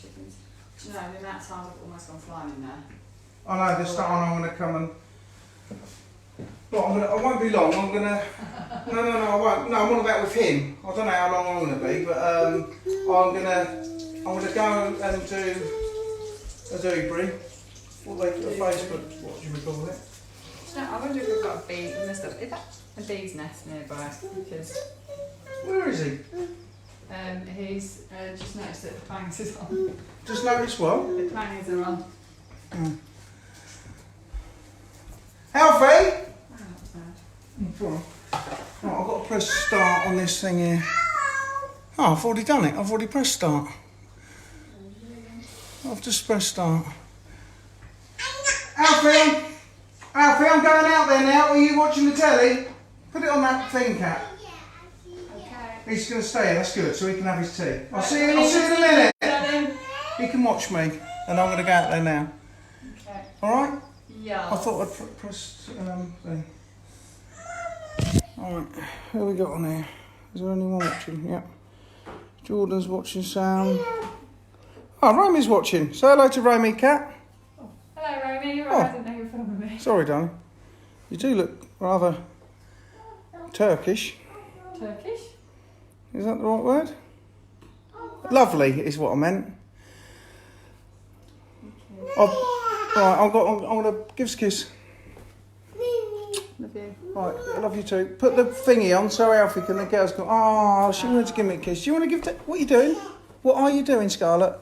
chickens. Do you know, the amount of times I've almost gone flying in there. I know, this time I'm going to come and... Well, I won't be long, I'm going to... No, I won't. No, I'm on about with him. I don't know how long I'm going to be, but I'm going to go and do a doobry. What they put Facebook, what do you call it? No, I wonder if we've got a bee. We must have. Is that a bee's nest nearby? Because Where is he? he's just noticed that the fangs is on. Just noticed what? The fangs are on. Alfie! Oh, that's bad. Go on. Right, I've got to press start on this thing here. Oh, I've already done it. I've already pressed start. I've just pressed start. Alfie! Alfie, I'm going out there now. Are you watching the telly? Put it on that thing, Cat. Okay. He's going to stay here. That's good, so he can have his tea. I'll see you in a minute. He can watch me, and I'm going to go out there now. Okay. All right? Yeah. I thought I'd press thing. Alright, who we got on here? Is there anyone watching? Yep. Jordan's watching Sam. Oh, Romy's watching. Say hello to Romy, Cat. Oh. Hello, Romy. You're right. I didn't know you were filming me. Sorry, darling. You do look rather Turkish. Turkish? Is that the right word? Lovely is what I meant. Right, I'm going to give us a kiss. Love you. Right, I love you too. Put the thingy on so Alfie can, the girls go, oh, she wanted to give me a kiss. Do you want to give it? What are you doing? What are you doing, Scarlett?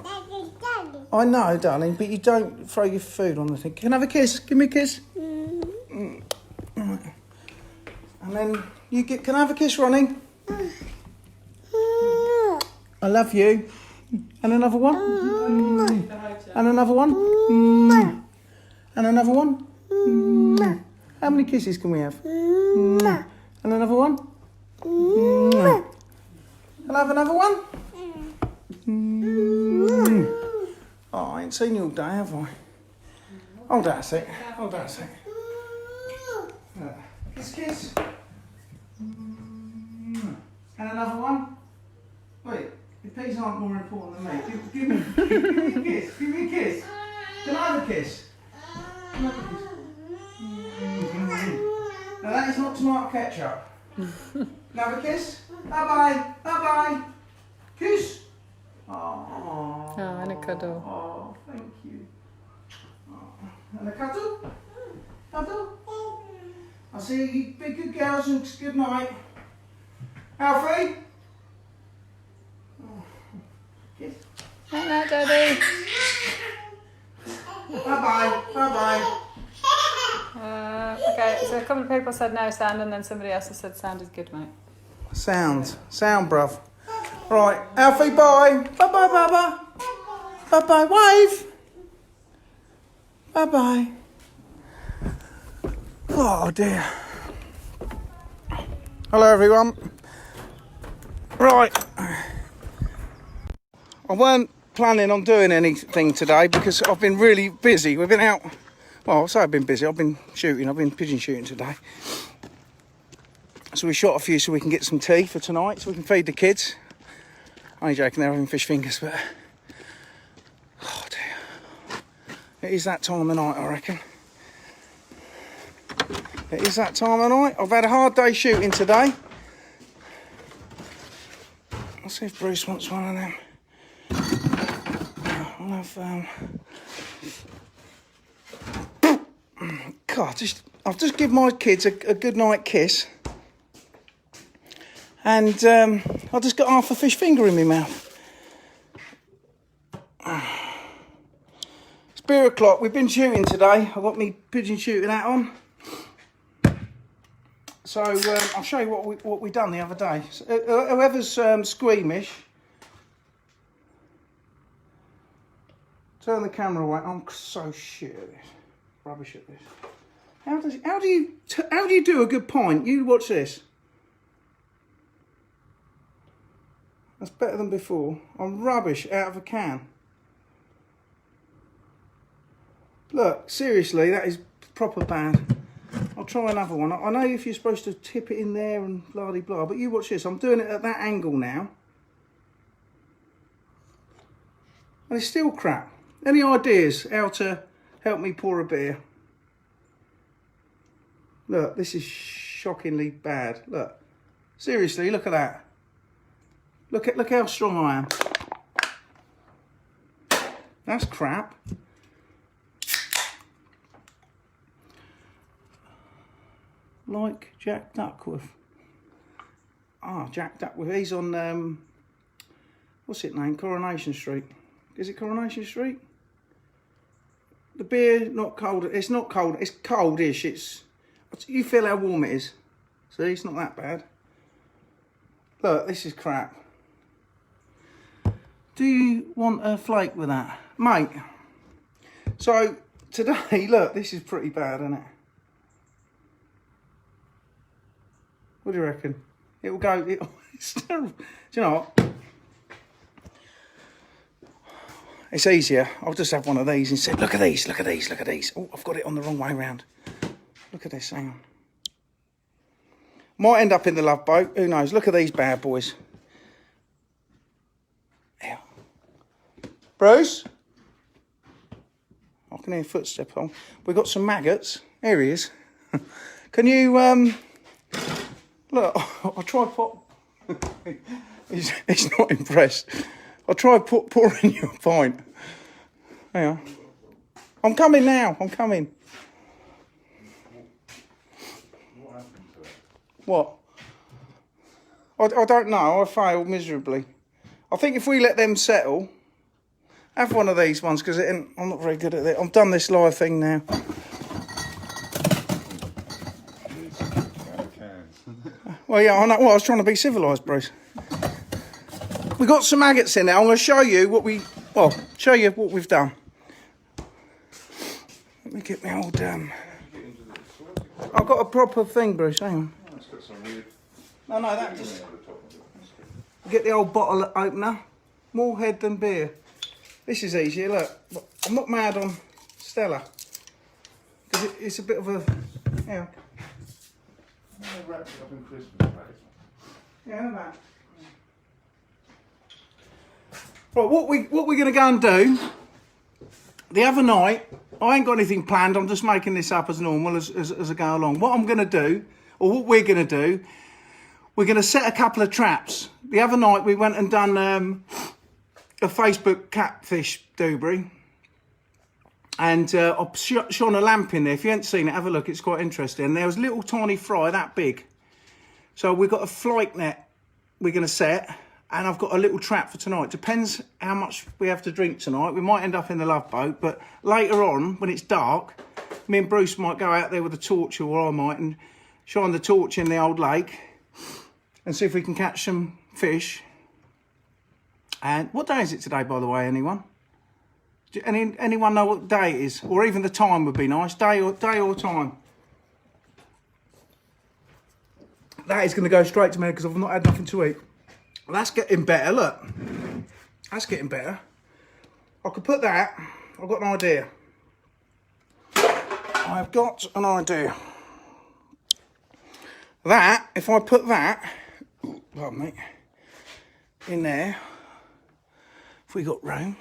I know, darling, but you don't throw your food on the thing. Can I have a kiss? Give me a kiss. Right. And then you get, can I have a kiss, Ronnie? I love you. And another one. And another one. And another one. How many kisses can we have? And another one. I'll have another one. Oh, I ain't seen you all day, have I? Oh, that's it. Oh, that's it. Kiss, kiss. And another one. Wait, the peas aren't more important than me. Give me a kiss. Give me a kiss. Can I have a kiss? Can I have a kiss? Now that is not tomato ketchup. Have a kiss. Bye bye. Bye bye. Kiss. Oh, and a cuddle. Oh, thank you. Oh. And a cuddle. Cuddle. I'll see you. Be good girls and good night. Alfie. Oh. Kiss. Night night, Daddy. Bye bye. Bye bye. Okay, so a couple of people said no sound, and then somebody else has said sound is good, mate. Sound, bruv. Right, Alfie, bye. Bye bye, Baba. Bye bye, wave. Bye bye. Oh dear. Hello, everyone. Right. I weren't planning on doing anything today because I've been really busy. We've been out. Well, I'll say I've been busy. I've been shooting. I've been pigeon shooting today. So we shot a few so we can get some tea for tonight, so we can feed the kids. Only joking, they're having fish fingers, but... Oh, dear. It is that time of night, I reckon. It is that time of night. I've had a hard day shooting today. Let's see if Bruce wants one of them. I'll have... God, I'll just give my kids a good night kiss. And I just got half a fish finger in my mouth. It's beer o'clock. We've been shooting today. I've got my pigeon shooting hat on. So I'll show you what we done the other day. So, whoever's squeamish, turn the camera away. I'm so shit at this. Rubbish at this. How do you do a good point? You watch this. That's better than before. I'm rubbish out of a can. Look, seriously, that is proper bad. I'll try another one. I know if you're supposed to tip it in there and blah-de-blah, but you watch this. I'm doing it at that angle now. And it's still crap. Any ideas how to help me pour a beer? Look, this is shockingly bad. Look, seriously, look at that. Look how strong I am. That's crap. Like Jack Duckworth. Ah, Jack Duckworth. He's on what's it named? Coronation Street. Is it Coronation Street? The beer not cold. It's not cold. It's coldish. It's. You feel how warm it is. See, it's not that bad. Look, this is crap. Do you want a flake with that, mate? So today, look, this is pretty bad, isn't it? What do you reckon? It will go. It's terrible. Do you know what? It's easier. I'll just have one of these and say, look at these, look at these, look at these. Oh, I've got it on the wrong way round. Look at this, hang on. Might end up in the Love Boat, who knows? Look at these bad boys. Here. Bruce? I can hear a footstep on. We've got some maggots. Here he is. Can you, look, I'll try pop. He's not impressed. I'll try pouring you a pint. Hang on. I'm coming now. I'm coming. What happened to it? What? I don't know. I failed miserably. I think if we let them settle, have one of these ones because I'm not very good at it. I've done this live thing now. Well, yeah, I know. Well, I was trying to be civilised, Bruce. We got some maggots in there. I'm going to show you what show you what we've done. Let me get my old I've got a proper thing, Bruce. Hang on. Oh, it's got some weird. No, that just. Get the old bottle opener. More head than beer. This is easier. Look, I'm not mad on Stella because it's a bit of a. Yeah. They wrapped it up in Christmas bags. Yeah, that. Right, what we're going to go and do, the other night, I ain't got anything planned, I'm just making this up as normal as I go along. What I'm going to do, or what we're going to do, we're going to set a couple of traps. The other night we went and done a Facebook catfish doobery, and I shone a lamp in there. If you haven't seen it, have a look, it's quite interesting. And there was a little tiny fry that big. So we've got a flake net we're going to set. And I've got a little trap for tonight. Depends how much we have to drink tonight. We might end up in the Love Boat, but later on, when it's dark, me and Bruce might go out there with a torch, or I might, and shine the torch in the old lake and see if we can catch some fish. And what day is it today, by the way, anyone? Anyone know what day it is? Or even the time would be nice. Day or time. That is going to go straight to me because I've not had nothing to eat. Well, that's getting better, look. That's getting better. I could put that. I've got an idea. I've got an idea. That, if I put that, pardon me, in there, if we got room.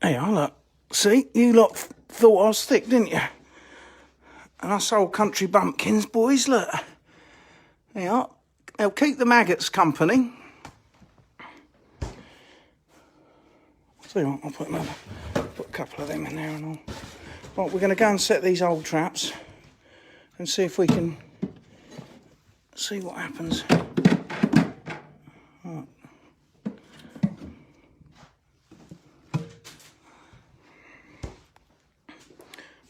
There you are, look. See, you lot thought I was thick, didn't you? And us old country bumpkins, boys, look. There you are. They'll keep the maggots company. See what, I'll put a couple of them in there and all. Right, we're going to go and set these old traps and see if we can see what happens. Right.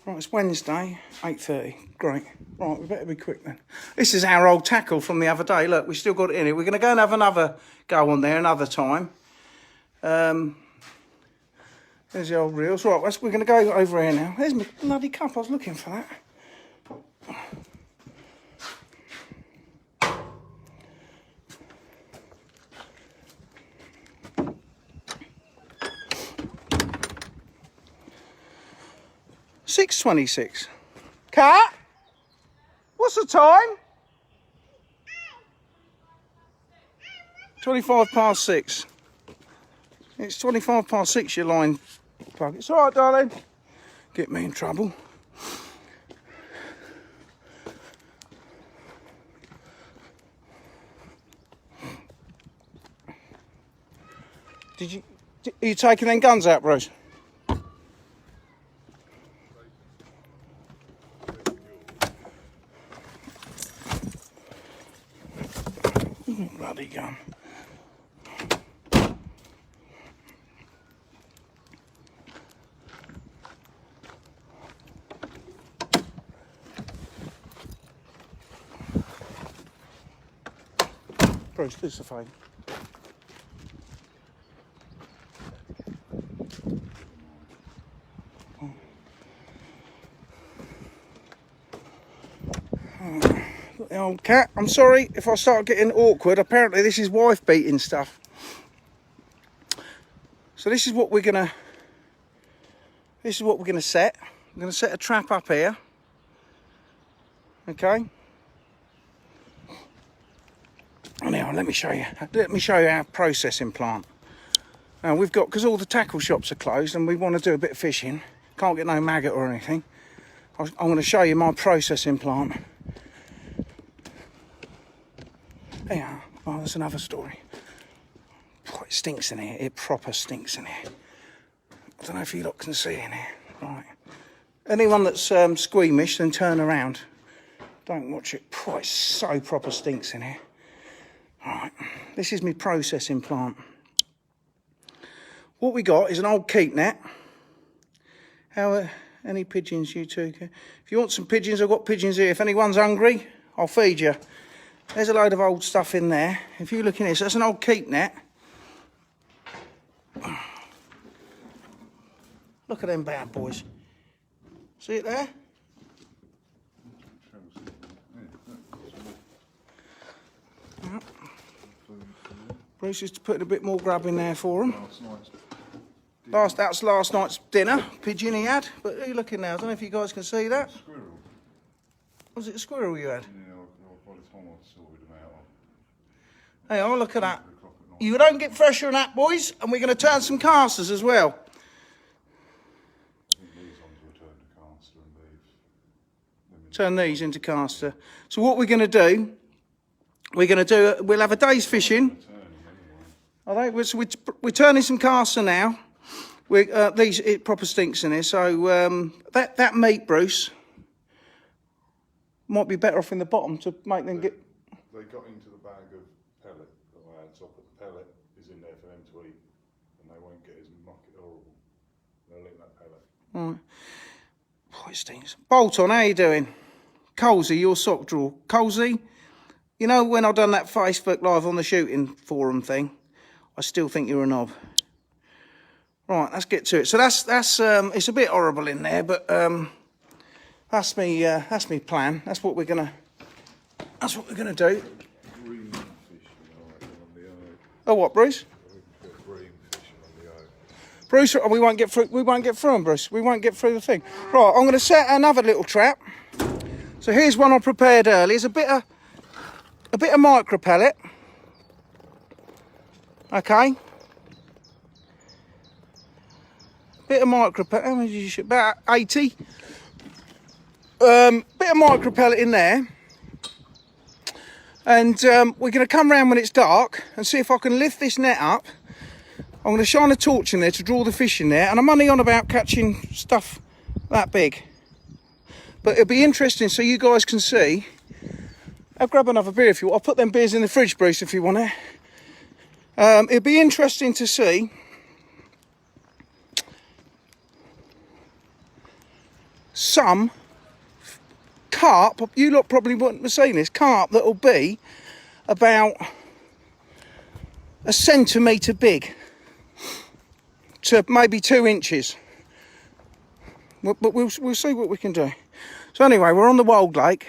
Right, it's Wednesday, 8:30. Great. Right, we better be quick then. This is our old tackle from the other day. Look, we still got it in here. We're going to go and have another go on there another time. There's the old reels. Right, we're going to go over here now. There's my bloody cup. I was looking for that. $6.26. Cat? What's the time? 25 past 6. It's 25 past 6, your line plug. It's alright, darling. Get me in trouble. Are you taking them guns out, Bruce? Bloody gun. Bruce, do us a favour. The old cat. I'm sorry if I start getting awkward. Apparently this is wife beating stuff. So this is what we're gonna set. I'm gonna set a trap up here. Okay. Now let me show you our processing plant. Now we've got, because all the tackle shops are closed and we want to do a bit of fishing, can't get no maggot or anything. I'm going to show you my processing plant. There you are. Oh, there's another story. Oh, it stinks in here. It proper stinks in here. I don't know if you lot can see in here. Right. Anyone that's squeamish, then turn around. Don't watch it. Oh, it so proper stinks in here. Right. This is my processing plant. What we got is an old keep net. How any pigeons, you two? If you want some pigeons, I've got pigeons here. If anyone's hungry, I'll feed you. There's a load of old stuff in there. If you look in here, so that's an old keep net. Look at them bad boys. See it there? Yep. Bruce is putting a bit more grub in there for him. That's last night's dinner, pigeon he had. But who are you looking now? I don't know if you guys can see that. Squirrel. Was it a squirrel you had? Yeah, by the time I sorted them out. Hey, oh, look at that. You don't get fresher than that, boys. And we're going to turn some casters as well. Turn these into caster. So what we're going to do, we'll have a day's fishing. I think we're turning some caster now. It proper stinks in here. So that meat, Bruce, might be better off in the bottom to make them get. They got into the bag of pellet that I had, so I put the pellet is in there for them to eat, and they won't get as horrible. They'll eat that pellet. Right. Oh, it stinks. Bolton, how you doing? Colsey, your sock drawer. Colsey, you know when I done that Facebook Live on the shooting forum thing, I still think you're a knob. Right, let's get to it. So that's it's a bit horrible in there, but that's me plan. That's what we're gonna do. Oh, what, Bruce? Bruce, we won't get through them, Bruce. We won't get through the thing. Right, I'm going to set another little trap. So here's one I prepared earlier. It's a bit of micro pellet. Okay. Bit of micro pellet. How many did you shoot? About 80. Bit of micro pellet in there. And we're going to come round when it's dark and see if I can lift this net up. I'm going to shine a torch in there to draw the fish in there, and I'm only on about catching stuff that big. But it'll be interesting so you guys can see. I'll grab another beer if you want. I'll put them beers in the fridge, Bruce, if you want it. It'll be interesting to see some carp. You lot probably wouldn't have seen this. Carp that'll be about a centimetre big to maybe 2 inches. But we'll see what we can do. So anyway, we're on the Wold Lake.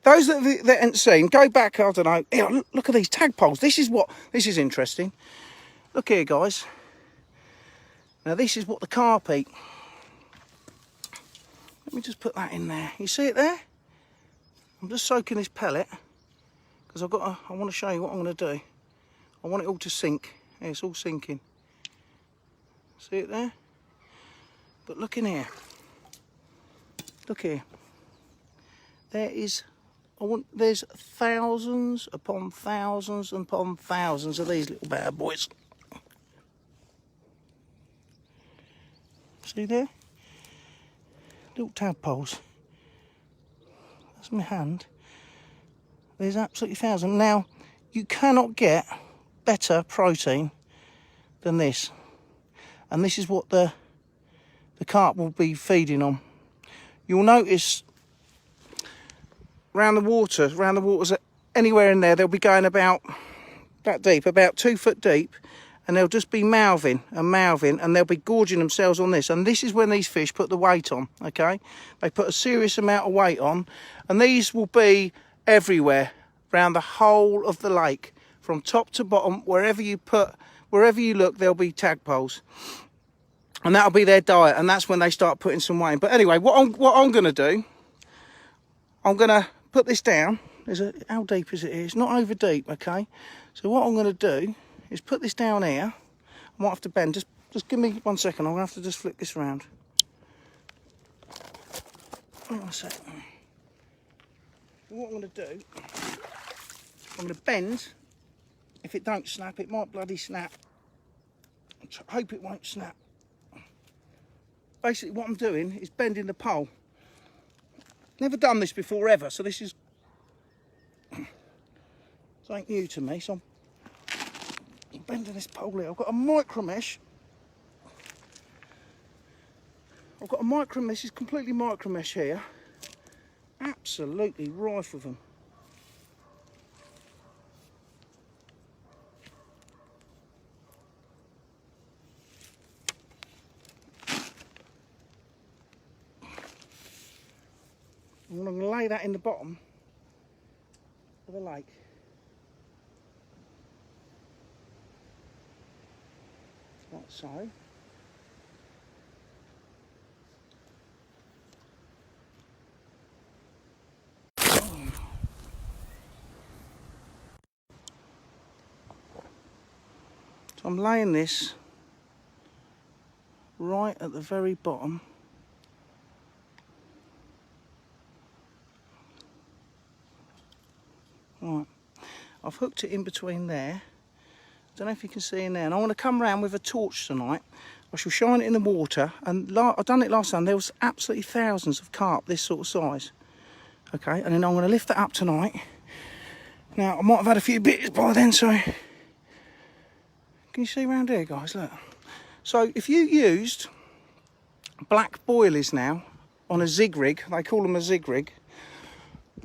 Those that haven't seen, go back, I don't know. Here, look at these tadpoles. This is interesting. Look here, guys. Now this is what the carp eat. Let me just put that in there. You see it there? I'm just soaking this pellet because I want to show you what I'm going to do. I want it all to sink. Yeah, it's all sinking. See it there? But look in here. Look here. There's thousands upon thousands upon thousands of these little bad boys. See there? Little tadpoles. That's my hand. There's absolutely thousands. Now, you cannot get better protein than this. And this is what the carp will be feeding on. You'll notice around the waters, anywhere in there, they'll be going about that deep, about 2 foot deep, and they'll just be mouthing, and they'll be gorging themselves on this. And this is when these fish put the weight on, okay? They put a serious amount of weight on, and these will be everywhere, around the whole of the lake, from top to bottom. Wherever you look, there'll be tadpoles. And that'll be their diet, and that's when they start putting some weight in. But anyway, what I'm going to do, I'm going to put this down. How deep is it here? It's not over deep, okay? So what I'm going to do is put this down here. I might have to bend. Just give me 1 second. I'm going to have to just flip this around. Hold on a second. What I'm going to do, I'm going to bend. If it don't snap, it might bloody snap. I hope it won't snap. Basically what I'm doing is bending the pole. Never done this before ever, so this is something new to me. So I'm bending this pole here. I've got a micro mesh. This is completely micro mesh here. Absolutely rife with them. I'm going to lay that in the bottom of the lake. Like so. So I'm laying this right at the very bottom. Right, I've hooked it in between there. Don't know if you can see in there. And I want to come round with a torch tonight. I shall shine it in the water. And I've done it last time. There was absolutely thousands of carp this sort of size. Okay, and then I'm going to lift that up tonight. Now, I might have had a few bits by then, so... Can you see around here, guys? Look. So, if you used black boilies now on a zig rig, they call them a zig rig.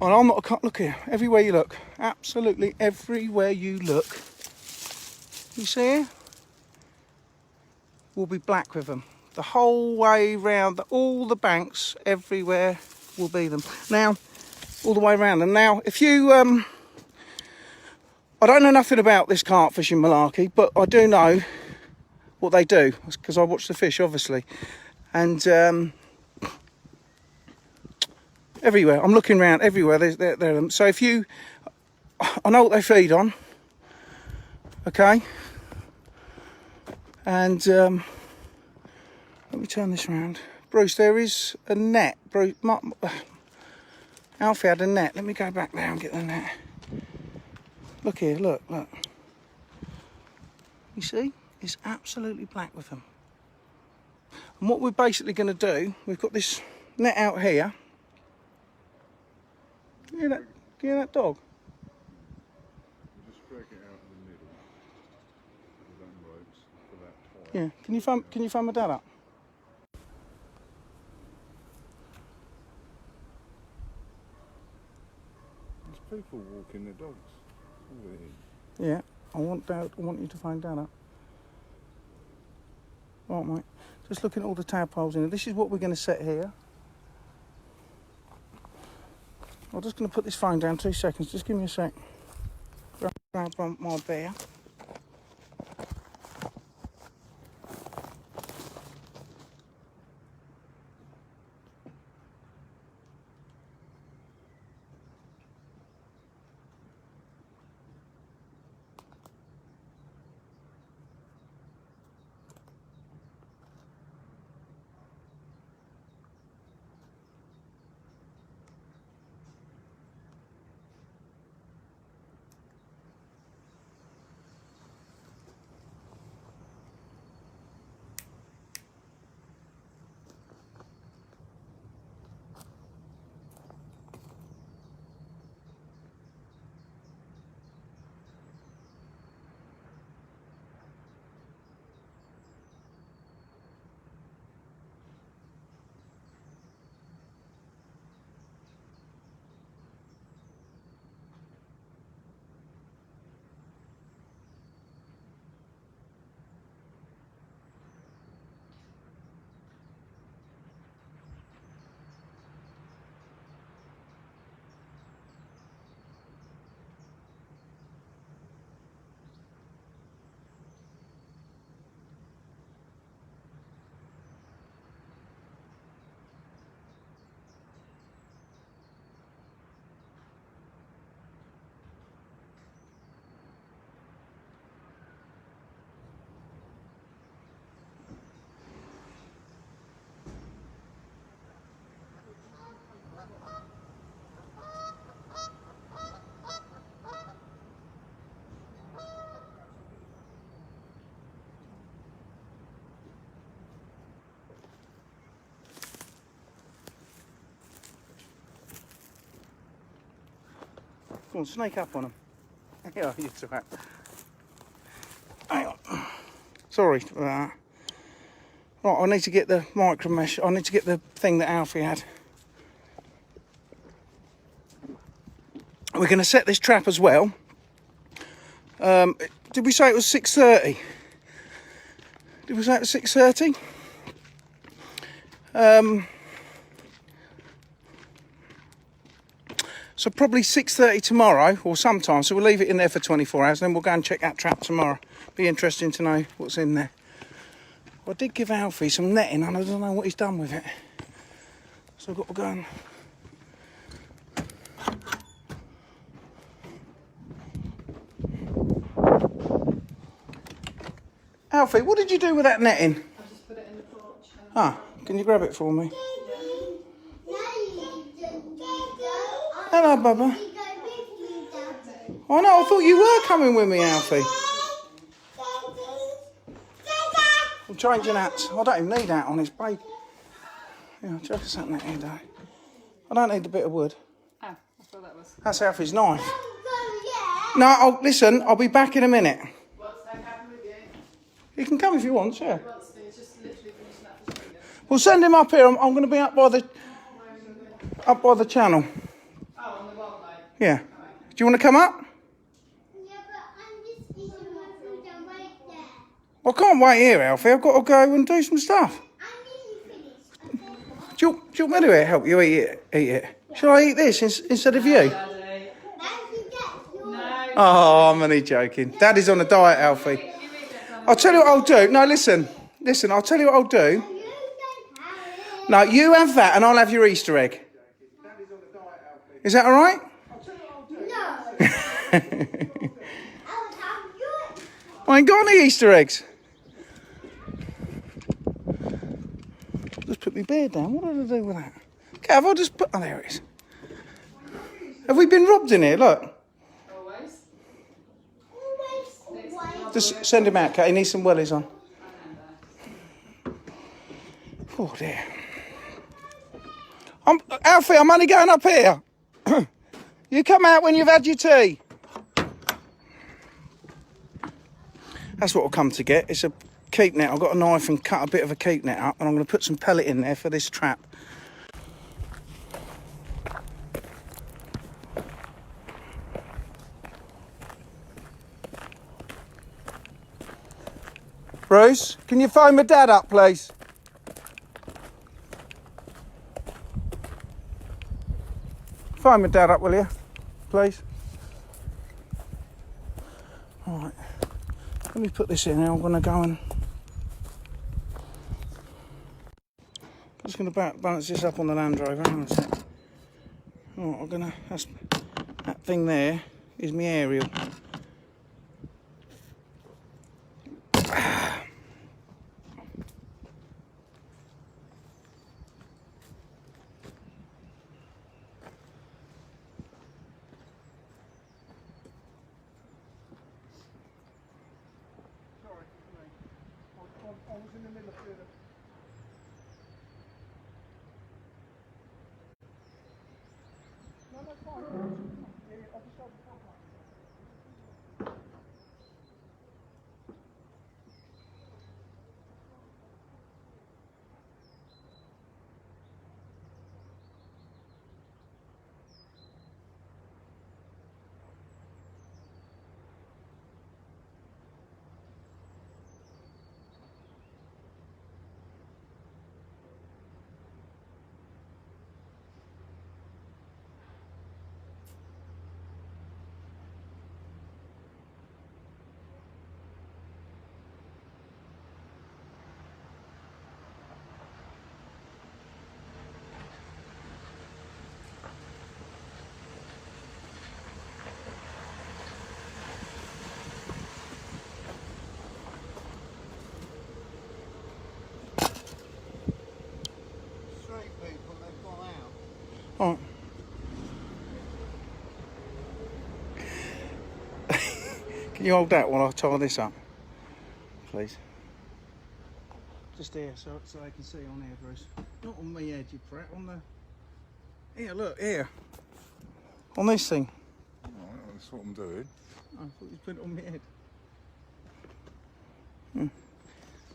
And I'm not a... Look here. Everywhere you look. Absolutely everywhere you look. You see here? Will be black with them. The whole way round, all the banks, everywhere will be them. Now, all the way around them. Now, if you... I don't know nothing about this carp fishing malarkey, but I do know what they do, because I watch the fish, obviously. And everywhere, I'm looking around everywhere, they're them. So if you... I know what they feed on. Okay? And let me turn this around. Bruce, there is a net. Bruce, Alfie had a net. Let me go back there and get the net. Look here, look. You see? It's absolutely black with them. And what we're basically going to do, we've got this net out here. Can you hear that dog? Just drag it out in the middle with them ropes for that tie. Yeah. Can you phone my dad up? There's people walking their dogs over here. Yeah. I want you to phone Dad up. Right, mate. Just looking at all the tadpoles in here. This is what we're going to set here. I'm just going to put this phone down 2 seconds. Just give me a sec. Grab my bear. Go on, snake up on them. Yeah, you twat. Hang on. Sorry for that. Right, I need to get the micro mesh. I need to get the thing that Alfie had. We're going to set this trap as well. Did we say it was 6:30? Did we say it was 6:30? So probably 6:30 tomorrow or sometime. So we'll leave it in there for 24 hours and then we'll go and check that trap tomorrow. Be interesting to know what's in there. I did give Alfie some netting and I don't know what he's done with it. So I've got to go and... Alfie, what did you do with that netting? I just put it in the porch. Ah, can you grab it for me? Hello, Bubba. I know, I thought you were coming with me, Alfie. I'm changing hats. I don't even need that on his baby. Yeah, just that net here, Daddy. I don't need the bit of wood. Oh, I thought that was... That's Alfie's knife. No, listen, I'll be back in a minute. What's that happen with you? You can come if you want, yeah. He wants to, he's just literally finishing up the tree. We'll send him up here. I'm going to be up by the channel. Oh, on the wall, like. Yeah. Do you want to come up? Yeah, but I'm just eating my food and wait there. I can't wait here, Alfie. I've got to go and do some stuff. I'm nearly finished. Okay. Do you want me to help you eat it? Shall I eat this instead of you? Daddy. Now you get your... No. Oh, I'm only joking. Daddy's on a diet, Alfie. I'll tell you what I'll do. No, listen. I'll tell you what I'll do. You don't have it. No, you have that and I'll have your Easter egg. Is that all right? No. I'll have yours. I ain't got any Easter eggs. Just put my beard down. What did I do with that? Gav, I'll just put... Oh, there it is. Have we been robbed in here? Look. Always. Always. Just send him out, Kat. He needs some wellies on. Oh, dear. Alfie, I'm only going up here. You come out when you've had your tea. That's what I'll come to get. It's a keep net. I've got a knife and cut a bit of a keep net up and I'm going to put some pellet in there for this trap. Bruce, can you phone my dad up, please? Phone my dad up, will you? Please. All right. Let me put this in now. I'm going to go and... I'm just going to balance this up on the Land Rover. Hang on a sec. All right, I'm going to... That thing there is my aerial. I was in the middle of doing No, that's fine. I'll just hold the top up. All right. Can you hold that while I tie this up, please? Just here, so they can see on here, Bruce. Not on me head, you prat. On the... Here, look, here. On this thing. That's what I'm doing. I thought you put it on my head.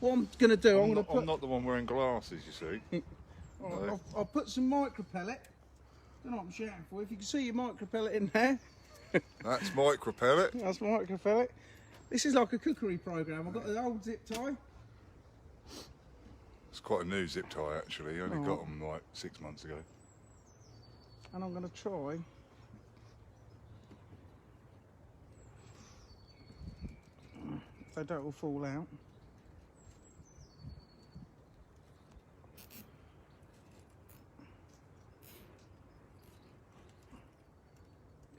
What I'm going to do, I'm not the one wearing glasses, you see. Right, I'll put some micro pellet. Don't know what I'm shouting for. If you can see your micro pellet in there. That's micro pellet. That's micro pellet. This is like a cookery program. I've got the old zip tie. It's quite a new zip tie actually. I only got them like 6 months ago. And I'm going to try. They don't all fall out.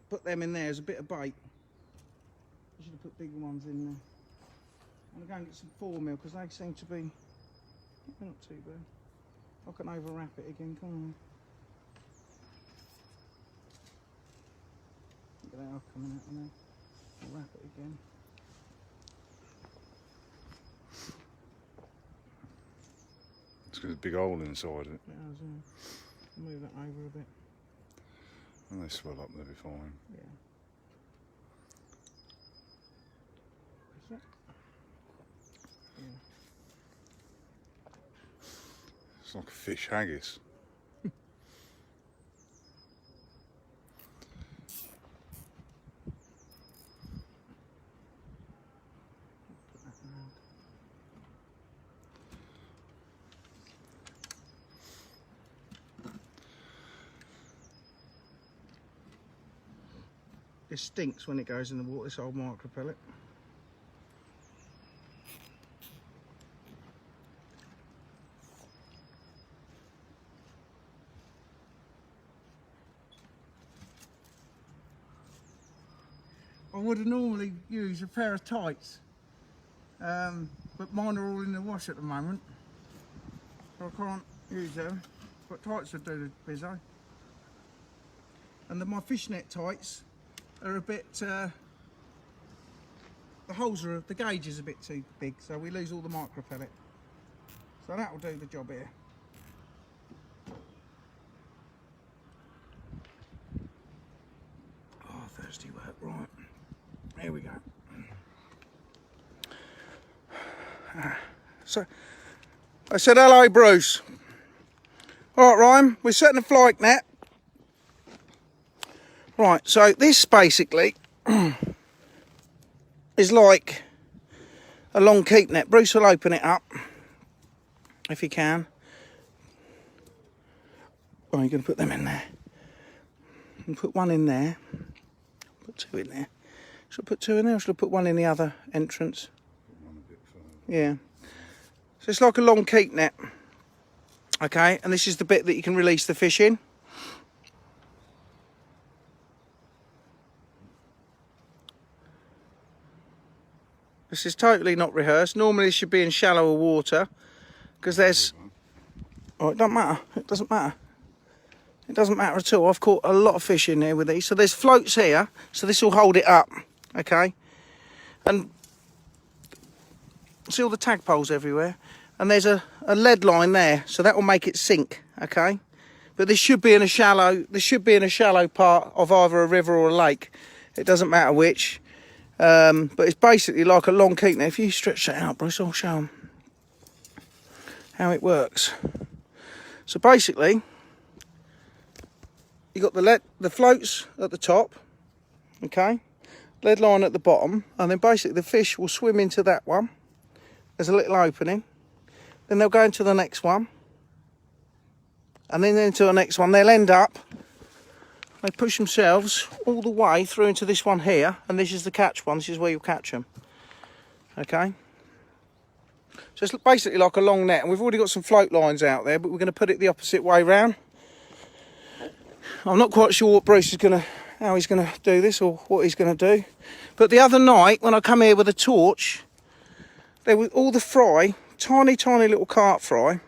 Put them in there as a bit of bait. I should have put bigger ones in there. I'm going to go and get some 4mm because they seem to be not too bad. I can overwrap it again, can't I? Look at that coming out of there. I'll wrap it again. It's got a big hole inside it. Move that over a bit. And they swell up, they'll be fine. Yeah. That's it. Yeah. It's like a fish haggis. It stinks when it goes in the water, this old micro pellet. I would have normally used a pair of tights, but mine are all in the wash at the moment, so I can't use them. But tights would do the bizzo. And my fishnet tights are a bit, the holes are, the gauge is a bit too big, so we lose all the micro pellet. So that will do the job here. Oh, thirsty work, right. Here we go. So, I said hello, Bruce. All right, Ryan, we're setting a flight net. Right, so this basically is like a long keep net. Bruce will open it up if he can. Oh, you're going to put them in there. And put one in there. Put two in there. Should I put two in there or should I put one in the other entrance? One a bit further. Yeah. So it's like a long keep net. Okay, and this is the bit that you can release the fish in. This is totally not rehearsed. Normally this should be in shallower water because there's... Oh, it doesn't matter. It doesn't matter. It doesn't matter at all. I've caught a lot of fish in here with these. So there's floats here, so this will hold it up, okay? And see all the tagpoles everywhere? And there's a lead line there, so that will make it sink, okay? But this should be in a shallow part of either a river or a lake. It doesn't matter which. But it's basically like a long keep net. If you stretch that out, Bruce, I'll show them how it works. So basically, you got the floats at the top, okay, lead line at the bottom, and then basically the fish will swim into that one. There's a little opening, then they'll go into the next one, and then into the next one. They'll end up, they push themselves all the way through into this one here, and this is the catch one. This is where you'll catch them, okay. So it's basically like a long net, and we've already got some float lines out there, but we're going to put it the opposite way round. I'm not quite sure what Bruce is how he's going to do this or what he's going to do. But the other night, when I come here with a torch, there was all the fry, tiny little carp fry,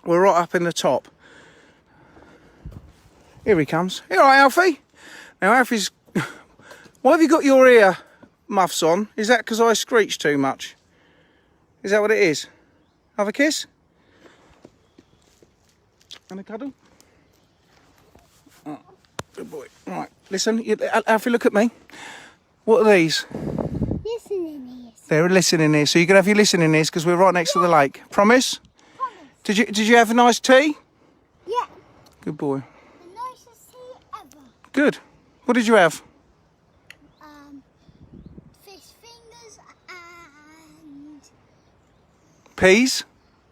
were right up in the top. Here he comes. You all right, Alfie? Now, Alfie's... Why have you got your ear muffs on? Is that because I screech too much? Is that what it is? Have a kiss? And a cuddle? Oh, Good boy. Right, listen. Alfie, look at me. What are these? Listening ears. They're listening ears. So you can have your listening ears because we're right next to the lake. Promise? Promise. Did you have a nice tea? Yeah. Good boy. The nicest tea ever. Good. What did you have? Fish fingers and Peas?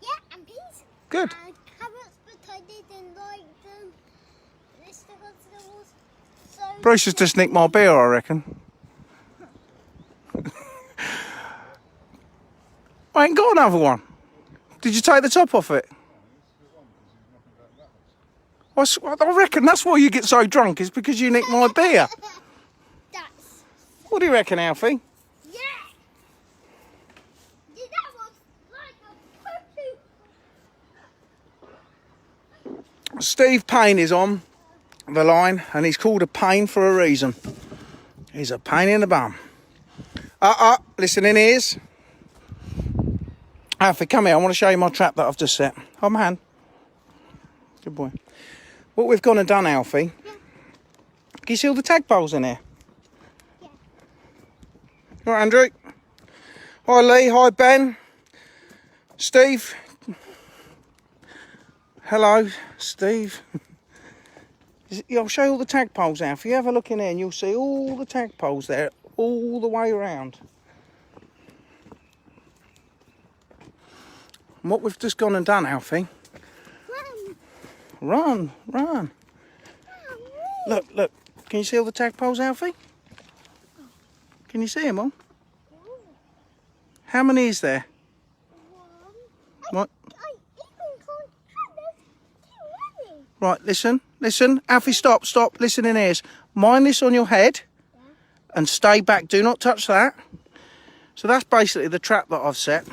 yeah, and peas. Good. And carrots, but I didn't like them. This because there was so. Bruce has just nicked my beer, I reckon. I ain't got another one. Did you take the top off it? I reckon that's why you get so drunk, is because you nicked my beer. That's What do you reckon, Alfie? yeah. That was like a poo. Steve Payne is on the line, and he's called a pain for a reason. He's a pain in the bum. Listen in ears. Alfie, come here. I want to show you my trap that I've just set. Hold my hand. Good boy. What we've gone and done, Alfie. Yeah. Can you see all the tadpoles in here? Yeah. All right, Andrew. Hi, Lee. Hi, Ben. Steve. Hello, Steve. I'll show you all the tadpoles, Alfie. You have a look in here and you'll see all the tadpoles there, all the way around. And what we've just gone and done, Alfie. Run. Look. Can you see all the tadpoles, Alfie? Can you see them all? How many is there? What? I even can't count. There's too many. Right, listen. Alfie, stop. Listen in ears. Mind this on your head and stay back. Do not touch that. So that's basically the trap that I've set.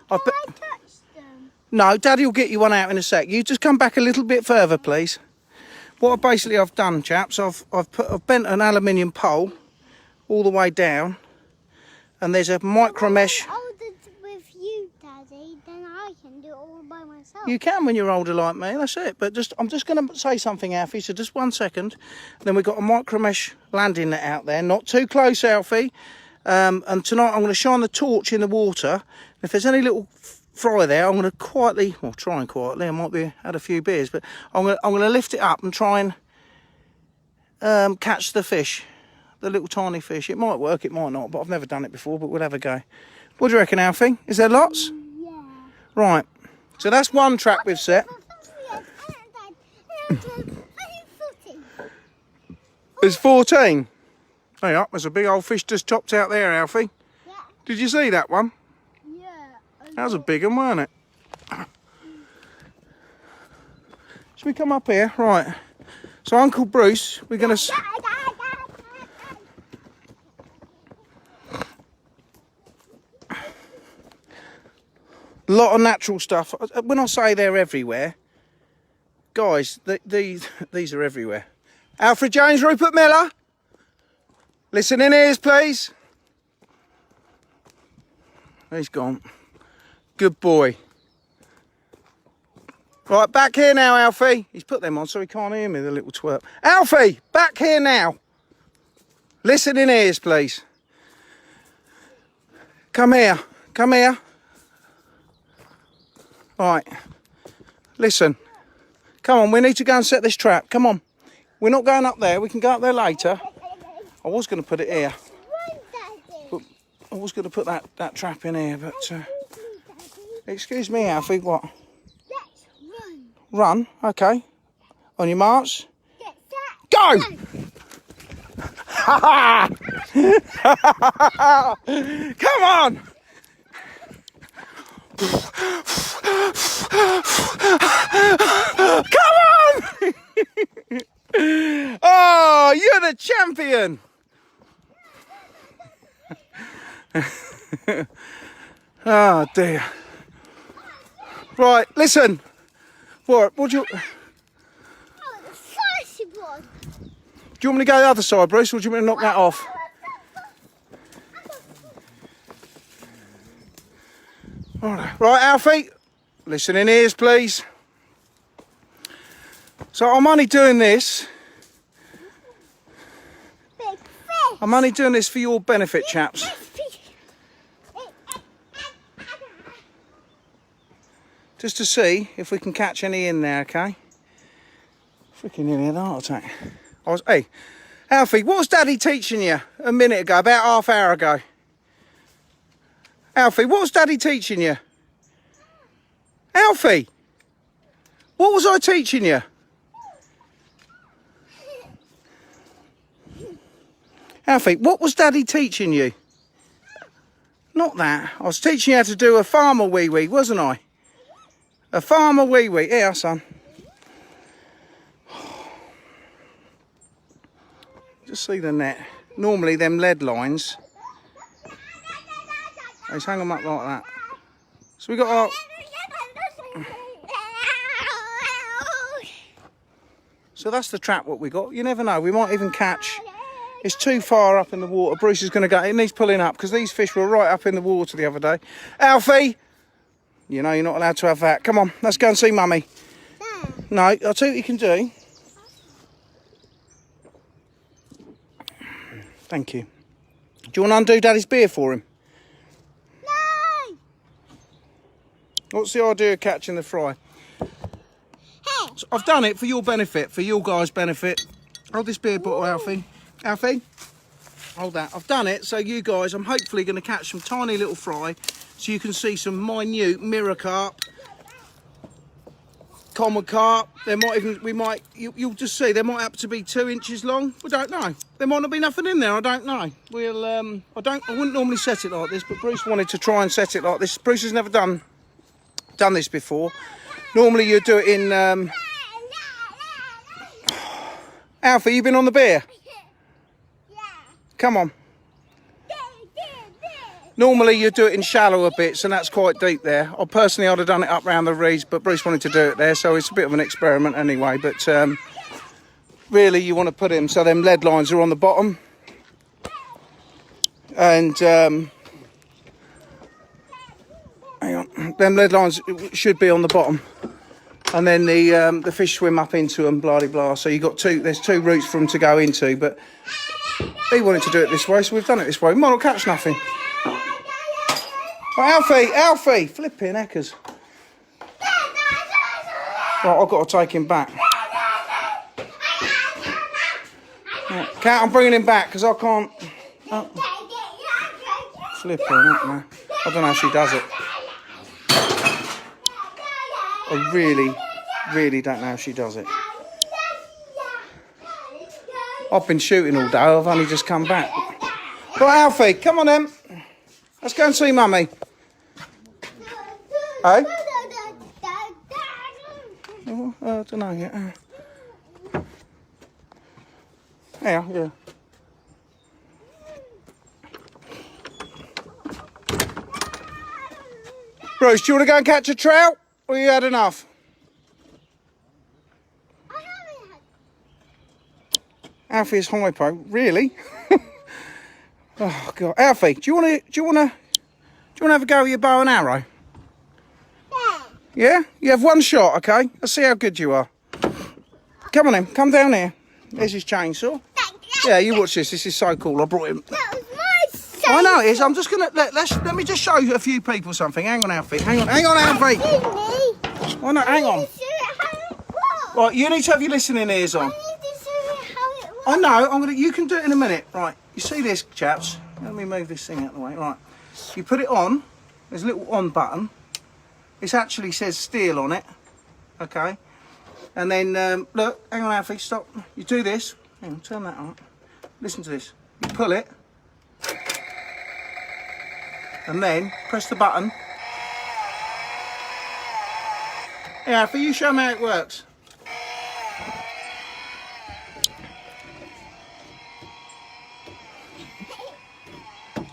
Can I touch them? No, Daddy will get you one out in a sec. You just come back a little bit further, please. What I've done, chaps, I've bent an aluminium pole all the way down, and there's a micro mesh. When I'm older with you, Daddy, then I can do it all by myself. You can when you're older like me. That's it. But I'm just going to say something, Alfie. So just 1 second. Then we've got a micro mesh landing net out there. Not too close, Alfie. And tonight I'm going to shine the torch in the water. If there's any little fry there, I'm going to quietly, well, try and quietly. I might be had a few beers, but I'm going to lift it up and try and catch the fish, the little tiny fish. It might work, it might not, but I've never done it before. But we'll have a go. What do you reckon, Alfie? Is there lots? Yeah. Right. So that's one trap we've set. There's 14. Hey up, there's a big old fish just chopped out there, Alfie. Yeah. Did you see that one? Yeah. That was a big one, wasn't it? Should we come up here? Right. So Uncle Bruce, we're going to... A lot of natural stuff. When I say they're everywhere, guys, these are everywhere. Alfred James, Rupert Miller. Listen in ears, please. He's gone. Good boy. Right, back here now, Alfie. He's put them on so he can't hear me, the little twerp. Alfie, back here now. Listen in ears, please. Come here. Right. Listen. Come on, we need to go and set this trap. Come on. We're not going up there. We can go up there later. I was going to put it here. But I was going to put that trap in here, but... excuse me, Alfie, what? Let's run. Run? Okay. On your march. Get set. Go! Come on! Come on! Oh, you're the champion! Oh dear. Right, listen. What do you... Oh, the spicy one. Do you want me to go the other side, Bruce, or do you want me to knock that off? Right, Alfie, listen in ears, please. So I'm only doing this I'm only doing this for your benefit, chaps. Just to see if we can catch any in there, okay? Freaking nearly had a heart attack. Hey, Alfie, what was Daddy teaching you a minute ago, about half hour ago? Alfie, what was Daddy teaching you? Alfie, what was I teaching you? Alfie, what was Daddy teaching you? Not that. I was teaching you how to do a farmer wee-wee, wasn't I? A farmer wee-wee. Here, son. Just see the net. Normally, them lead lines, they just hang them up like that. So we got our... So that's the trap what we got. You never know. We might even catch... It's too far up in the water. Bruce is going to go... It needs pulling up because these fish were right up in the water the other day. Alfie! You know you're not allowed to have that. Come on, let's go and see Mummy. No, I'll tell you what you can do. Thank you. Do you want to undo Daddy's beer for him? No! What's the idea of catching the fry? Hey! So I've done it for your benefit, for your guys' benefit. Hold this beer bottle, Alfie. Alfie, hold that. I've done it so you guys, I'm hopefully going to catch some tiny little fry so you can see some minute mirror carp, common carp. There might even, you'll just see, there might happen to be 2 inches long. We don't know. There might not be nothing in there, I don't know. We'll, I wouldn't normally set it like this, but Bruce wanted to try and set it like this. Bruce has never done this before. Normally you do it in, Alfie, you been on the beer? Come on. Normally you do it in shallower bits and that's quite deep there. I'd have done it up round the reeds, but Bruce wanted to do it there, so it's a bit of an experiment anyway. But really you want to put him so them lead lines are on the bottom. And hang on, them lead lines should be on the bottom. And then the fish swim up into them, blah de blah. So you got there's 2 routes for them to go into, but he wanted to do it this way, so we've done it this way. We might not catch nothing. Right, Alfie, flipping heckers. Right, I've got to take him back. Right, Cat, I'm bringing him back because I can't. Flipping heck, man. I don't know how she does it. I really don't know how she does it. I've been shooting all day, I've only just come back. Right, Alfie, come on then. Let's go and see Mummy. Hey? Oh, I don't know yet. Yeah. Bruce, do you want to go and catch a trout? Or you had enough? Alfie's hypo, really? Oh God, Alfie, do you want to have a go with your bow and arrow? Yeah. You have one shot, okay? Let's see how good you are. Come on then, come down here. There's his chainsaw. Yeah, you watch this. This is so cool. I brought him. That was my chainsaw. I know it is. I'm just gonna let me just show you a few people something. Hang on, Alfie. Hang on, Alfie. Oh no, hang on. Right, you need to have your listening ears on. I know. You can do it in a minute. Right. You see this, chaps? Let me move this thing out of the way. Right. You put it on. There's a little on button. It actually says steel on it. Okay. And then look. Hang on, Alfie. Stop. You do this. Hang on. Turn that on. Listen to this. You pull it. And then press the button. Yeah, Alfie, you show me how it works.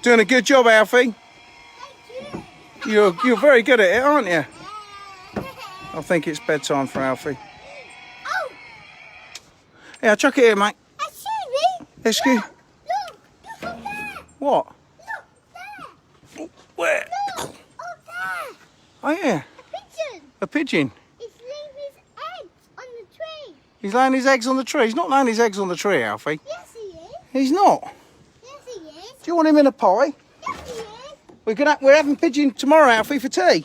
Doing a good job, Alfie. You're very good at it, aren't you? I think it's bedtime for Alfie. Oh. Yeah, chuck it here, mate. Excuse me. Excuse. Look up there. What? Look there. Where? Look up there. Oh yeah. Pigeon. A pigeon. He's laying his eggs on the tree. He's laying his eggs on the tree. He's not laying his eggs on the tree, Alfie. Yes, he is. He's not. Yes, you want him in a pie? We're having pigeon tomorrow, Alfie, for tea.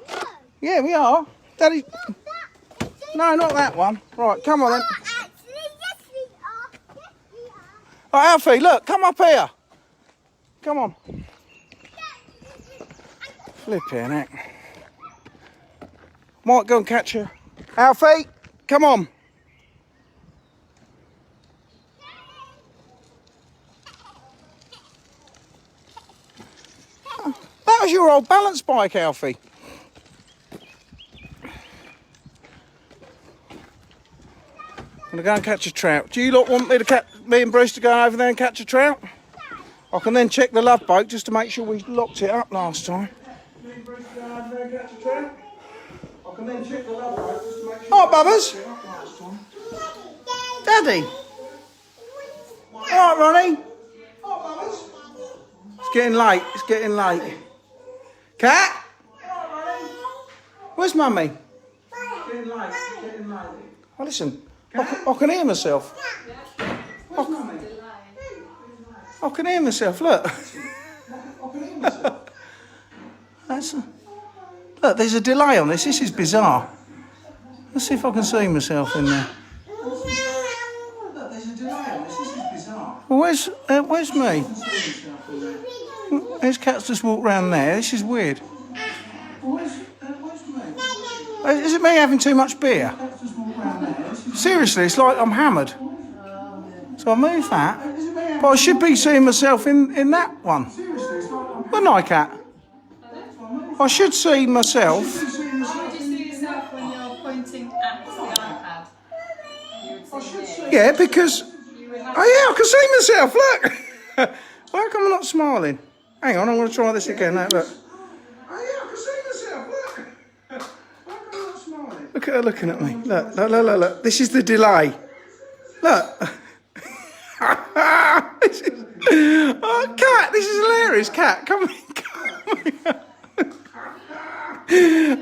No. Yeah, we are. Daddy. Not that. No, not that one. Right, come on then. Actually, yes we are. Yes we are. Right, Alfie, look, come up here. Come on. Flipping heck. Might go and catch her. Alfie, come on. That was your old balance bike, Alfie. I'm gonna go and catch a trout. Do you lot want me and Bruce to go over there and catch a trout? I can then check the love boat just to make sure we locked it up last time. Me and Bruce go over there and catch a trout. I can then check the love boat just to make sure. Oh, Bubbers. Daddy. All right, Ronnie. Oh, Bubbers. It's getting late. It's getting late. Cat. Where's Mummy? It's getting late. It's getting late. Oh, listen. I can hear myself. I can hear myself. Look. Look, there's a delay on this. This is bizarre. Let's see if I can see myself in there. Look, there's a delay on this. This is bizarre. Well, where's me? There's Cat's just walked round there. This is weird. Where's me? Is it me having too much beer? Seriously, it's like I'm hammered. So I move that, but I should be seeing myself in that one. Wouldn't I, Cat? I should see myself. How would you see yourself when you're pointing at the iPad? You would see me. Yeah, because... You would have Oh yeah, I can see myself, look! Why come I not smiling? Hang on, I'm going to try this again. Now, look. Oh yeah, I can see myself, look! Why come I not smiling? Look at her looking at me. Look, look, look, look, look. This is the delay. Look. This is... Oh, Cat, this is hilarious. Cat, come here. Come here.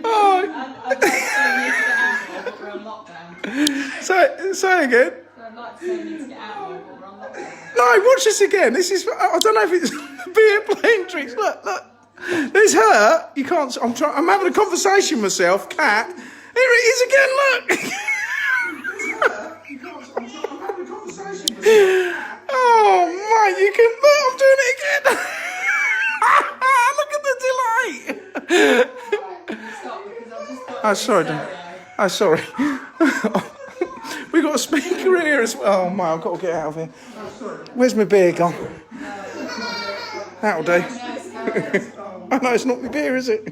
Oh. I'd like to say you need to get out of here, but we're on lockdown. Say again. So I'd like to say you need to get out of here, but we're on lockdown. No, watch this again. This is, I don't know if it's beer playing tricks. Look, look. There's her. You can't, I'm having a conversation with myself, Cat. Here it is again, look. I'm having a conversation with myself. Oh, mate, you can, look, I'm doing it again. Look at the delay. Stop, because I've just got Oh, sorry, Dan. Oh, sorry. We've got a speaker here as well. Oh, mate, I've got to get out of here. Where's my beer gone? That'll do. Oh, no, it's not my beer, is it?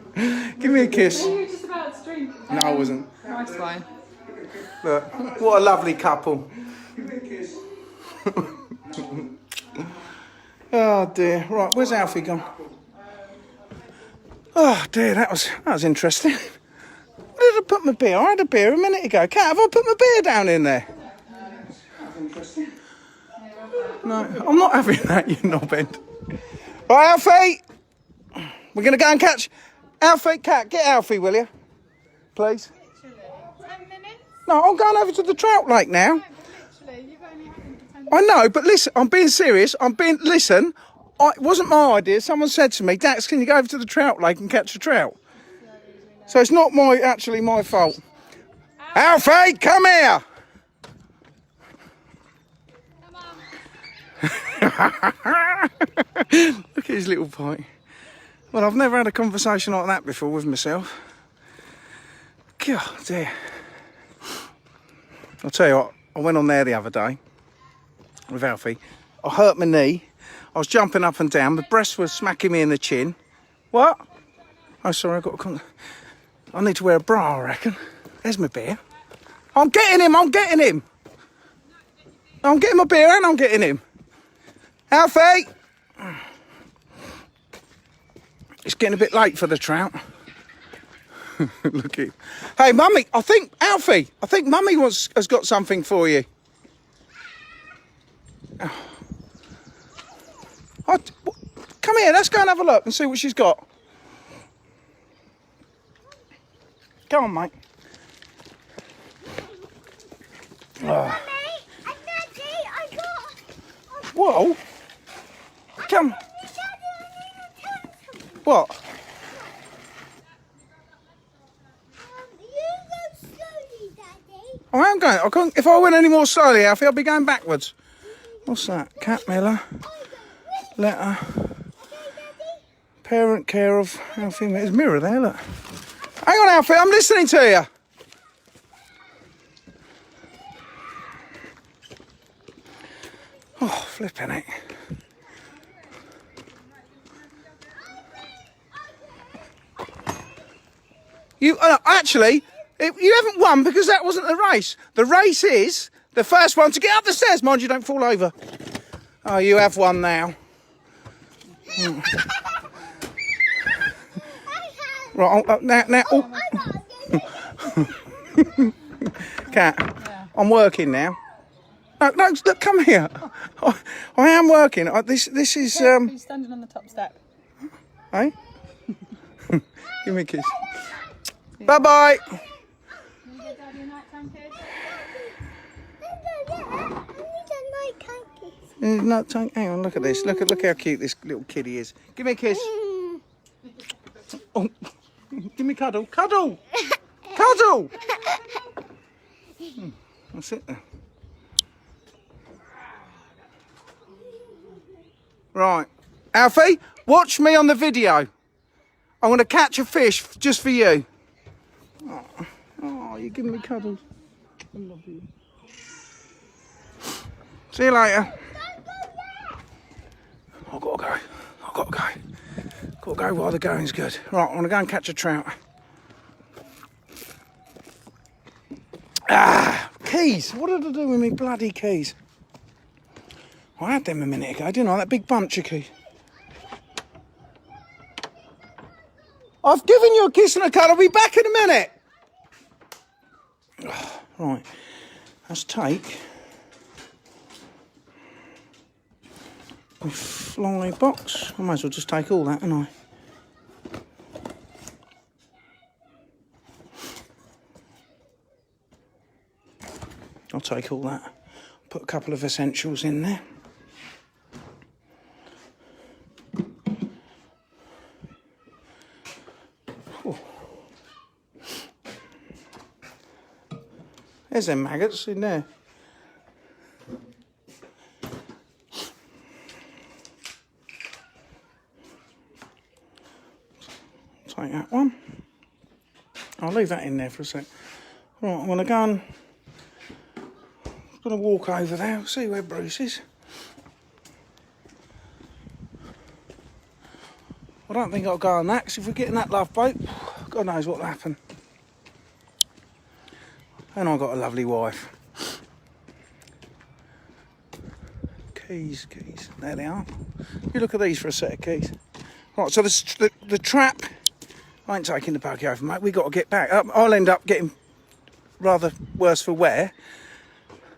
Give me a kiss. You were just about to drink. No, I wasn't. Nice wine. Look, what a lovely couple. Give me a kiss. Oh, dear. Right, where's Alfie gone? Oh, dear, that was interesting. Where did I put my beer? I had a beer a minute ago. Cat, have I put my beer down in there? That's interesting. No, I'm not having that, you knobhead. Right, Alfie. We're going to go and catch... Alfie, Cat, get Alfie, will you? Please. Literally. 10 minutes? No, I'm going over to the trout lake now. Literally, you've only had him for 10 minutes. I know, but listen, I'm being serious. Listen, it wasn't my idea. Someone said to me, Dax, can you go over to the trout lake and catch a trout? So it's not actually my fault. Alfie, come here. Look at his little bite. Well, I've never had a conversation like that before with myself. God dear. I'll tell you what, I went on there the other day with Alfie. I hurt my knee. I was jumping up and down. The breast was smacking me in the chin. What? Oh, sorry, I need to wear a bra, I reckon. There's my beer. I'm getting him, I'm getting him. I'm getting my beer and I'm getting him. Alfie! It's getting a bit late for the trout. Look at... Hey, Mummy, Alfie, I think Mummy has got something for you. Come here, let's go and have a look and see what she's got. Come on, mate. Mummy, I got... Whoa. Come. What? You go slowly, Daddy. I am going. I can't. If I went any more slowly, Alfie, I'll be going backwards. What's that? Cat Miller. Letter. Parent care of Alfie. There's a mirror there, look. Hang on, Alfie, I'm listening to you. Oh, flipping it. You actually, you haven't won because that wasn't the race. The race is the first one to get up the stairs. Mind you, don't fall over. Oh, you have won now. Right, now. Oh. Cat, Yeah. I'm working now. No, look, come here. I am working. This is He's standing on the top step. Hey? Give me a kiss. Bye bye. Can you get Daddy a nighttime kiss? No, hang on, look at this. Look how cute this little kiddie is. Give me a kiss. Oh, give me a cuddle. Cuddle! Cuddle! That's it then. Right. Alfie, watch me on the video. I'm going to catch a fish just for you. Oh, you're giving me cuddles. I love you. See you later. I've got to go. Got to go while the going's good. Right, I'm going to go and catch a trout. Keys. What did I do with me bloody keys? I had them a minute ago, didn't I? That big bunch of keys. I've given you a kiss and a cuddle. I'll be back in a minute. Right, let's take a fly box. I might as well just take all that, haven't I? I'll take all that. Put a couple of essentials in there. Oh. There's them maggots in there. Take that one. I'll leave that in there for a sec. Right, I'm going to go and going to walk over there, see where Bruce is. I don't think I'll go on that, because if we get in that love boat, God knows what'll happen. And I've got a lovely wife. Keys. There they are. You look at these for a set of keys. Right, so the trap, I ain't taking the buggy over, mate. We've got to get back. I'll end up getting rather worse for wear.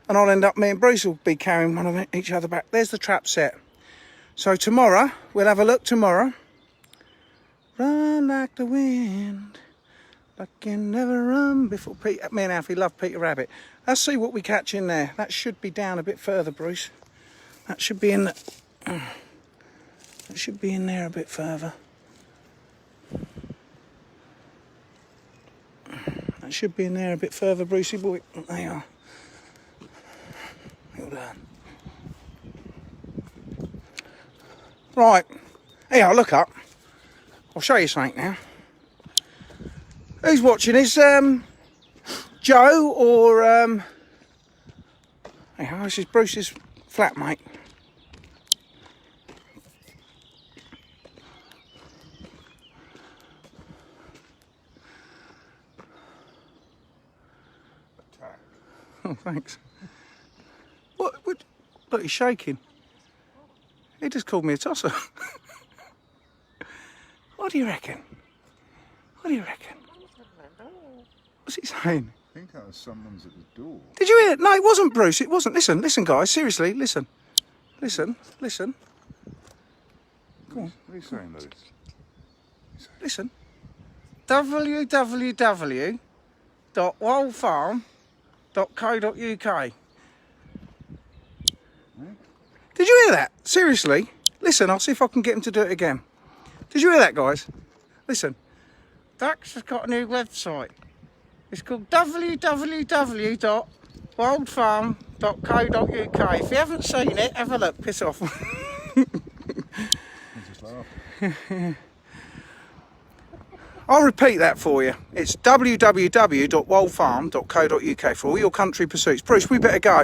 And I'll end up, me and Bruce will be carrying one of each other back. There's the trap set. So tomorrow, we'll have a look tomorrow. Run like the wind, like you never run before. Me and Alfie love Peter Rabbit. Let's see what we catch in there. That should be down a bit further, Bruce. That should be in the, that should be in there a bit further. That should be in there a bit further, Brucey boy. There you are. Well done. Right, here, look up. I'll show you something now. Who's watching? Is Joe or hey, this is Bruce's flatmate. Attack. Oh, thanks. What? Look, he's shaking. He just called me a tosser. What do you reckon? What do you reckon? What's he saying? I think that was someone's at the door. Did you hear it? No, it wasn't Bruce. It wasn't. Listen, guys. Seriously, listen. Listen. Go on. What are you saying, Lewis? Listen. www.wildfarm.co.uk. Did you hear that? Seriously? Listen, I'll see if I can get him to do it again. Did you hear that, guys? Listen. Dax has got a new website. It's called www.wildfarm.co.uk. If you haven't seen it, have a look. Piss off. Just laugh. I'll repeat that for you. It's www.wildfarm.co.uk for all your country pursuits. Bruce, we better go.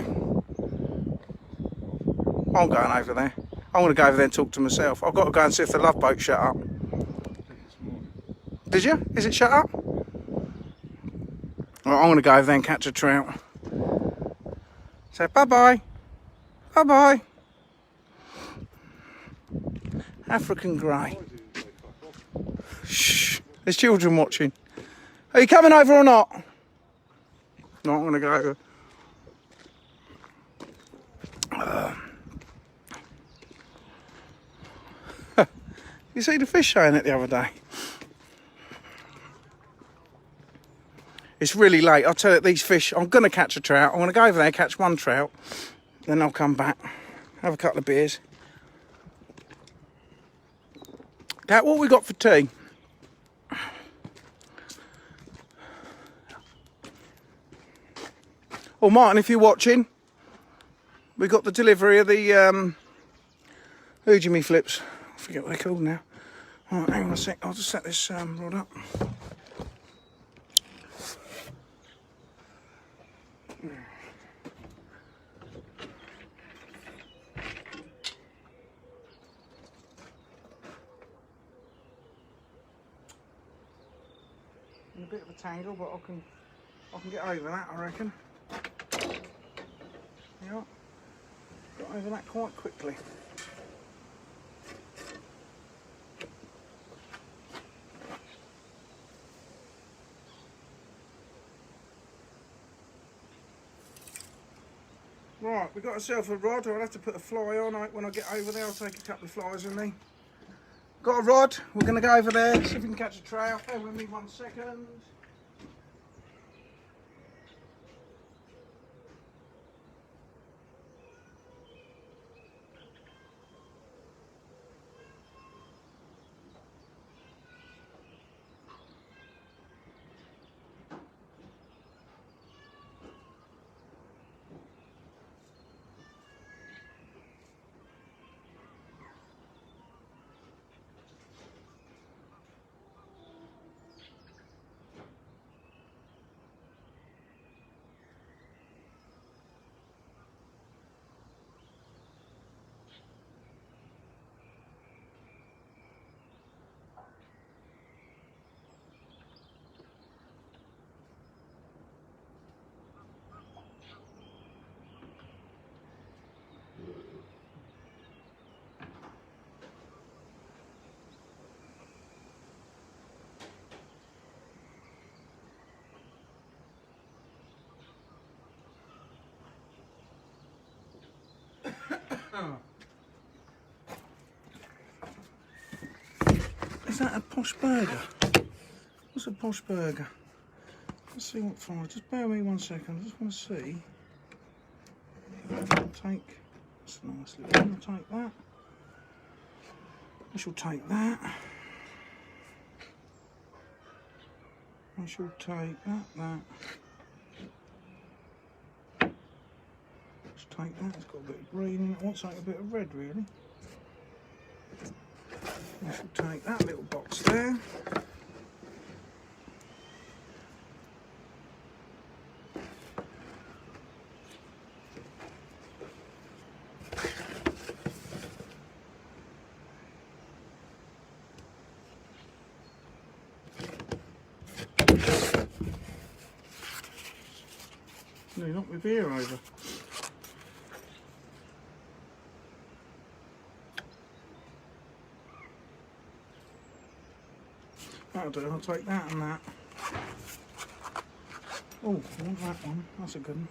I'm going over there. I want to go over there and talk to myself. I've got to go and see if the Love Boat shut up. Did you? Is it shut up? Well, I'm going to go over there and catch a trout. So bye-bye. Bye-bye. African grey. Shh. There's children watching. Are you coming over or not? No, I'm going to go over. You see the fish showing it the other day? It's really late. I'll tell you, these fish, I'm going to catch a trout. I'm going to go over there, catch one trout. Then I'll come back, have a couple of beers. Kat, what we got for tea? Oh, Martin, if you're watching, we got the delivery of the Ujimi flips. I forget what they're called now. All right, hang on a sec. I'll just set this rod up. In a bit of a tangle, but I can get over that, I reckon. Yeah, got over that quite quickly. Right, we've got ourselves a rod. I'll have to put a fly on when I get over there. I'll take a couple of flies with me. Got a rod. We're going to go over there, see if we can catch a trout. Bear with me 1 second. Is that a posh burger? What's a posh burger? Let's see what fire. Just bear with me 1 second. I just want to see. I'll take. That's a nice little one. I'll take that. I shall take that. I shall take that. Let's take that. It's got a bit of green in it. I want something a bit of red, really. I shall take that little box there. No, knock my beer over. That'll do, I'll take that and that. Oh, I want that one, that's a good one.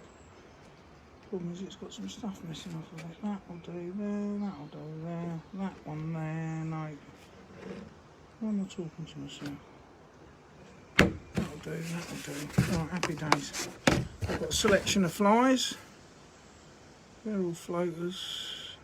Problem is it's got some stuff missing off of it. That'll do there, that'll do there, that one there, no. Why am I talking to myself? That'll do. Right, happy days. I've got a selection of flies. They're all floaters.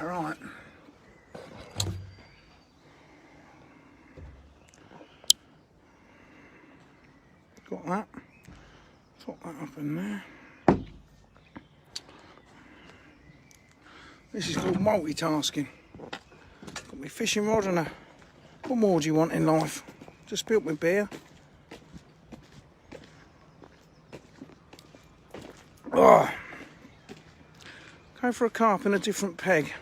Right. Got that. Put that up in there. This is called multitasking. Got my fishing rod and a... What more do you want in life? Just spilt my beer. Oh. Go for a carp in a different peg.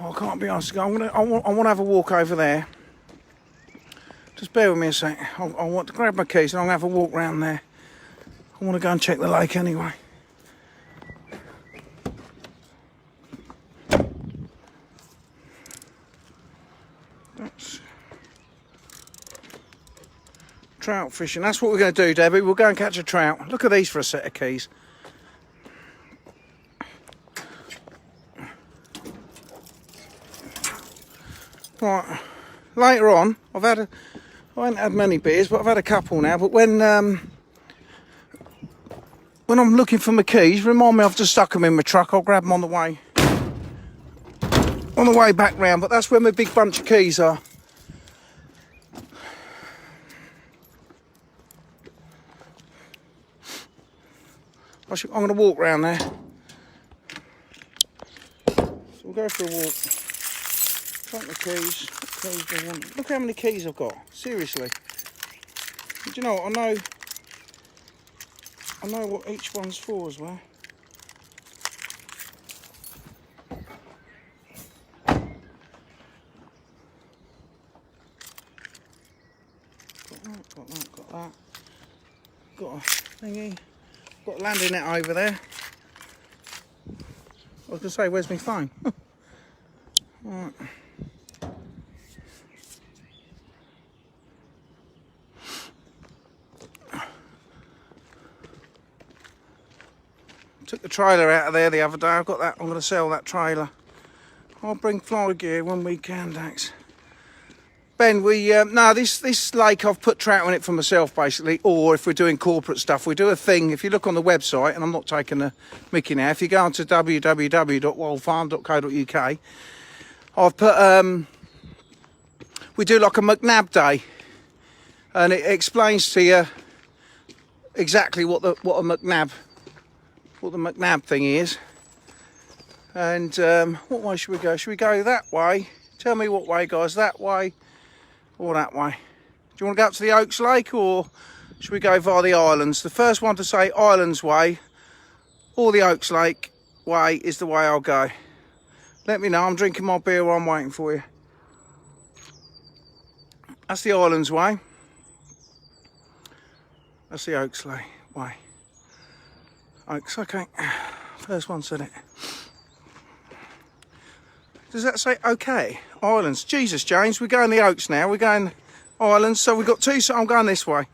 Oh, I can't be asked to go. I want to have a walk over there. Just bear with me a sec. I want to grab my keys and I'm going to have a walk round there. I want to go and check the lake anyway. That's trout fishing. That's what we're going to do, Debbie. We'll go and catch a trout. Look at these for a set of keys. Right, later on, I haven't had many beers, but I've had a couple now. But when I'm looking for my keys, remind me I've just stuck them in my truck. I'll grab them on the way back round. But that's where my big bunch of keys are. I'm going to walk round there. So we'll go for a walk. Take the keys. What keys do I want? Look how many keys I've got. Seriously. Do you know what? I know what each one's for as well. Got that. Got a thingy. Got a landing net over there. I was going to say, where's my phone? Right. Took the trailer out of there the other day. I've got that. I'm going to sell that trailer. I'll bring fly gear when we can, Dax. Ben, this lake, I've put trout in it for myself, basically. Or if we're doing corporate stuff, we do a thing. If you look on the website, and I'm not taking the mickey now, if you go onto www.wildfarm.co.uk, I've put, we do like a McNab day. And it explains to you exactly what the McNab thing is. And what way should we go? Should we go that way? Tell me what way, guys. That way or that way? Do you want to go up to the Oaks Lake or should we go via the islands? The first one to say Islands Way or the Oaks Lake way is the way I'll go. Let me know. I'm drinking my beer while I'm waiting for you. That's the Islands Way. That's the Oaks Lake way. Oaks, okay. First one said it. Does that say okay? Islands. Jesus, James, we're going the Oaks now. We're going Islands. So we've got two, so I'm going this way.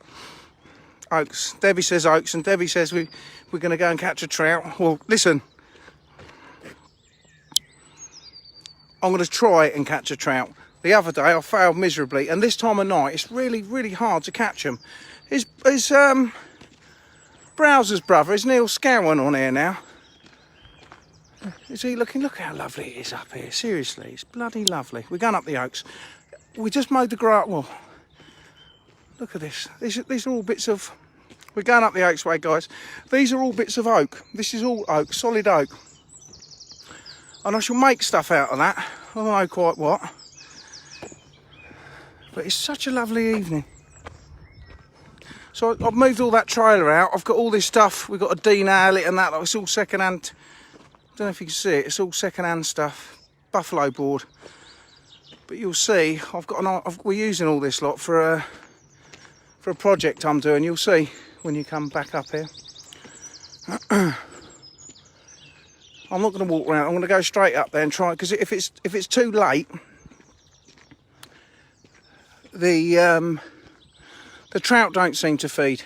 Oaks. Debbie says Oaks, and Debbie says we're going to go and catch a trout. Well, listen. I'm going to try and catch a trout. The other day I failed miserably, and this time of night it's really, really hard to catch them. Is Browser's brother, is Neil Scowen on here now? Is he looking? Look how lovely it is up here. Seriously, it's bloody lovely. We're going up the Oaks. We just mowed the grass. Well, look at this. These are all bits of... We're going up the Oaks way, guys. These are all bits of oak. This is all oak, solid oak. And I shall make stuff out of that. I don't know quite what. But it's such a lovely evening. So I've moved all that trailer out. I've got all this stuff. We've got to denail it and that. Like, it's all second-hand. I don't know if you can see it. It's all second-hand stuff. Buffalo board. But you'll see, we're using all this lot for a project I'm doing. You'll see when you come back up here. I'm not going to walk around. I'm going to go straight up there and try, because if it's too late, the trout don't seem to feed.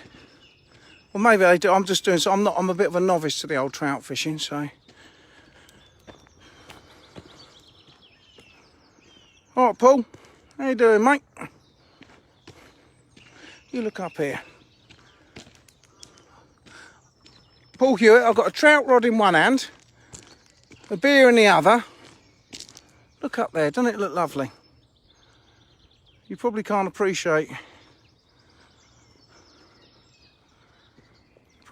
Well, maybe they do. I'm just doing so. I'm a bit of a novice to the old trout fishing, so. All right, Paul. How you doing, mate? You look up here. Paul Hewitt. I've got a trout rod in one hand. a beer in the other. Look up there, doesn't it look lovely? You probably can't appreciate.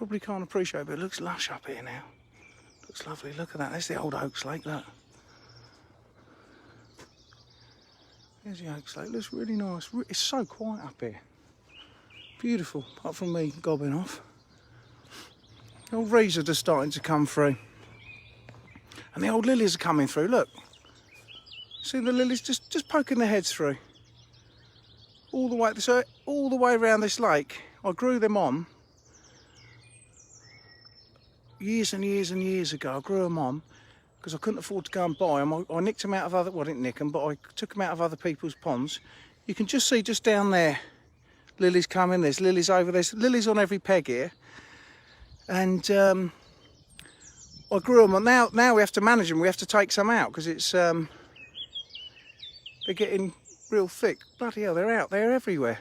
But it looks lush up here now. Looks lovely. Look at that. There's the old Oaks Lake. Look. There's the Oaks Lake. Looks really nice. It's so quiet up here. Beautiful. Apart from me gobbing off. The old reeds are just starting to come through. And the old lilies are coming through. Look. See the lilies just poking their heads through. All the way around this lake. I grew them on. Years and years and years ago, I grew them on because I couldn't afford to go and buy them. I nicked them out of I didn't nick them, but I took them out of other people's ponds. You can just see just down there, lilies coming. There's lilies over there. There's lilies on every peg here. And I grew them on. Now we have to manage them. We have to take some out because it's they're getting real thick. Bloody hell, they're out there everywhere.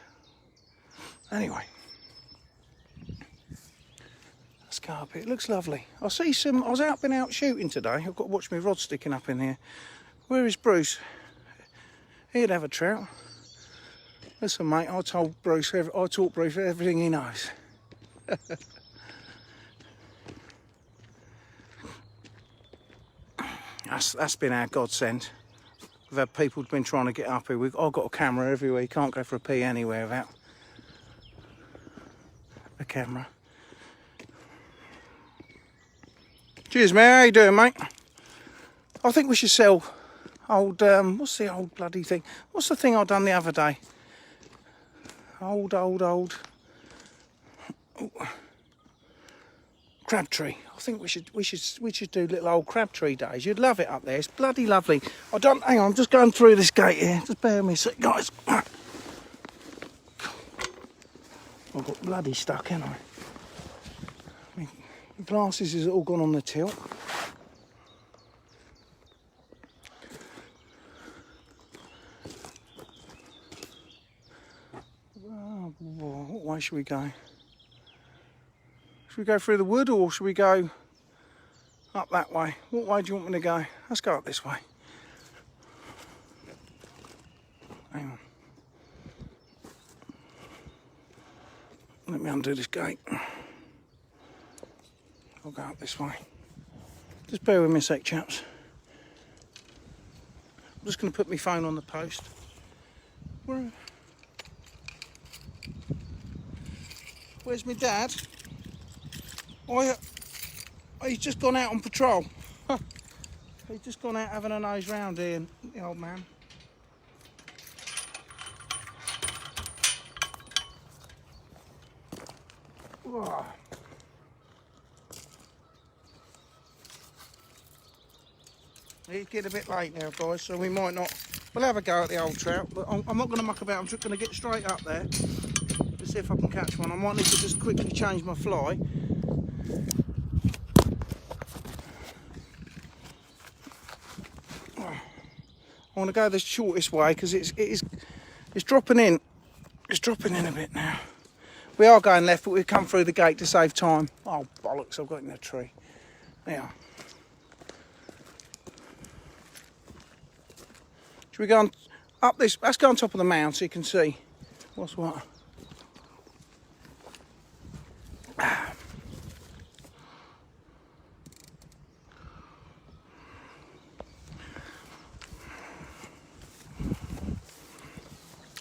Anyway. Go up here. It looks lovely. I see some. I was been out shooting today. I've got to watch my rod sticking up in here. Where is Bruce? He'd have a trout. Listen, mate. I taught Bruce everything he knows. That's been our godsend. We've had people been trying to get up here. I've got a camera everywhere. You can't go for a pee anywhere without a camera. Cheers, mate. How you doing, mate? I think we should sell old, what's the old bloody thing? What's the thing I done the other day? Old. Crabtree. I think we should do little old Crabtree days. You'd love it up there. It's bloody lovely. Hang on, I'm just going through this gate here. Just bear with me a sec, guys. I've got bloody stuck, haven't I? The glasses is all gone on the tilt. What way should we go? Should we go through the wood or should we go up that way? What way do you want me to go? Let's go up this way. Hang on. Let me undo this gate. I'll go up this way. Just bear with me a sec, chaps. I'm just going to put my phone on the post. Where's my dad? He's just gone out on patrol. He's just gone out having a nose round here, the old man. Whoa. It's getting a bit late now, guys, so we might not. We'll have a go at the old trout, but I'm not going to muck about. I'm just going to get straight up there to see if I can catch one. I might need to just quickly change my fly. I want to go the shortest way because it's dropping in. It's dropping in a bit now. We are going left, but we've come through the gate to save time. Oh bollocks! I've got in a tree. There. Should we go on up this? Let's go on top of the mound so you can see what's what.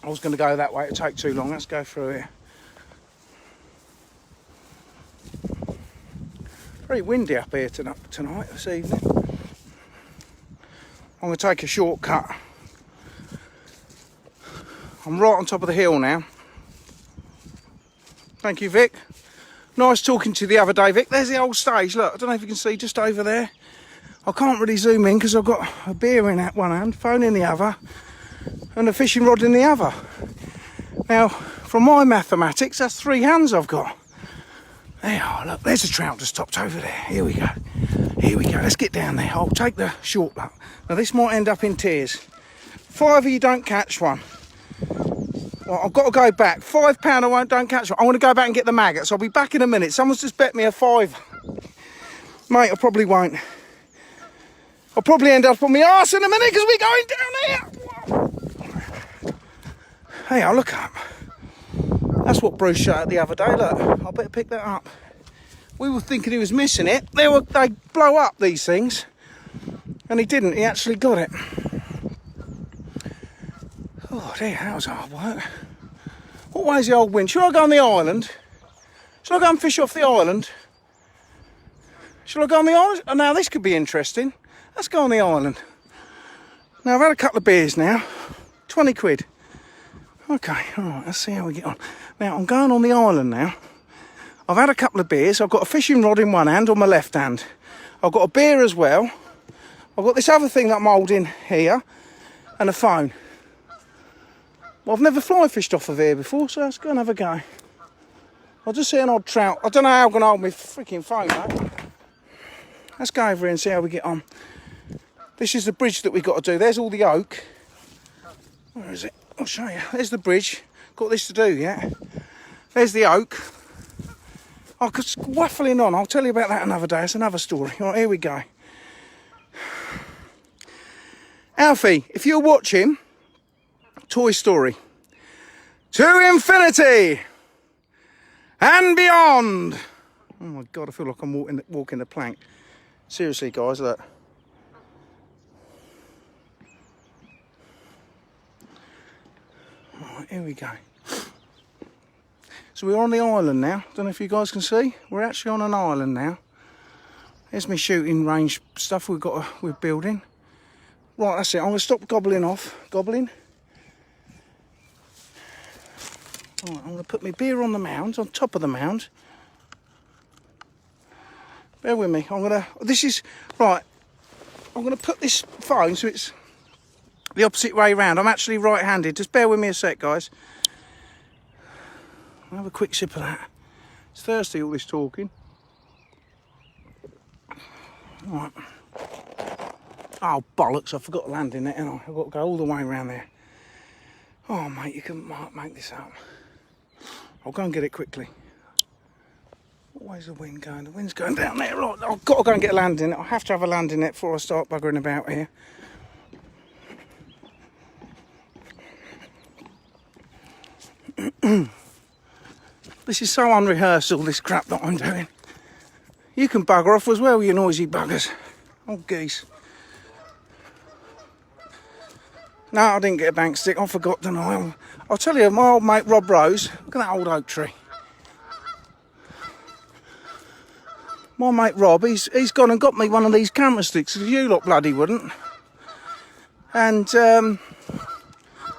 I was going to go that way, it'd take too long. Let's go through here. Very windy up here tonight, this evening. I'm going to take a shortcut. I'm right on top of the hill now. Thank you, Vic. Nice talking to you the other day, Vic. There's the old stage. Look, I don't know if you can see just over there. I can't really zoom in because I've got a beer in that one hand, phone in the other, and a fishing rod in the other. Now, from my mathematics, that's 3 hands I've got. There, look, there's a trout just stopped over there. Here we go. Here we go. Let's get down there. I'll take the shortcut. Now, this might end up in tears. If either you don't catch one, well, I've got to go back. £5 I don't catch one. I want to go back and get the maggots. I'll be back in a minute. Someone's just bet me a £5. Mate, I probably won't. I'll probably end up on my arse in a minute because we're going down here. Hey, I'll look up. That's what Bruce shot the other day, look. I better pick that up. We were thinking he was missing it. They blow up, these things. And he didn't, he actually got it. Oh dear, that was hard work. What way's the old wind? Should I go on the island? Shall I go and fish off the island? Shall I go on the island? Oh, now this could be interesting. Let's go on the island. Now I've had a couple of beers now. 20 quid. Okay, alright, let's see how we get on. Now I'm going on the island now. I've had a couple of beers. I've got a fishing rod in one hand, on my left hand. I've got a beer as well. I've got this other thing that I'm holding here. And a phone. Well, I've never fly fished off of here before, so let's go and have a go. I'll just see an odd trout. I don't know how I'm going to hold my freaking phone, mate. Let's go over here and see how we get on. This is the bridge that we've got to do. There's all the oak. Where is it? I'll show you. There's the bridge. Got this to do, yeah? There's the oak. I'm just waffling on. I'll tell you about that another day. It's another story. All right, here we go. Alfie, if you're watching Toy Story, to infinity and beyond. Oh my God, I feel like I'm walking the plank. Seriously, guys, look. Alright, here we go. So we're on the island now. Don't know if you guys can see. We're actually on an island now. There's my shooting range stuff we're building. Right, that's it. I'm going to stop gobbling off. Gobbling. Right, I'm going to put my beer on the mound, on top of the mound. Bear with me. I'm going to put this phone so it's the opposite way round. I'm actually right-handed. Just bear with me a sec, guys. I'll have a quick sip of that. It's thirsty, all this talking. Right. Oh, bollocks. I forgot to land in it, and I've got to go all the way around there. Oh, mate, you can make this up. I'll go and get it quickly. What way's the wind going? The wind's going down there. Right, I've got to go and get a landing net. I have to have a landing net before I start buggering about here. This is so unrehearsed, all this crap that I'm doing. You can bugger off as well, you noisy buggers. Oh, geese. No, I didn't get a bank stick. I forgot, didn't I? I'll tell you, my old mate Rob Rose. Look at that old oak tree. My mate Rob, he's gone and got me one of these camera sticks. You lot bloody wouldn't. And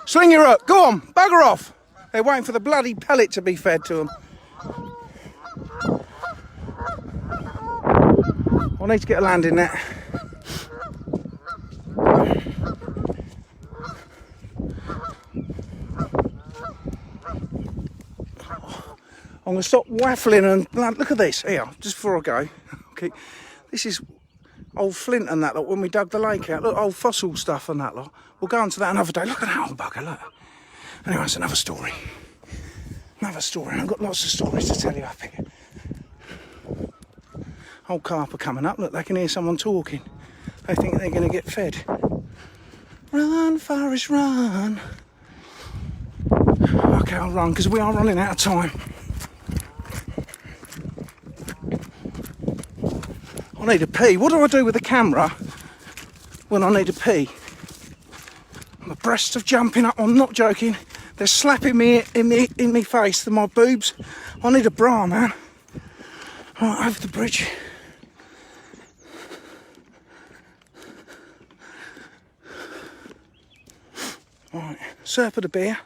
sling her up. Go on, bugger off. They're waiting for the bloody pellet to be fed to them. I need to get a landing net. I'm going to stop waffling and look at this here, just before I go. Okay, this is old flint and that lot when we dug the lake out. Look, old fossil stuff and that lot. We'll go on to that another day. Look at that old bugger, look. Anyway, it's another story. Another story. I've got lots of stories to tell you up here. Old carp are coming up. Look, they can hear someone talking. They think they're going to get fed. Run, Forrest, run. Okay, I'll run because we are running out of time. I need a pee. What do I do with the camera when I need a pee? My breasts are jumping up. I'm not joking. They're slapping me in me face. They're my boobs. I need a bra, man. Right, over the bridge. Right, surf of the beer.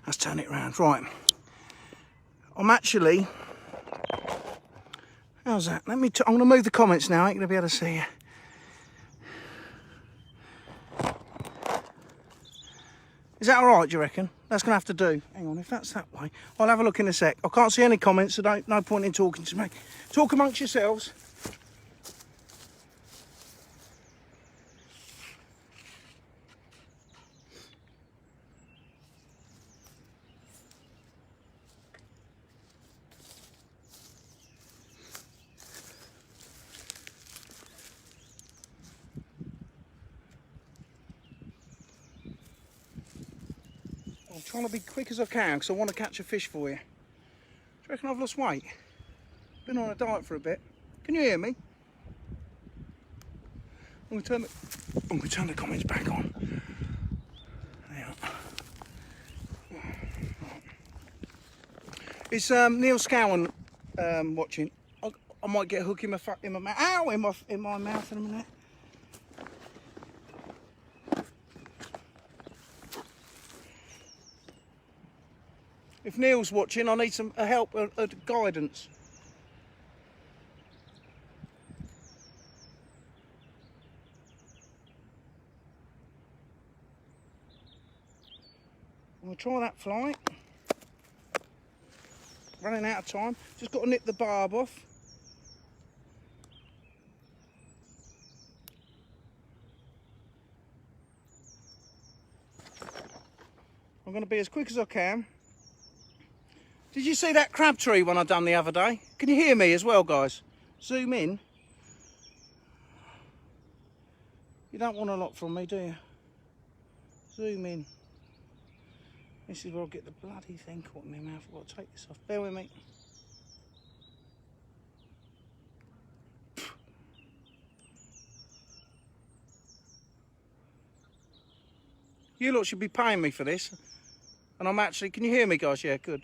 Let's turn it round. Right. I'm actually... How's that? I'm going to move the comments now. I ain't going to be able to see you. Is that all right, do you reckon? That's going to have to do. Hang on, if that's that way. I'll have a look in a sec. I can't see any comments, so no point in talking to me. Talk amongst yourselves. trying to be quick as I can because I want to catch a fish for you. Do you reckon I've lost weight? Been on a diet for a bit. Can you hear me? I'm going to turn the comments back on. There. It's Neil Scowen watching. I might get a hook in my mouth. Ow! In my mouth in a minute. If Neil's watching, I need some help, guidance. I'm going to try that fly. Running out of time. Just got to nip the barb off. I'm going to be as quick as I can. Did you see that crab tree one I done the other day? Can you hear me as well, guys? Zoom in. You don't want a lot from me, do you? Zoom in. This is where I'll get the bloody thing caught in my mouth. I've got to take this off. Bear with me. You lot should be paying me for this. And I'm actually, can you hear me, guys? Yeah, good.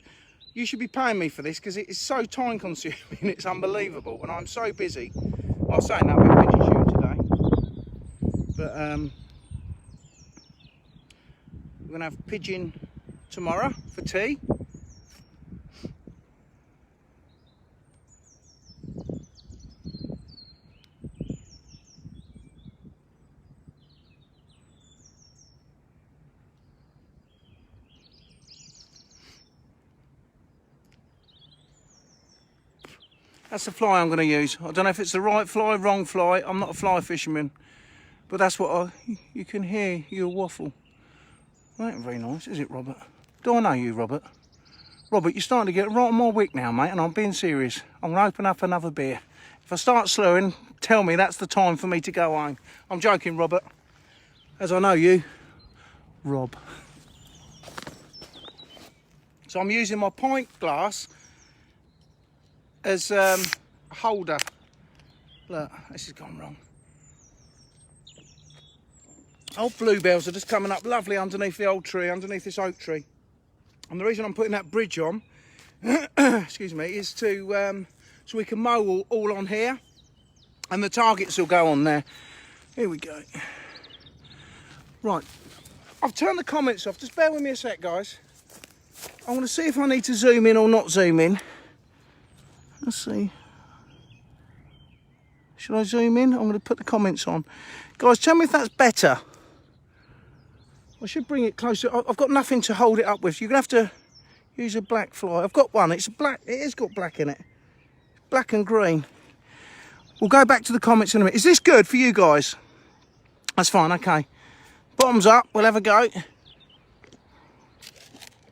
You should be paying me for this because it is so time consuming. It's unbelievable. And I'm so busy. I was saying that we're pigeon shooting today. But we're going to have pigeon tomorrow for tea. That's the fly I'm going to use. I don't know if it's the right fly, wrong fly. I'm not a fly fisherman. But that's what you can hear your waffle. That ain't very nice, is it, Robert? Do I know you, Robert? Robert, you're starting to get right on my wick now, mate, and I'm being serious. I'm going to open up another beer. If I start slurring, tell me that's the time for me to go home. I'm joking, Robert. As I know you, Rob. So I'm using my pint glass as a holder. Look, this has gone wrong. Old bluebells are just coming up lovely underneath the old tree, underneath this oak tree. And the reason I'm putting that bridge on, excuse me, is to so we can mow all on here, and the targets will go on there. Here we go. Right, I've turned the comments off. Just bear with me a sec, guys. I want to see if I need to zoom in or not zoom in. Let's see. Should I zoom in? I'm going to put the comments on. Guys, tell me if that's better. I should bring it closer. I've got nothing to hold it up with. You're going to have to use a black fly. I've got one. It's black. It has got black in it. Black and green. We'll go back to the comments in a minute. Is this good for you guys? That's fine, okay. Bottoms up. We'll have a go.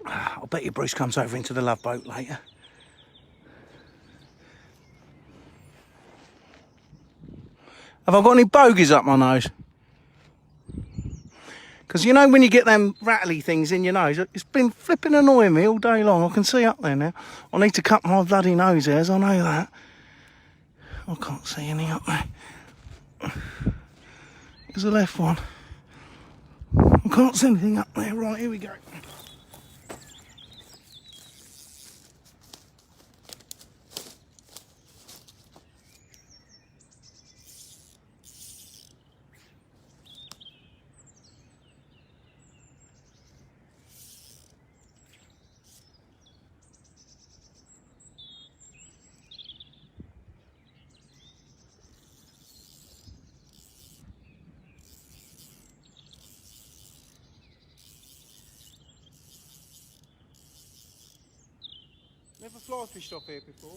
I'll bet you Bruce comes over into the Love Boat later. Have I got any bogies up my nose? Because you know when you get them rattly things in your nose, it's been flipping annoying me all day long. I can see up there now. I need to cut my bloody nose hairs, I know that. I can't see any up there. There's the left one. I can't see anything up there. Right, here we go. Never fly fished off here before.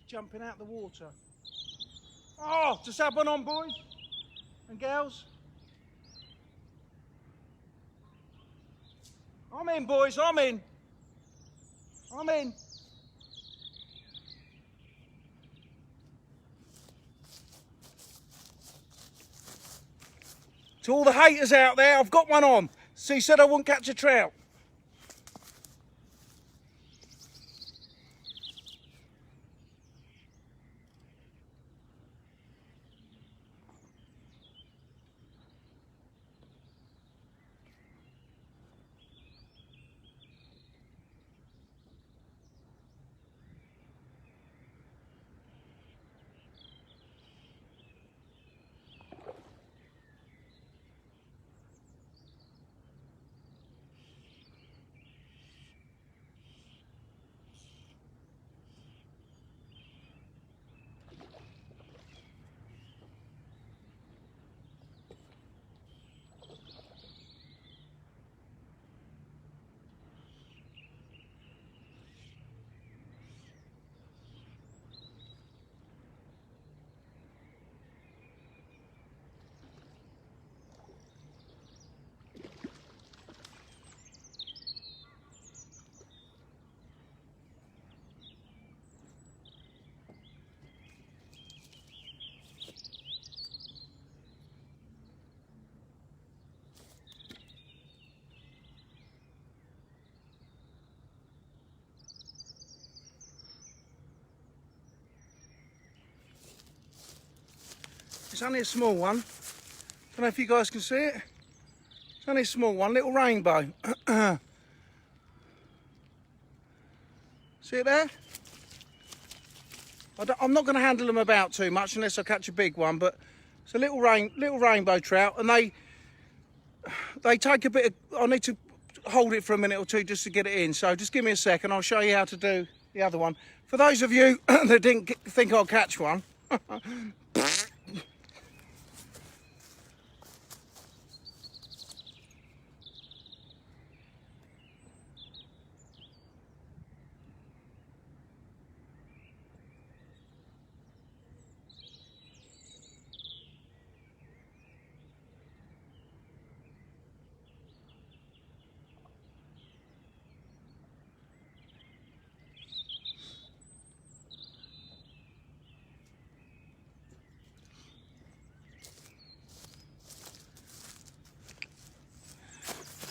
jumping out the water. Oh, just have one on, boys and girls. I'm in, boys, I'm in. I'm in. To all the haters out there, I've got one on. So he said I wouldn't catch a trout. It's only a small one. Don't know if you guys can see it. It's only a small one, little rainbow. See it there? I'm not going to handle them about too much unless I catch a big one, but it's a little rainbow trout, and they take a bit of, I need to hold it for a minute or two just to get it in, so just give me a second, I'll show you how to do the other one. For those of you that didn't think I'll catch one,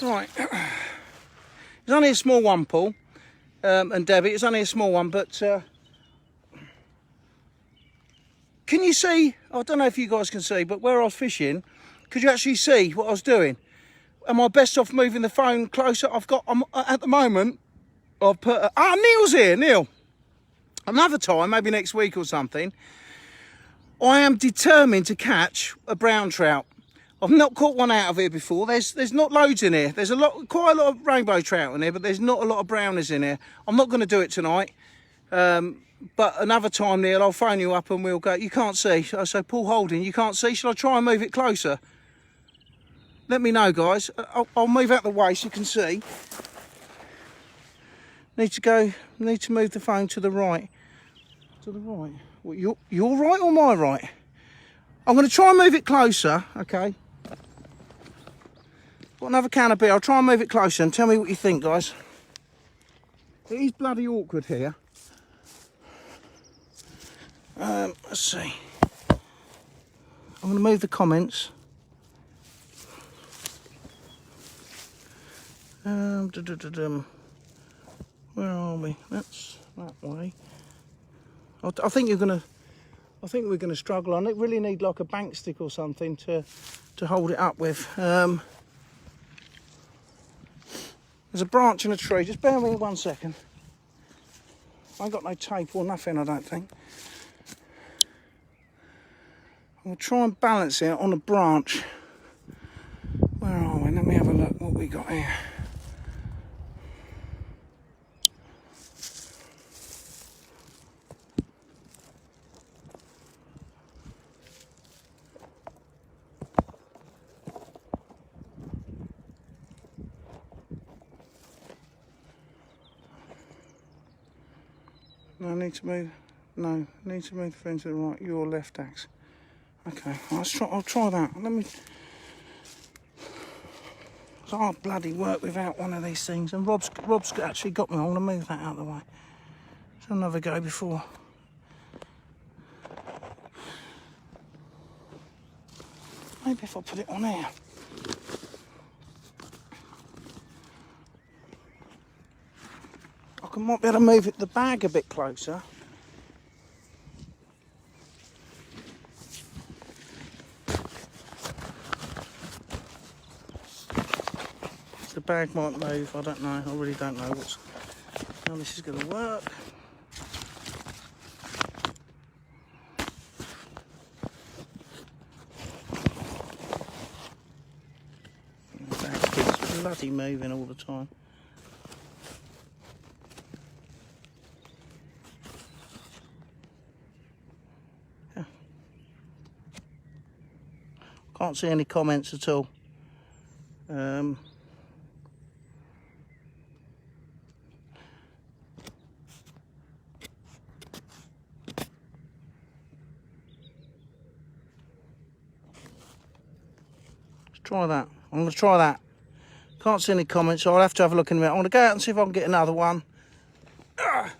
right, it's only a small one, Paul and Debbie, it's only a small one, but can you see, I don't know if you guys can see, but where I was fishing, could you actually see what I was doing? Am I best off moving the phone closer? I'm at the moment, I've put, Neil's here, Neil. Another time, maybe next week or something, I am determined to catch a brown trout. I've not caught one out of here before. There's not loads in here. There's quite a lot of rainbow trout in here, but there's not a lot of brownies in here. I'm not going to do it tonight. But another time, Neil, I'll phone you up and we'll go. You can't see. I say, Paul Holding, you can't see. Shall I try and move it closer? Let me know, guys. I'll move out the way so you can see. Need to move the phone to the right. To the right. Well, you're right or my right? I'm going to try and move it closer, okay? Got another can of beer. I'll try and move it closer and tell me what you think, guys. It is bloody awkward here. Let's see. I'm going to move the comments. Where are we? That's that way. I think we're gonna struggle on it. Really need like a bank stick or something to hold it up with. There's a branch in a tree. Just bear with me 1 second. I ain't got no tape or nothing, I don't think. I'll try and balance it on a branch. Where are we? Let me have a look what we got here. I need to No, need to move the phone to the right, your left axe. Okay, I'll try that. Let me... It's hard bloody work without one of these things, and Rob's actually got me. I want to move that out of the way. Let's have another go before. Maybe if I put it on here. I might be able to move the bag a bit closer. The bag might move, I don't know, I really don't know how this is going to work. The bag keeps bloody moving all the time. Yeah. Can't see any comments at all. Try that. I'm going to try that. Can't see any comments, so I'll have to have a look in a minute. I'm going to go out and see if I can get another one. Ugh.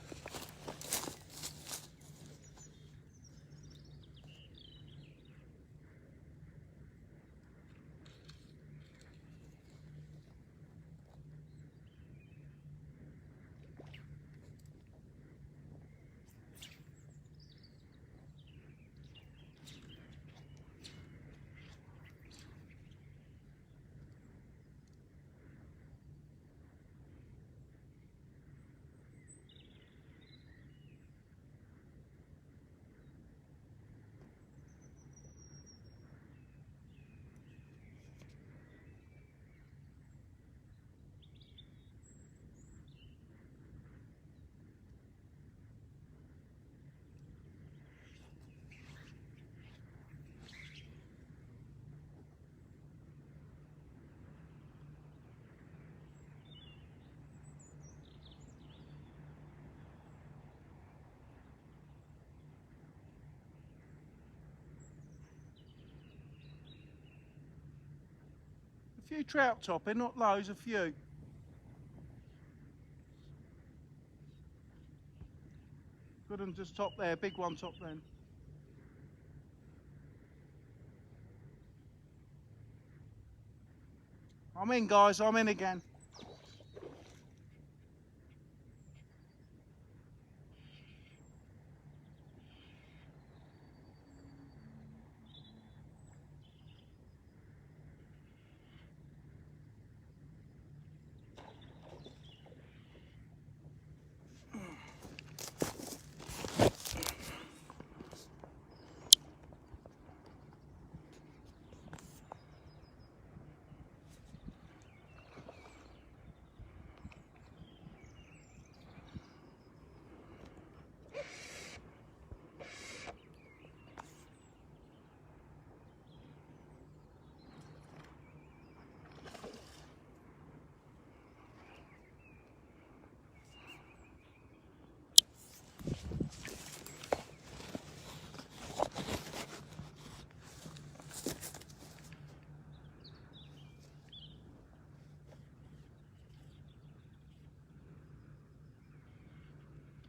A few trout topping, not loads, a few. Good one just top there, big one top then. I'm in, guys, I'm in again.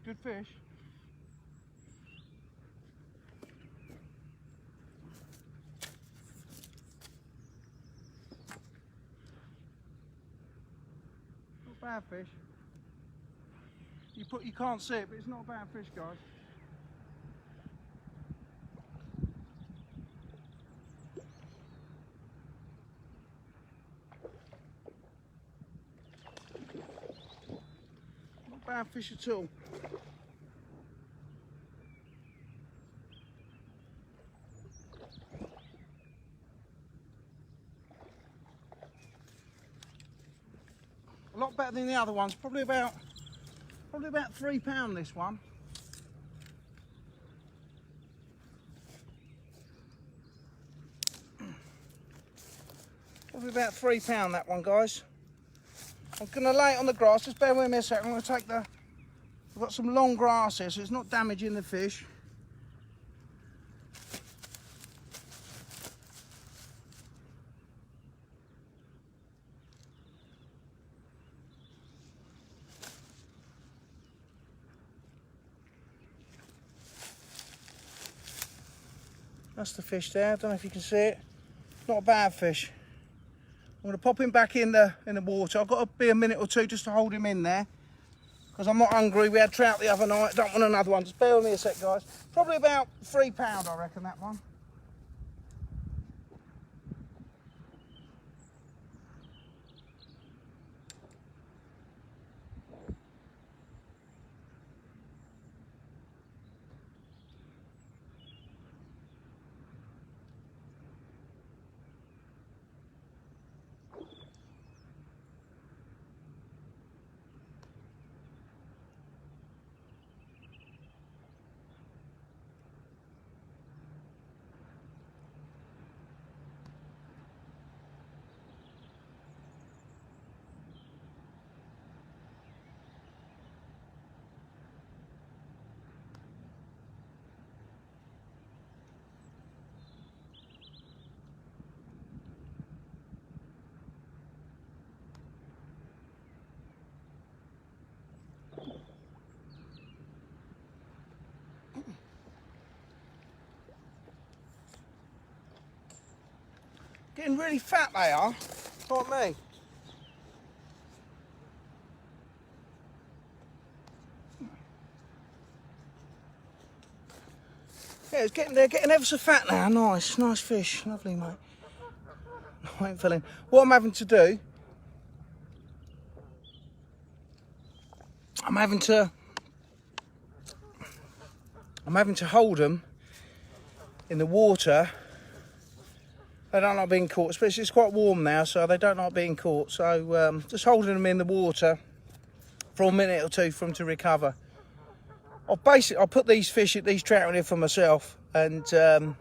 Good fish. Not bad fish. You can't see it, but it's not a bad fish, guys. Not bad fish at all. A lot better than the other ones. Probably about £3 this one. Probably about £3 that one, guys. I'm gonna lay it on the grass. Just bear with me a second. I'm gonna take the I've got some long grass here, so it's not damaging the fish. That's the fish there. I don't know if you can see it. Not a bad fish. I'm going to pop him back in the water. I've got to be a minute or two just to hold him in there, because I'm not hungry. We had trout the other night. Don't want another one. Just bear with me a sec, guys. Probably about £3, I reckon, that one. Getting really fat they are, like me. Yeah, they're getting ever so fat now. Nice fish, lovely, mate. I ain't feeling. What I'm having to do, I'm having to hold them in the water. They don't like being caught, especially it's quite warm now, so they don't like being caught. So just holding them in the water for a minute or two for them to recover. I'll put these trout in here for myself, and for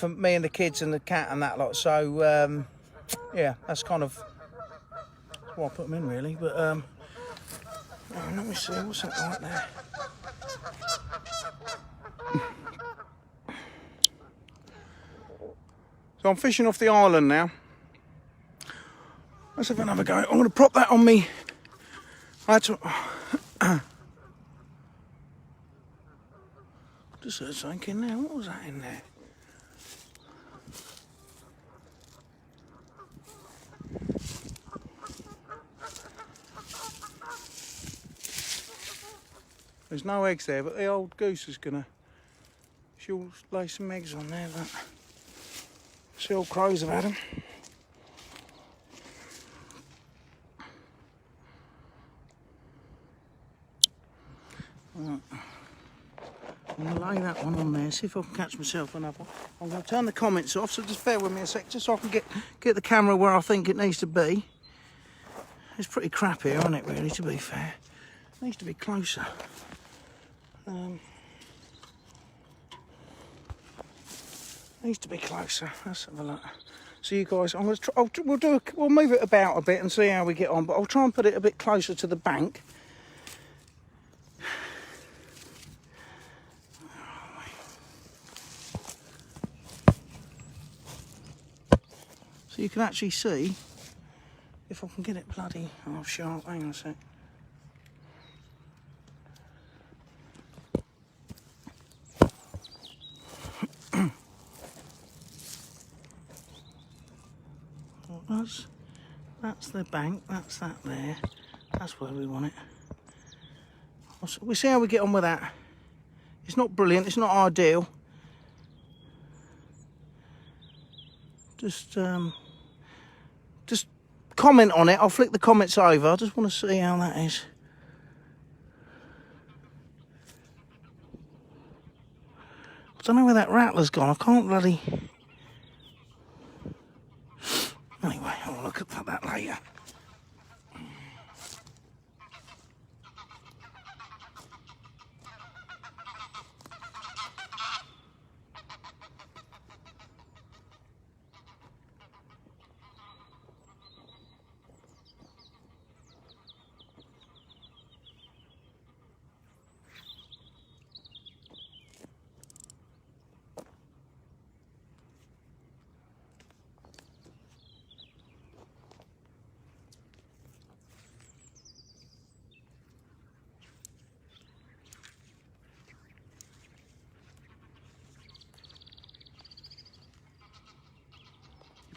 me and the kids and the cat and that lot. So yeah, that's kind of why I put them in, really. But let me see, what's that like there? So I'm fishing off the island now. Let's have another go. I'm going to prop that on me. I had to... Just heard something in there. What was that in there? There's no eggs there, but the old goose is gonna... She'll lay some eggs on there, but... See, old crows have had them. Right. I'm going to lay that one on there, see if I can catch myself another one. I'm going to turn the comments off, so just bear with me a sec, just so I can get the camera where I think it needs to be. It's pretty crap here, isn't it, really, to be fair? It needs to be closer. Needs to be closer. Let's have a look. So you guys, I'm going to we'll move it about a bit and see how we get on, but I'll try and put it a bit closer to the bank. So you can actually see if I can get it bloody half sharp. Hang on a sec. That's the bank, that's that there. That's where we want it. We'll see how we get on with that. It's not brilliant, it's not ideal. Just comment on it. I'll flick the comments over. I just want to see how that is. I don't know where that rattler's gone. I can't bloody... Anyway, I'll look at that later.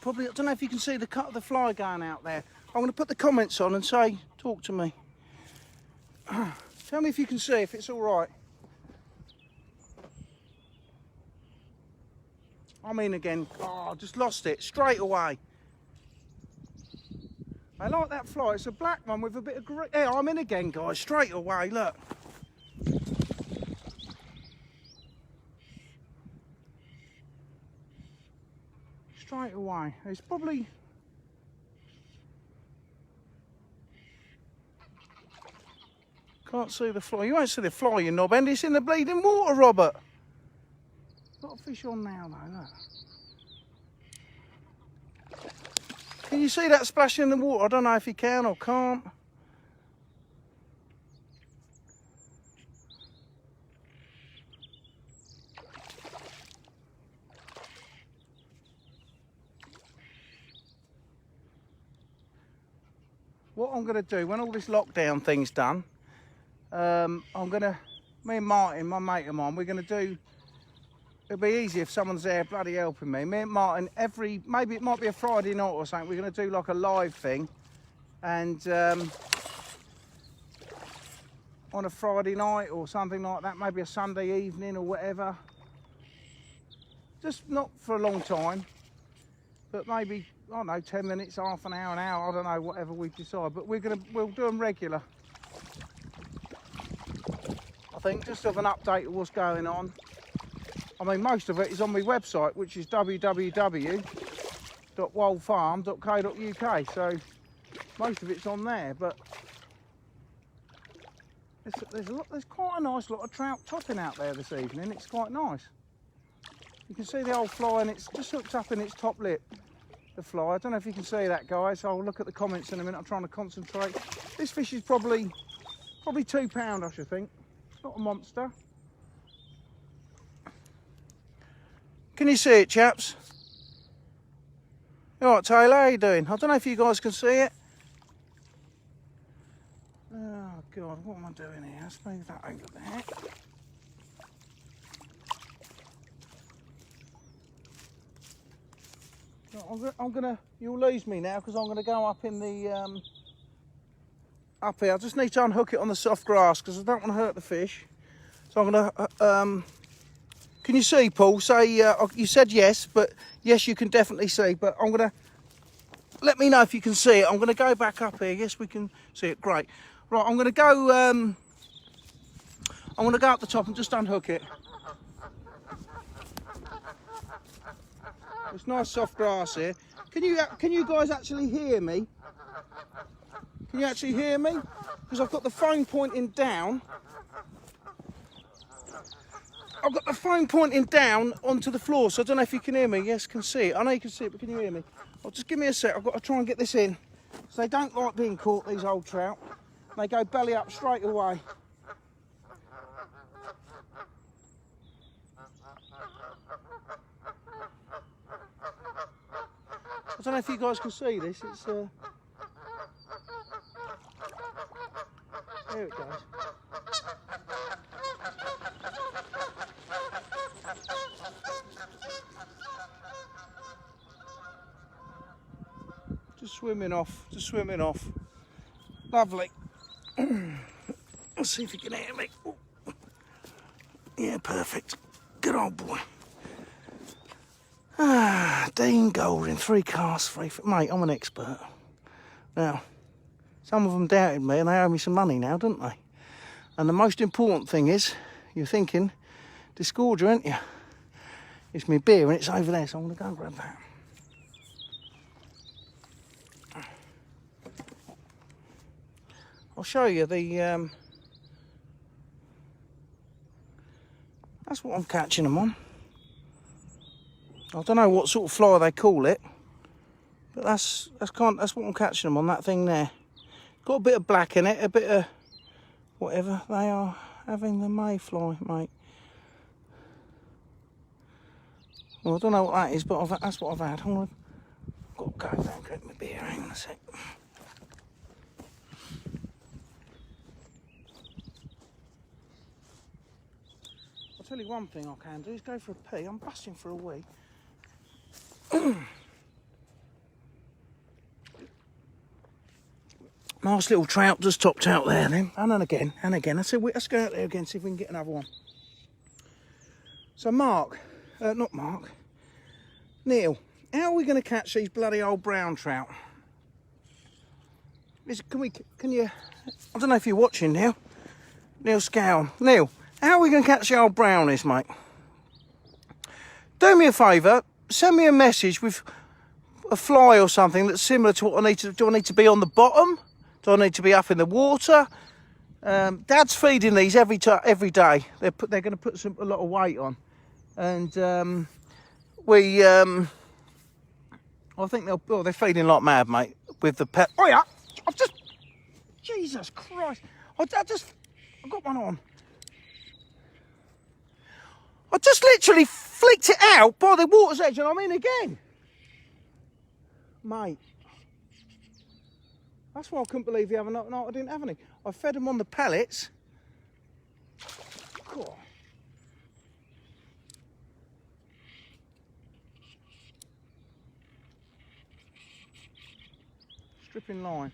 probably, I don't know if you can see the cut of the fly going out there. I'm going to put the comments on and say, talk to me. Tell me if you can see, if it's all right. I'm in again. Oh, I just lost it straight away. I like that fly. It's a black one with a bit of green. Yeah, I'm in again, guys, straight away, look. Straight away. It's probably... Can't see the fly. You won't see the fly, you knob end. It's in the bleeding water, Robert. Got a fish on now, though, look. Can you see that splashing in the water? I don't know if you can or can't. What I'm going to do, when all this lockdown thing's done, me and Martin, my mate of mine, we're going to do, it'll be easy if someone's there bloody helping me. Me and Martin, maybe it might be a Friday night or something, we're going to do like a live thing. And on a Friday night or something like that, maybe a Sunday evening or whatever. Just not for a long time, but maybe, I don't know, 10 minutes, half an hour, I don't know, whatever we decide. But we'll do them regular. I think, just of an update of what's going on. I mean, most of it is on my website, which is www.woldfarm.co.uk. So most of it's on there, but there's quite a nice lot of trout topping out there this evening. It's quite nice. You can see the old fly, and it's just hooked up in its top lip. The fly. I don't know if you can see that, guys. I'll look at the comments in a minute. I'm trying to concentrate. This fish is probably 2 pound, I should think. It's not a monster. Can you see it, chaps? All right, Taylor, how you doing? I don't know if you guys can see it. Oh God, what am I doing here? Let's move that over there. I'm gonna, you'll lose me now because I'm gonna go up in the, up here. I just need to unhook it on the soft grass because I don't want to hurt the fish. So I'm gonna, can you see, Paul? Say, you said yes, but yes, you can definitely see, but I'm gonna, let me know if you can see it. I'm gonna go back up here. Yes, we can see it, great. Right, I'm gonna go up the top and just unhook it. It's nice soft grass here. Can you guys actually hear me? Can you actually hear me? Because I've got the phone pointing down. I've got the phone pointing down onto the floor, so I don't know if you can hear me. Yes, can see it. I know you can see it, but can you hear me? Oh, just give me a sec. I've got to try and get this in. So they don't like being caught, these old trout. They go belly up straight away. I don't know if you guys can see this. It's there it goes. Just swimming off. Lovely. Let's see if you can hear me. Yeah, perfect. Good old boy. Dean Golding, 3 casts, 3 foot. Mate, I'm an expert. Now, some of them doubted me and they owe me some money now, don't they? And the most important thing is, you're thinking, disgorger, aren't you? It's my beer and it's over there, so I'm going to go and grab that. I'll show you the, that's what I'm catching them on. I don't know what sort of fly they call it, but that's what I'm catching them on, that thing there. Got a bit of black in it, a bit of whatever. They are having the mayfly, mate. Well, I don't know what that is, but that's what I've had. Hold on. Got to go down and get my beer. Hang on a sec. I'll tell you one thing I can do is go for a pee. I'm busting for a wee. Nice little trout just topped out there then. And again, and again. Let's go out there again, see if we can get another one. So not Mark, Neil, how are we going to catch these bloody old brown trout? Can you, I don't know if you're watching now. Neil Scowl. Neil, how are we going to catch the old brownies, mate? Do me a favour, send me a message with a fly or something that's similar to what I need to do. I need to be on the bottom? Do I need to be up in the water? Dad's feeding these every day. They're going to put a lot of weight on, and I think they're feeding like mad, mate. With the pet. Oh yeah, Jesus Christ! I've got one on. I just literally flicked it out by the water's edge, and I'm in again, mate. That's why I couldn't believe the other night I didn't have any. I fed them on the pellets. God. Stripping line.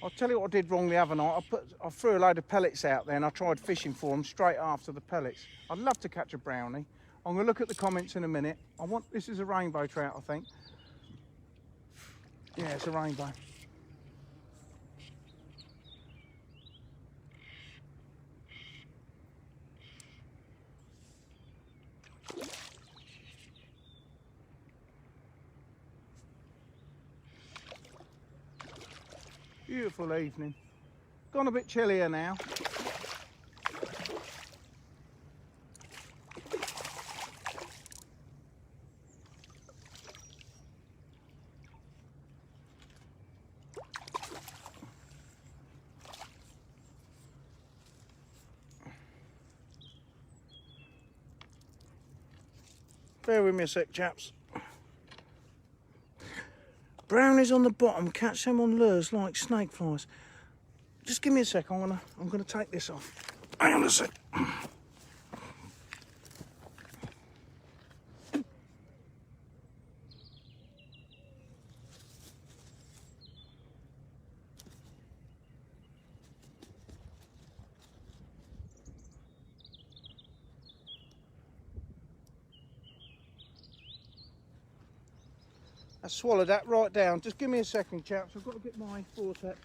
I'll tell you what I did wrong the other night. I threw a load of pellets out there and I tried fishing for them straight after the pellets. I'd love to catch a brownie. I'm going to look at the comments in a minute. This is a rainbow trout, I think. Yeah, it's a rainbow. Beautiful evening. Gone a bit chillier now. Bear with me a sec, chaps. Brownies on the bottom, catch them on lures like snake flies. Just give me a sec, I'm gonna take this off. Hang on a sec. I swallowed that right down. Just give me a second, chaps. I've got to get my vortex.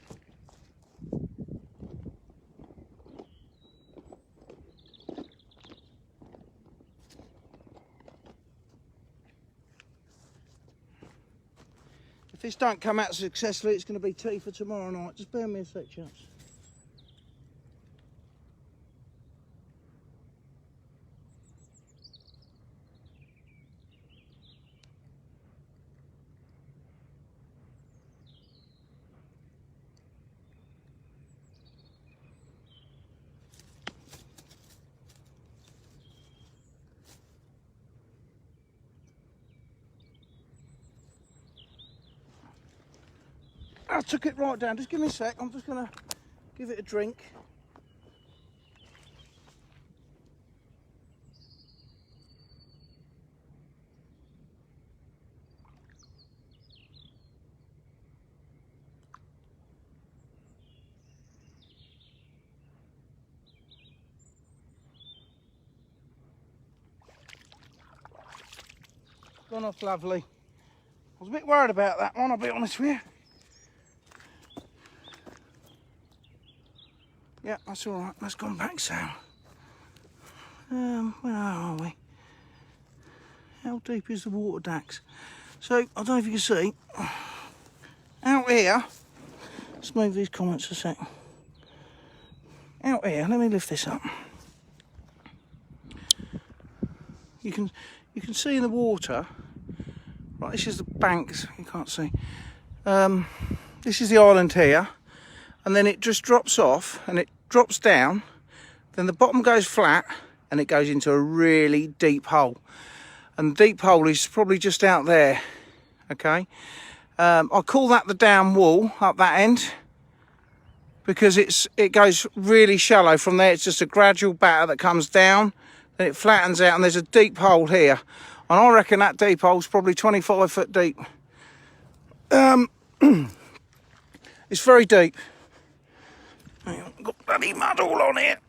If this don't come out successfully, it's going to be tea for tomorrow night. Just bear me a sec, chaps. I took it right down. Just give me a sec. I'm just going to give it a drink. Gone off lovely. I was a bit worried about that one, I'll be honest with you. Yeah, that's all right. That's gone back sound. Where are we? How deep is the water, Dax? So, I don't know if you can see. Out here, let's move these comments a sec. Out here, let me lift this up. You can see in the water. Right, this is the banks. You can't see. This is the island here. And then it just drops off and it drops down, then the bottom goes flat and it goes into a really deep hole, and the deep hole is probably just out there. Okay, I call that the down wall up that end. because it goes really shallow from there. It's just a gradual batter that comes down, then it flattens out, and there's a deep hole here, and I reckon that deep hole's probably 25 foot deep. It's very deep. Got bloody mud all on it.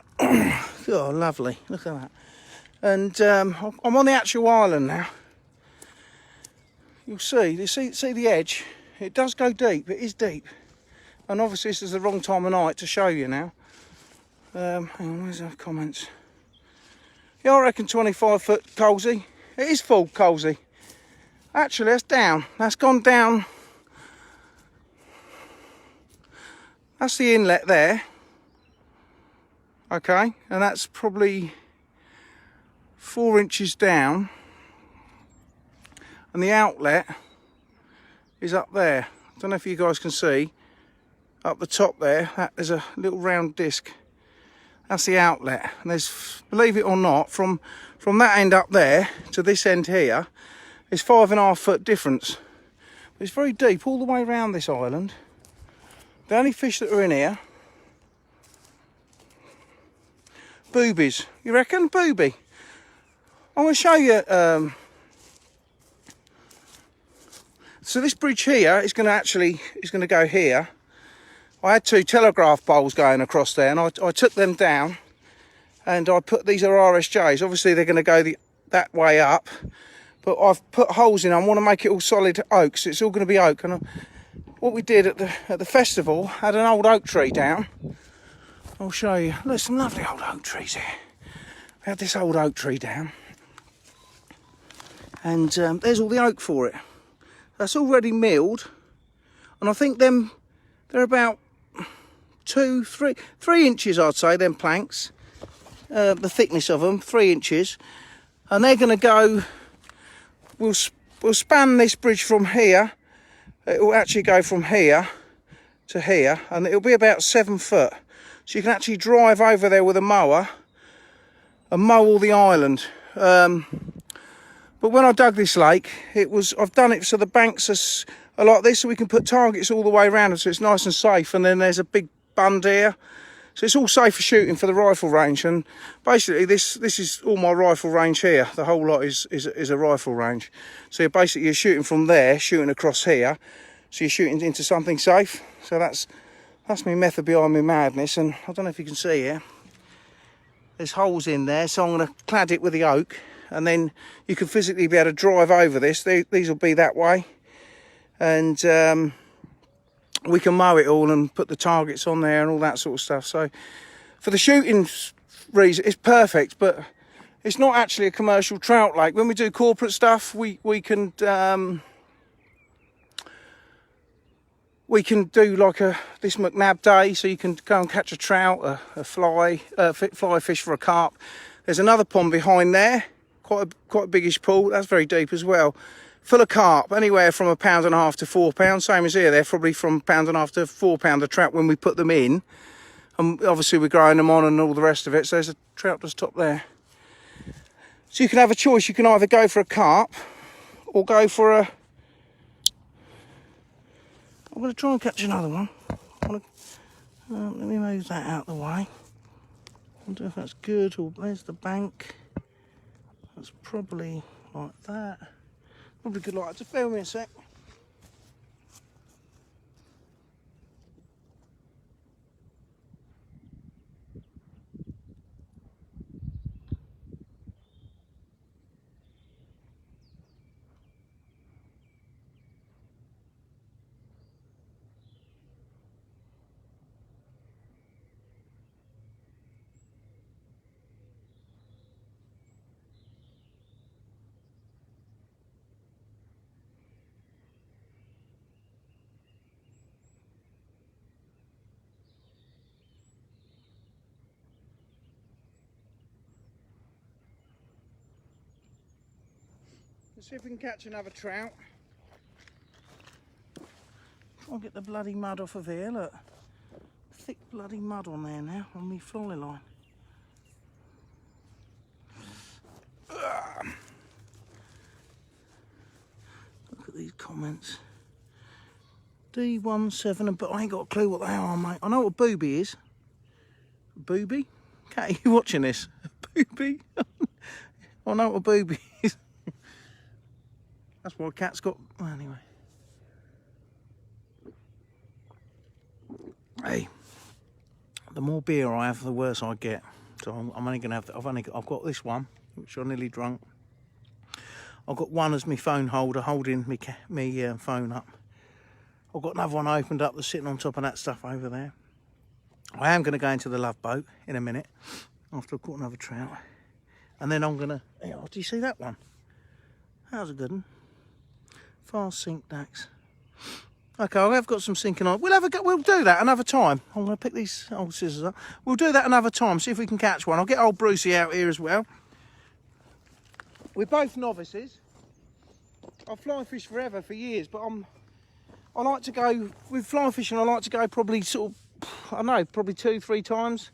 Oh, lovely, look at that. And I'm on the actual island now. You'll see the edge. It does go deep, it is deep. And obviously this is the wrong time of night to show you now. Hang on, where's the comments? Yeah, I reckon 25 foot Colesy. It is full Colesy. Actually, that's down. That's gone down. That's the inlet there. Okay, and that's probably 4 inches down. And the outlet is up there. I don't know if you guys can see. Up the top there, there's a little round disc. That's the outlet. And there's, believe it or not, from that end up there to this end here, there's 5.5 foot difference. It's very deep all the way around this island. The only fish that are in here, boobies. You reckon? Booby. I'm going to show you. So this bridge here is going to go here. I had 2 telegraph poles going across there, and I took them down, and I put, these are RSJs. Obviously they're going to go that way up, but I've put holes in. I want to make it all solid oak, so it's all going to be oak. And what we did at the festival, had an old oak tree down. I'll show you. There's some lovely old oak trees here. We had this old oak tree down, and there's all the oak for it. That's already milled, and I think they're about 3 inches, I'd say, them planks. The thickness of them, 3 inches, and they're going to go. We'll span this bridge from here. It will actually go from here to here, and it'll be about 7 foot. So you can actually drive over there with a mower and mow all the island. But when I dug this lake, I've done it so the banks are like this, so we can put targets all the way around them, so it's nice and safe. And then there's a big bund here, so it's all safe for shooting for the rifle range. And basically this is all my rifle range here. The whole lot is a rifle range. So you're shooting from there, shooting across here, so you're shooting into something safe. So that's my method behind my madness. And I don't know if you can see here, there's holes in there, so I'm going to clad it with the oak, and then you can physically be able to drive over this. These will be that way, and we can mow it all and put the targets on there and all that sort of stuff. So for the shooting reason, it's perfect, but it's not actually a commercial trout lake. When we do corporate stuff, we can do like this McNab day, so you can go and catch a trout, a fly fish for a carp. There's another pond behind there, quite a biggish pool. That's very deep as well, full of carp, anywhere from £1.5 to £4. Same as here, they're probably from £1.5 to £4 a trout when we put them in. And obviously we're growing them on and all the rest of it. So there's a trout just top there. So you can have a choice. You can either go for a carp or go for a... I'm going to try and catch another one. Let me move that out of the way. I wonder if that's good. Or there's the bank. That's probably like that. Probably good like that. Just bear with me a sec. Let's see if we can catch another trout. I'll get the bloody mud off of here, look. Thick bloody mud on there now, on my fly line. Look at these comments. D17, but I ain't got a clue what they are, mate. I know what a booby is. Booby? Cat, are you watching this? Booby? I know what a booby is. That's why a cat's got... Well, anyway. Hey, the more beer I have, the worse I get. So I'm only going to have... I've got this one, which I nearly drunk. I've got one as my phone holder, holding me phone up. I've got another one opened up that's sitting on top of that stuff over there. I am going to go into the Love Boat in a minute after I've caught another trout. And then I'm going to... Oh, do you see that one? That was a good one. Fast sink Dax. Okay, I have got some sinking on. We'll do that another time. I'm going to pick these old scissors up. We'll do that another time, see if we can catch one. I'll get old Brucey out here as well. We're both novices. I've fly fished forever, for years, but I like to go, with fly fishing, I like to go probably sort of, I don't know, probably 2-3 times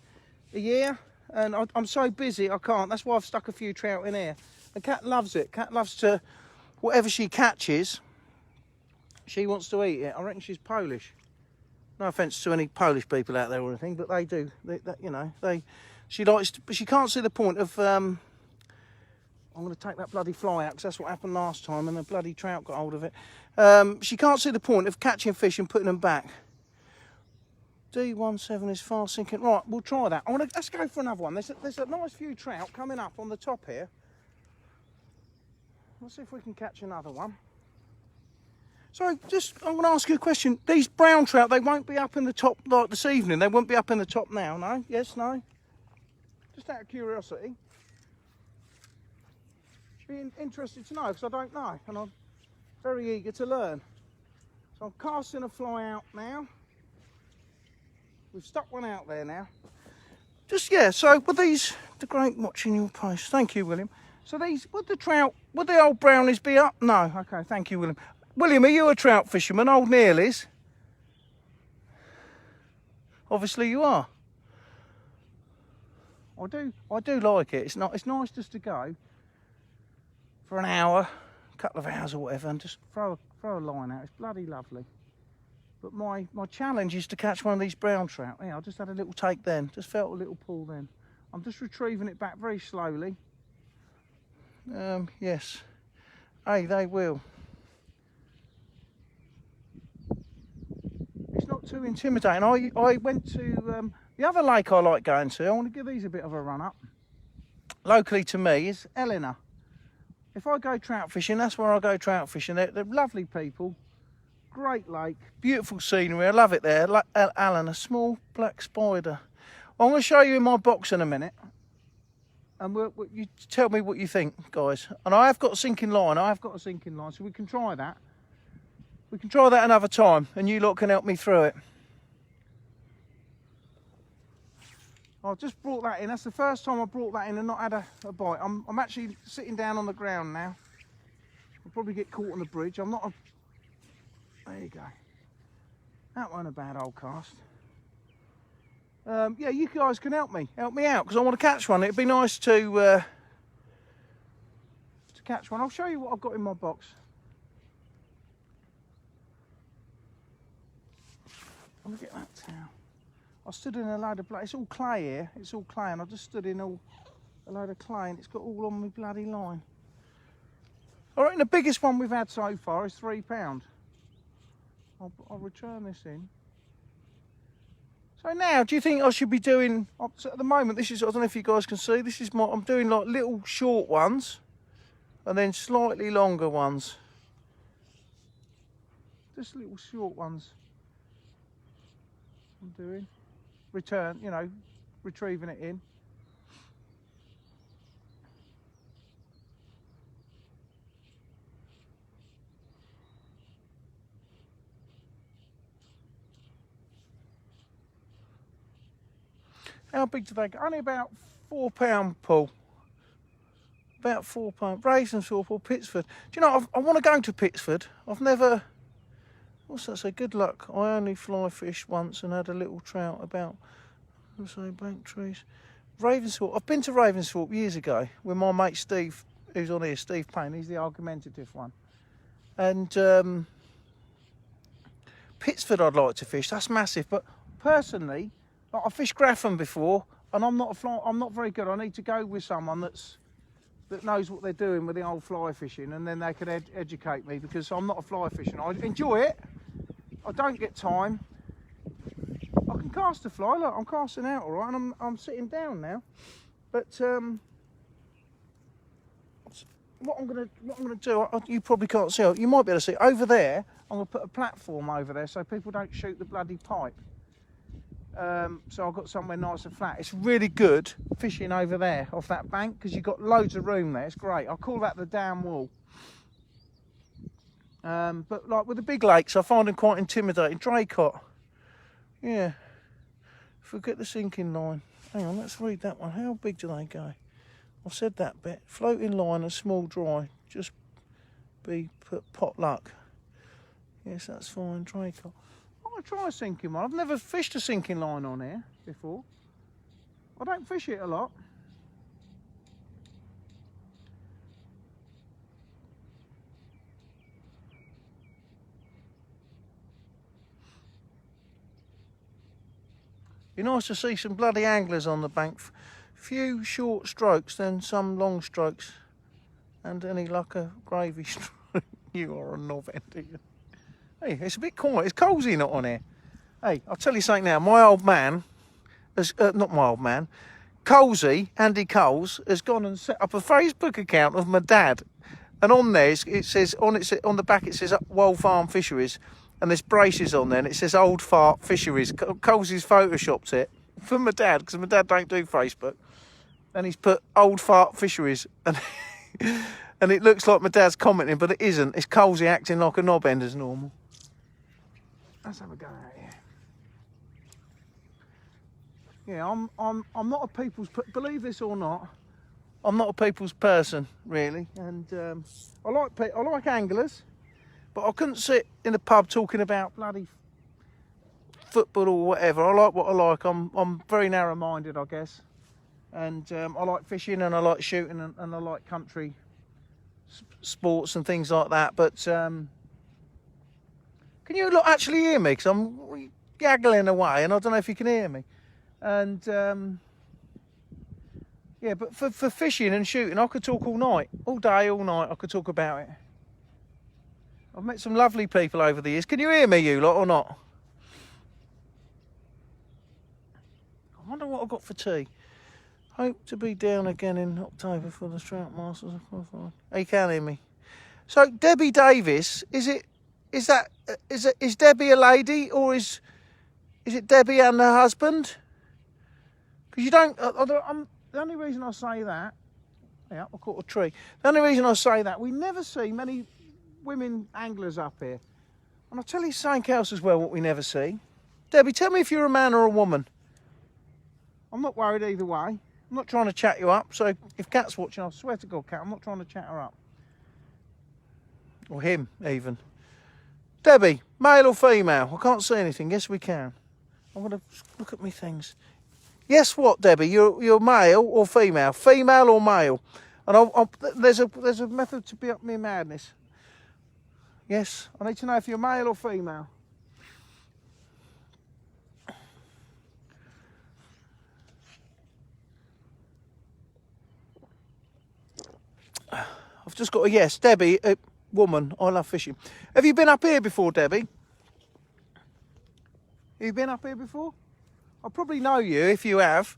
a year. And I'm so busy, I can't. That's why I've stuck a few trout in here. The cat loves it. Cat loves to, whatever she catches, she wants to eat it. I reckon she's Polish. No offence to any Polish people out there or anything, but they do. She likes to, but she can't see the point of, I'm going to take that bloody fly out because that's what happened last time and the bloody trout got hold of it. She can't see the point of catching fish and putting them back. D17 is fast sinking. Right, we'll try that. Let's go for another one. There's a nice few trout coming up on the top here. Let's see if we can catch another one. So I'm going to ask you a question. These brown trout, they won't be up in the top like this evening. They won't be up in the top now, no? Yes, no? Just out of curiosity. Be interested to know because I don't know and I'm very eager to learn. So I'm casting a fly out now. We've stuck one out there now. So with these, the great watching your post. Thank you, William. So these, would the old brownies be up? No, okay, thank you, William. William, are you a trout fisherman? Old Neil is. Obviously you are. I do like it. It's nice just to go for an hour, a couple of hours or whatever, and just throw a line out. It's bloody lovely. But my challenge is to catch one of these brown trout. Yeah, I just had a little take then. Just felt a little pull then. I'm just retrieving it back very slowly. Yes. Hey, they will. It's not too intimidating. I went to the other lake I like going to. I want to give these a bit of a run up. Locally to me is Eleanor. If I go trout fishing, that's where I go trout fishing. They're lovely people. Great lake, beautiful scenery. I love it there. Alan, a small black spider. I'm going to show you in my box in a minute. And you tell me what you think, guys. And I have got a sinking line. So we can try that. We can try that another time. And you lot can help me through it. I've just brought that in. That's the first time I brought that in and not had a bite. I'm actually sitting down on the ground now. I'll probably get caught on the bridge. I'm not a... There you go. That wasn't a bad old cast. Yeah, you guys can help me out because I want to catch one. It'd be nice to catch one. I'll show you what I've got in my box. Let me get that towel. I stood in a load of it's all clay here. It's all clay, and I just stood in a load of clay, and it's got all on my bloody line. I reckon the biggest one we've had so far is £3. I'll return this in. So now, do you think I should be doing? So at the moment, this is, I don't know if you guys can see. This is I'm doing like little short ones, and then slightly longer ones. Just little short ones. I'm doing. Return, retrieving it in. How big do they go? Only about £4 pull. About £4. Ravensthorpe or Pitsford. Do you know, I want to go to Pitsford. I've never... What's that say? Good luck. I only fly fished once and had a little trout about, let's say, bank trees. Ravensthorpe. I've been to Ravensthorpe years ago with my mate Steve, who's on here, Steve Payne. He's the argumentative one. And Pittsford I'd like to fish. That's massive. But personally, like, I've fished Grafham before, and I'm not very good. I need to go with someone that knows what they're doing with the old fly fishing, and then they could educate me, because I'm not a fly fishing. I enjoy it. I don't get time. I can cast a fly. Look, I'm casting out all right, and I'm sitting down now. But what I'm gonna do, you probably can't see. You might be able to see over there. I'm gonna put a platform over there so people don't shoot the bloody pipe. So I've got somewhere nice and flat. It's really good fishing over there off that bank, because you've got loads of room there. It's great. I call that the dam wall. But like with the big lakes, I find them quite intimidating. Draycott. Yeah. Forget the sinking line. Hang on, let's read that one. How big do they go? I've said that bit. Floating line and small dry. Just put pot luck. Yes, that's fine. Draycott. I'm going to try a sinking one. I've never fished a sinking line on here before. I don't fish it a lot. Be nice to see some bloody anglers on the bank. Few short strokes, then some long strokes. And any luck, a gravy stroke. You are a knob, aren't you? Hey, it's a bit quiet. It's Colesy not on here. Hey, I'll tell you something now. My old man, not my old man, Colesy, Andy Coles, has gone and set up a Facebook account of my dad. And on there, it says, on the back, it says Wold Farm Fisheries. And there's braces on there, and it says Old Fart Fisheries. Colesy's photoshopped it for my dad, because my dad don't do Facebook. And he's put Old Fart Fisheries. And and it looks like my dad's commenting, but it isn't. It's Colesy acting like a knob end as normal. Let's have a go out here. Yeah, I'm not a people's... Believe this or not, I'm not a people's person, really. And I like anglers, but I couldn't sit in a pub talking about bloody football or whatever. I like what I like. I'm very narrow-minded, I guess. And I like fishing, and I like shooting, and I like country sports and things like that. But can you actually hear me? Because I'm gaggling away, and I don't know if you can hear me. And yeah, but for fishing and shooting, I could talk all night, all day, all night. I could talk about it. I've met some lovely people over the years. Can you hear me, you lot, or not? I wonder what I've got for tea. Hope to be down again in October for the Trout Masters. You can hear me. So Debbie Davis, is Debbie a lady, or is it Debbie and her husband? Because you don't. The only reason I say that, yeah, I caught a tree. The only reason I say that, we never see many women anglers up here. And I'll tell you something else as well, what we never see. Debbie, tell me if you're a man or a woman. I'm not worried either way. I'm not trying to chat you up. So if Kat's watching, I swear to God, Kat, I'm not trying to chat her up. Or him, even. Debbie, male or female? I can't see anything. Yes, we can. I'm going to look at me things. Yes, what, Debbie? You're male or female? Female or male? And there's a method to be up me madness. Yes, I need to know if you're male or female. I've just got a yes. Debbie, woman, I love fishing. Have you been up here before, Debbie? Have you been up here before? I probably know you if you have.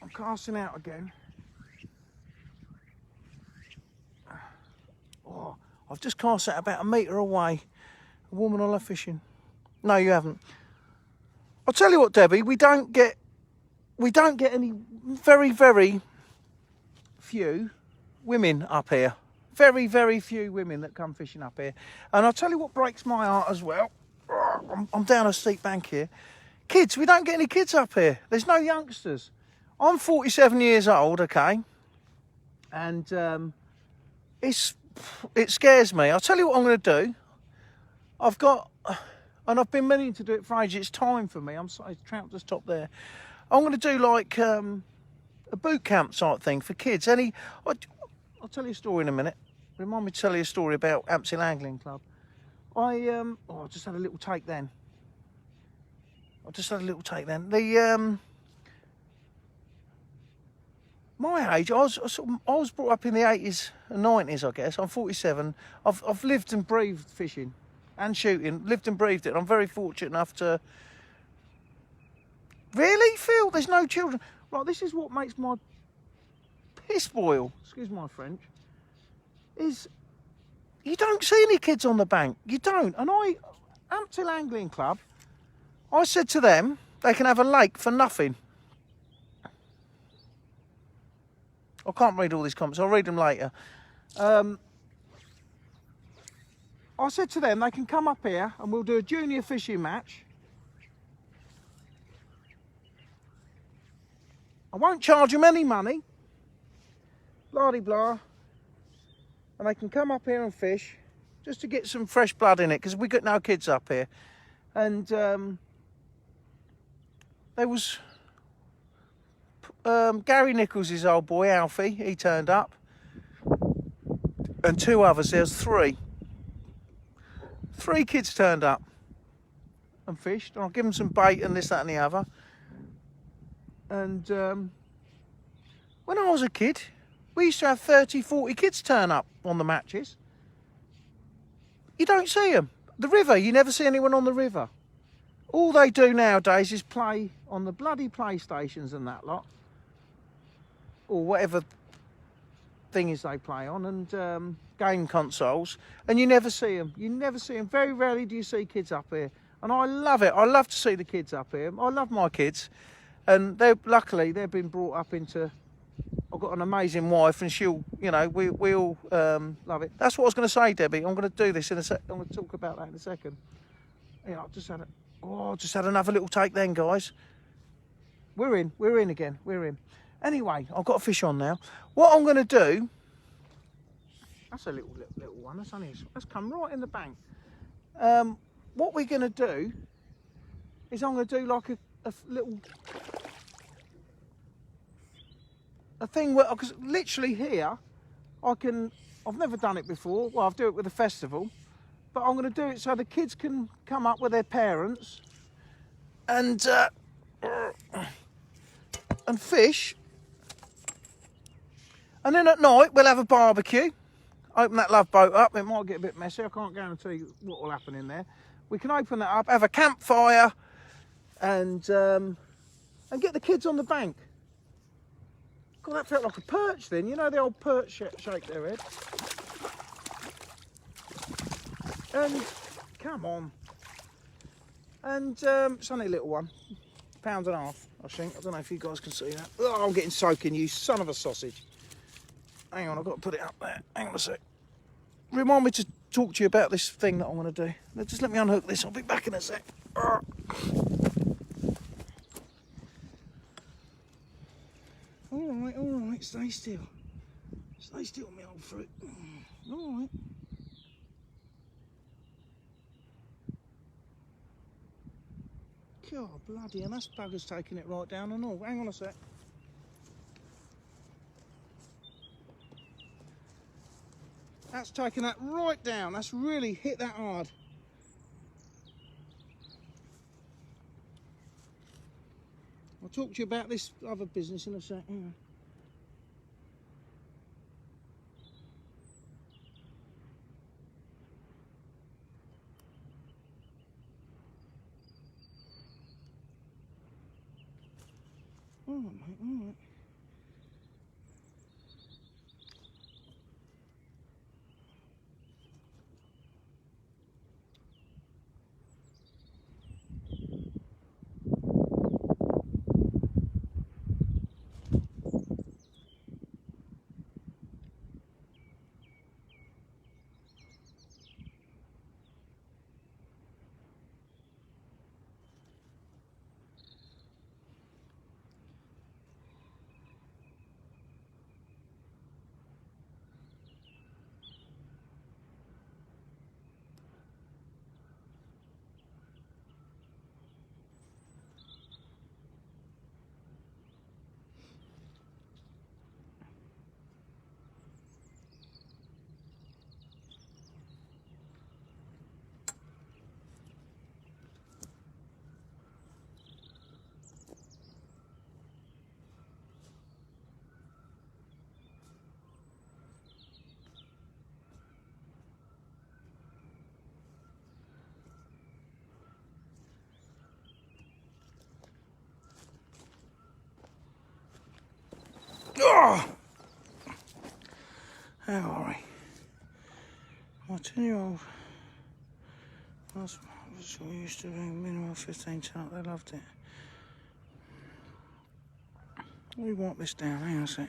I'm casting out again. Oh, I've just cast out about a metre away. A woman, I love fishing. No, you haven't. I'll tell you what, Debbie, we don't get any very, very few women up here. Very, very few women that come fishing up here. And I'll tell you what breaks my heart as well. I'm down a steep bank here. Kids, we don't get any kids up here. There's no youngsters. I'm 47 years old, okay? And it scares me. I'll tell you what I'm going to do. I've been meaning to do it for ages. It's time for me. I'm sorry, trout just top there. I'm going to do like a boot camp type thing for kids. I'll tell you a story in a minute. Remind me to tell you a story about Ampshill Angling Club. I just had a little take then. The my age, I was brought up in the 80s and 90s, I guess. I'm 47. I've lived and breathed fishing and shooting. Lived and breathed it. I'm very fortunate enough to really feel there's no children. Right, this is what makes my piss boil, excuse my French, is you don't see any kids on the bank. You don't. And Ampthill Angling Club, I said to them, they can have a lake for nothing. I can't read all these comments. I'll read them later. I said to them, they can come up here and we'll do a junior fishing match. I won't charge them any money. Blah de blah. And they can come up here and fish just to get some fresh blood in it, because we got no kids up here. And there was Gary Nichols' old boy, Alfie, he turned up. And two others, there's three. Three kids turned up and fished. And I'll give them some bait and this, that and the other. And when I was a kid, we used to have 30, 40 kids turn up on the matches. You don't see them. The river, you never see anyone on the river. All they do nowadays is play on the bloody PlayStations and that lot. Or whatever thingies they play on, and game consoles. And you never see them. You never see them. Very rarely do you see kids up here. And I love it. I love to see the kids up here. I love my kids. And luckily, they've been brought up into... I've got an amazing wife, and she'll, you know, we all love it. That's what I was going to say, Debbie. I'm going to do this in a sec. I'm going to talk about that in a second. Yeah, I just had another little take then, guys. We're in again. We're in. Anyway, I've got a fish on now. What I'm going to do... That's a little one. That's come right in the bank. What we're going to do is I'm going to do like a little... A thing where, because literally here, I've never done it before. Well, I'll do it with a festival, but I'm going to do it so the kids can come up with their parents and fish. And then at night, we'll have a barbecue. Open that love boat up. It might get a bit messy. I can't guarantee what will happen in there. We can open that up, have a campfire, and get the kids on the bank. God, that felt like a perch then. You know, the old perch shake their head. And, come on. And, it's only a little one. £1.5, I think. I don't know if you guys can see that. Oh, I'm getting soaking, you son of a sausage. Hang on, I've got to put it up there. Hang on a sec. Remind me to talk to you about this thing that I want to do. Just let me unhook this. I'll be back in a sec. All right, stay still. Stay still, my old fruit. All right. God, bloody, and that's bugger's taking it right down and all. Hang on a sec. That's taking that right down. That's really hit that hard. I'll talk to you about this other business in a sec. Hang on. All right, mate, all right. Oh! How are we? My 10-year-old was used to being minimum 15 ton. They loved it. Let me wipe this down. Hang on a sec.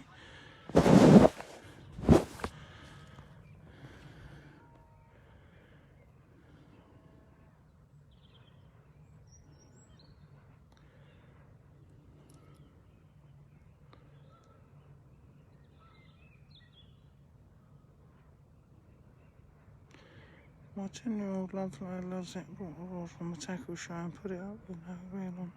My 10-year-old loves it. Brought a rod from the tackle show and put it up with no real on.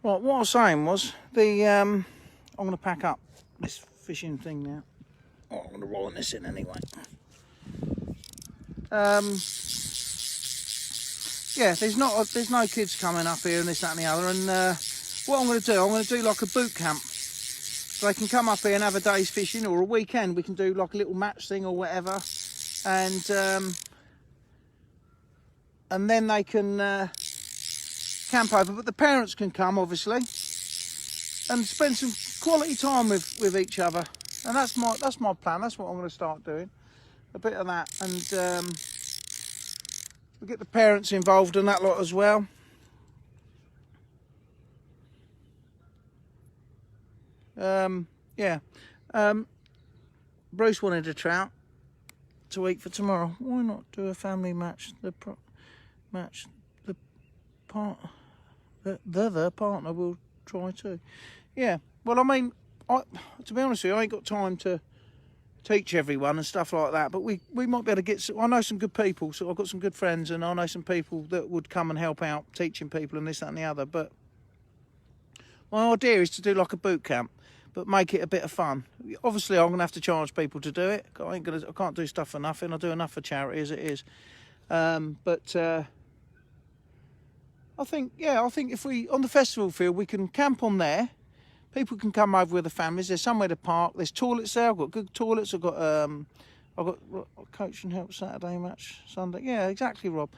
Right, what I was saying was I'm going to pack up this fishing thing now. Oh, I'm going to roll this in anyway. Yeah, there's no kids coming up here and this, that, and the other. And what I'm going to do like a boot camp. So they can come up here and have a day's fishing, or a weekend. We can do like a little match thing or whatever, and then they can camp over. But the parents can come, obviously, and spend some quality time with each other. And that's my plan. That's what I'm going to start doing. A bit of that, and we'll get the parents involved in that lot as well. Yeah. Bruce wanted a trout to eat for tomorrow. Why not do a family match? The partner will try too. Yeah. Well, I mean, to be honest with you, I ain't got time to teach everyone and stuff like that. But we might be able to get. I know some good people, so I've got some good friends, and I know some people that would come and help out teaching people and this, that, and the other. But my idea is to do like a boot camp, but make it a bit of fun. Obviously, I'm going to have to charge people to do it. I can't do stuff for nothing. I do enough for charity as it is. But I think if we, on the festival field, we can camp on there. People can come over with the families. There's somewhere to park. There's toilets there. I've got good toilets. I've got coach and help Saturday match Sunday. Yeah, exactly, Rob.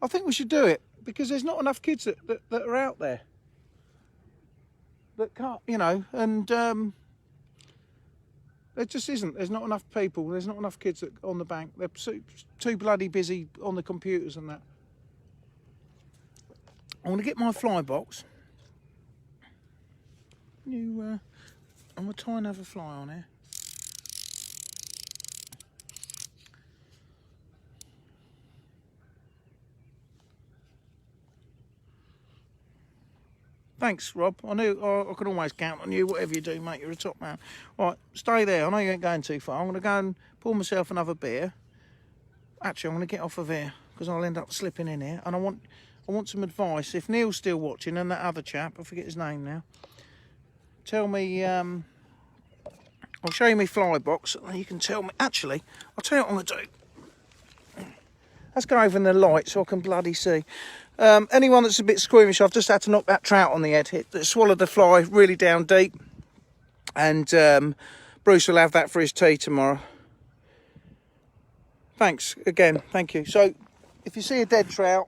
I think we should do it because there's not enough kids that are out there. That can't, and there just isn't. There's not enough people. There's not enough kids on the bank. They're too bloody busy on the computers and that. I'm going to get my fly box. I'm going to try and have a fly on here. Thanks, Rob. I knew I could always count on you. Whatever you do, mate, you're a top man. Right, stay there. I know you ain't going too far. I'm going to go and pour myself another beer. Actually, I'm going to get off of here because I'll end up slipping in here. And I want some advice. If Neil's still watching and that other chap, I forget his name now, tell me. I'll show you my fly box and you can tell me. Actually, I'll tell you what I'm going to do. Let's go over in the light so I can bloody see. Anyone that's a bit squeamish, I've just had to knock that trout on the head. It swallowed the fly really down deep. And Bruce will have that for his tea tomorrow. Thanks again, thank you. So, if you see a dead trout,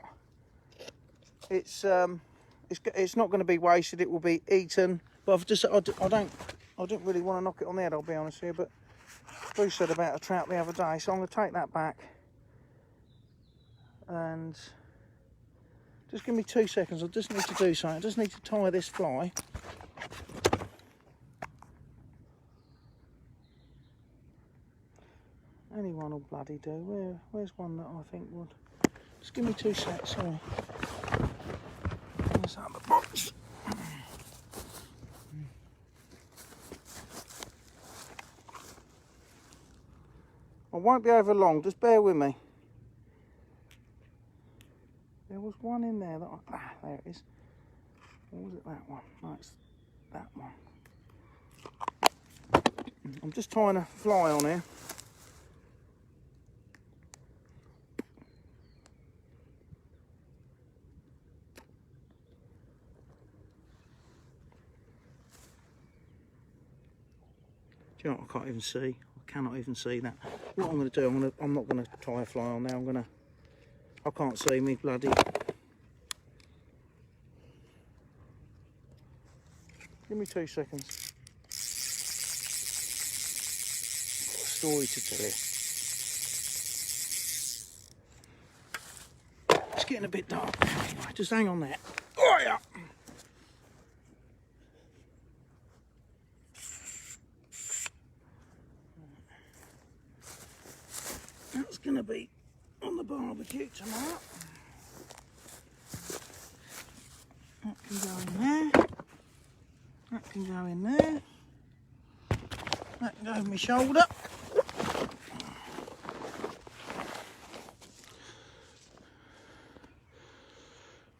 it's not going to be wasted. It will be eaten. But I don't really want to knock it on the head. I'll be honest here. But Bruce said about a trout the other day, so I'm going to take that back. And just give me 2 seconds. I just need to do something. I just need to tie this fly. Anyone will bloody do. Where's one that I think would? Just give me 2 seconds. Sorry. There's that in the box. I won't be over long. Just bear with me. There was one in there that there it is. Or was it that one? No, it's that one. I'm just tying a fly on here. Do you know what? I can't even see. I cannot even see that. What I'm going to do, I'm not going to tie a fly on there. I can't see me bloody. Give me 2 seconds. I've got a story to tell you. It's getting a bit dark now anyway. Just hang on there. Oh yeah. That's going to be on the barbecue tomorrow. That can go in there. That can go in there. That can go over my shoulder.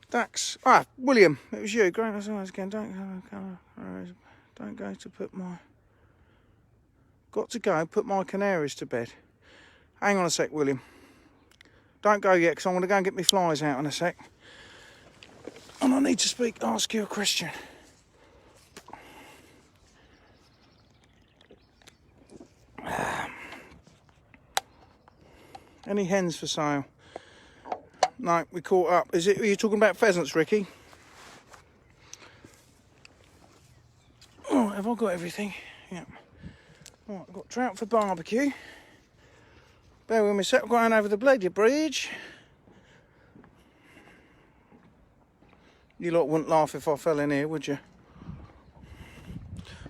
Dax. Ah, William, it was you. Great as always again. Don't go to put my... Got to go put my canaries to bed. Hang on a sec, William. Don't go yet, because I'm going to go and get my flies out in a sec. And I need to ask you a question. Any hens for sale? No, we caught up. Are you talking about pheasants, Ricky? Oh, have I got everything? Yeah. Right, I've got trout for barbecue. Bear with me a sec, I'm going over the bloody bridge. You lot wouldn't laugh if I fell in here, would you?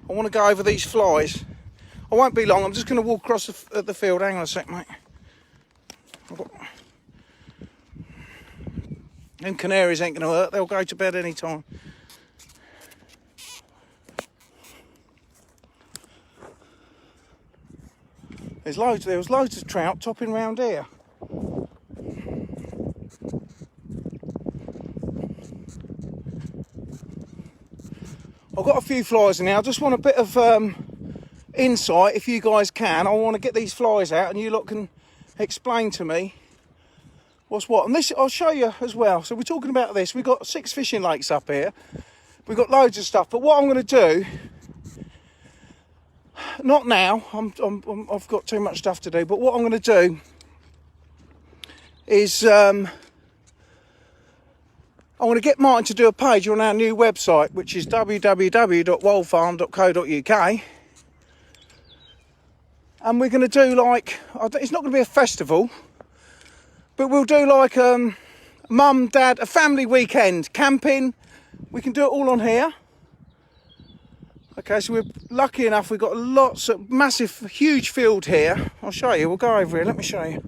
I want to go over these flies. I won't be long, I'm just going to walk across the field. Hang on a sec, mate. Them canaries ain't going to hurt, they'll go to bed any time. There was loads of trout topping round here. I've got a few flies in here. I just want a bit of insight, if you guys can. I want to get these flies out and you lot can explain to me what's what. And this I'll show you as well. So we're talking about this. We've got 6 fishing lakes up here. We've got loads of stuff. But what I'm going to do, not now, I've got too much stuff to do, but what I'm going to do is I want to get Martin to do a page on our new website, which is www.woldfarm.co.uk, and we're going to do like, it's not going to be a festival, but we'll do like mum, dad, a family weekend, camping. We can do it all on here. Okay, so we're lucky enough, we've got lots of massive, huge field here. I'll show you, we'll go over here, let me show you.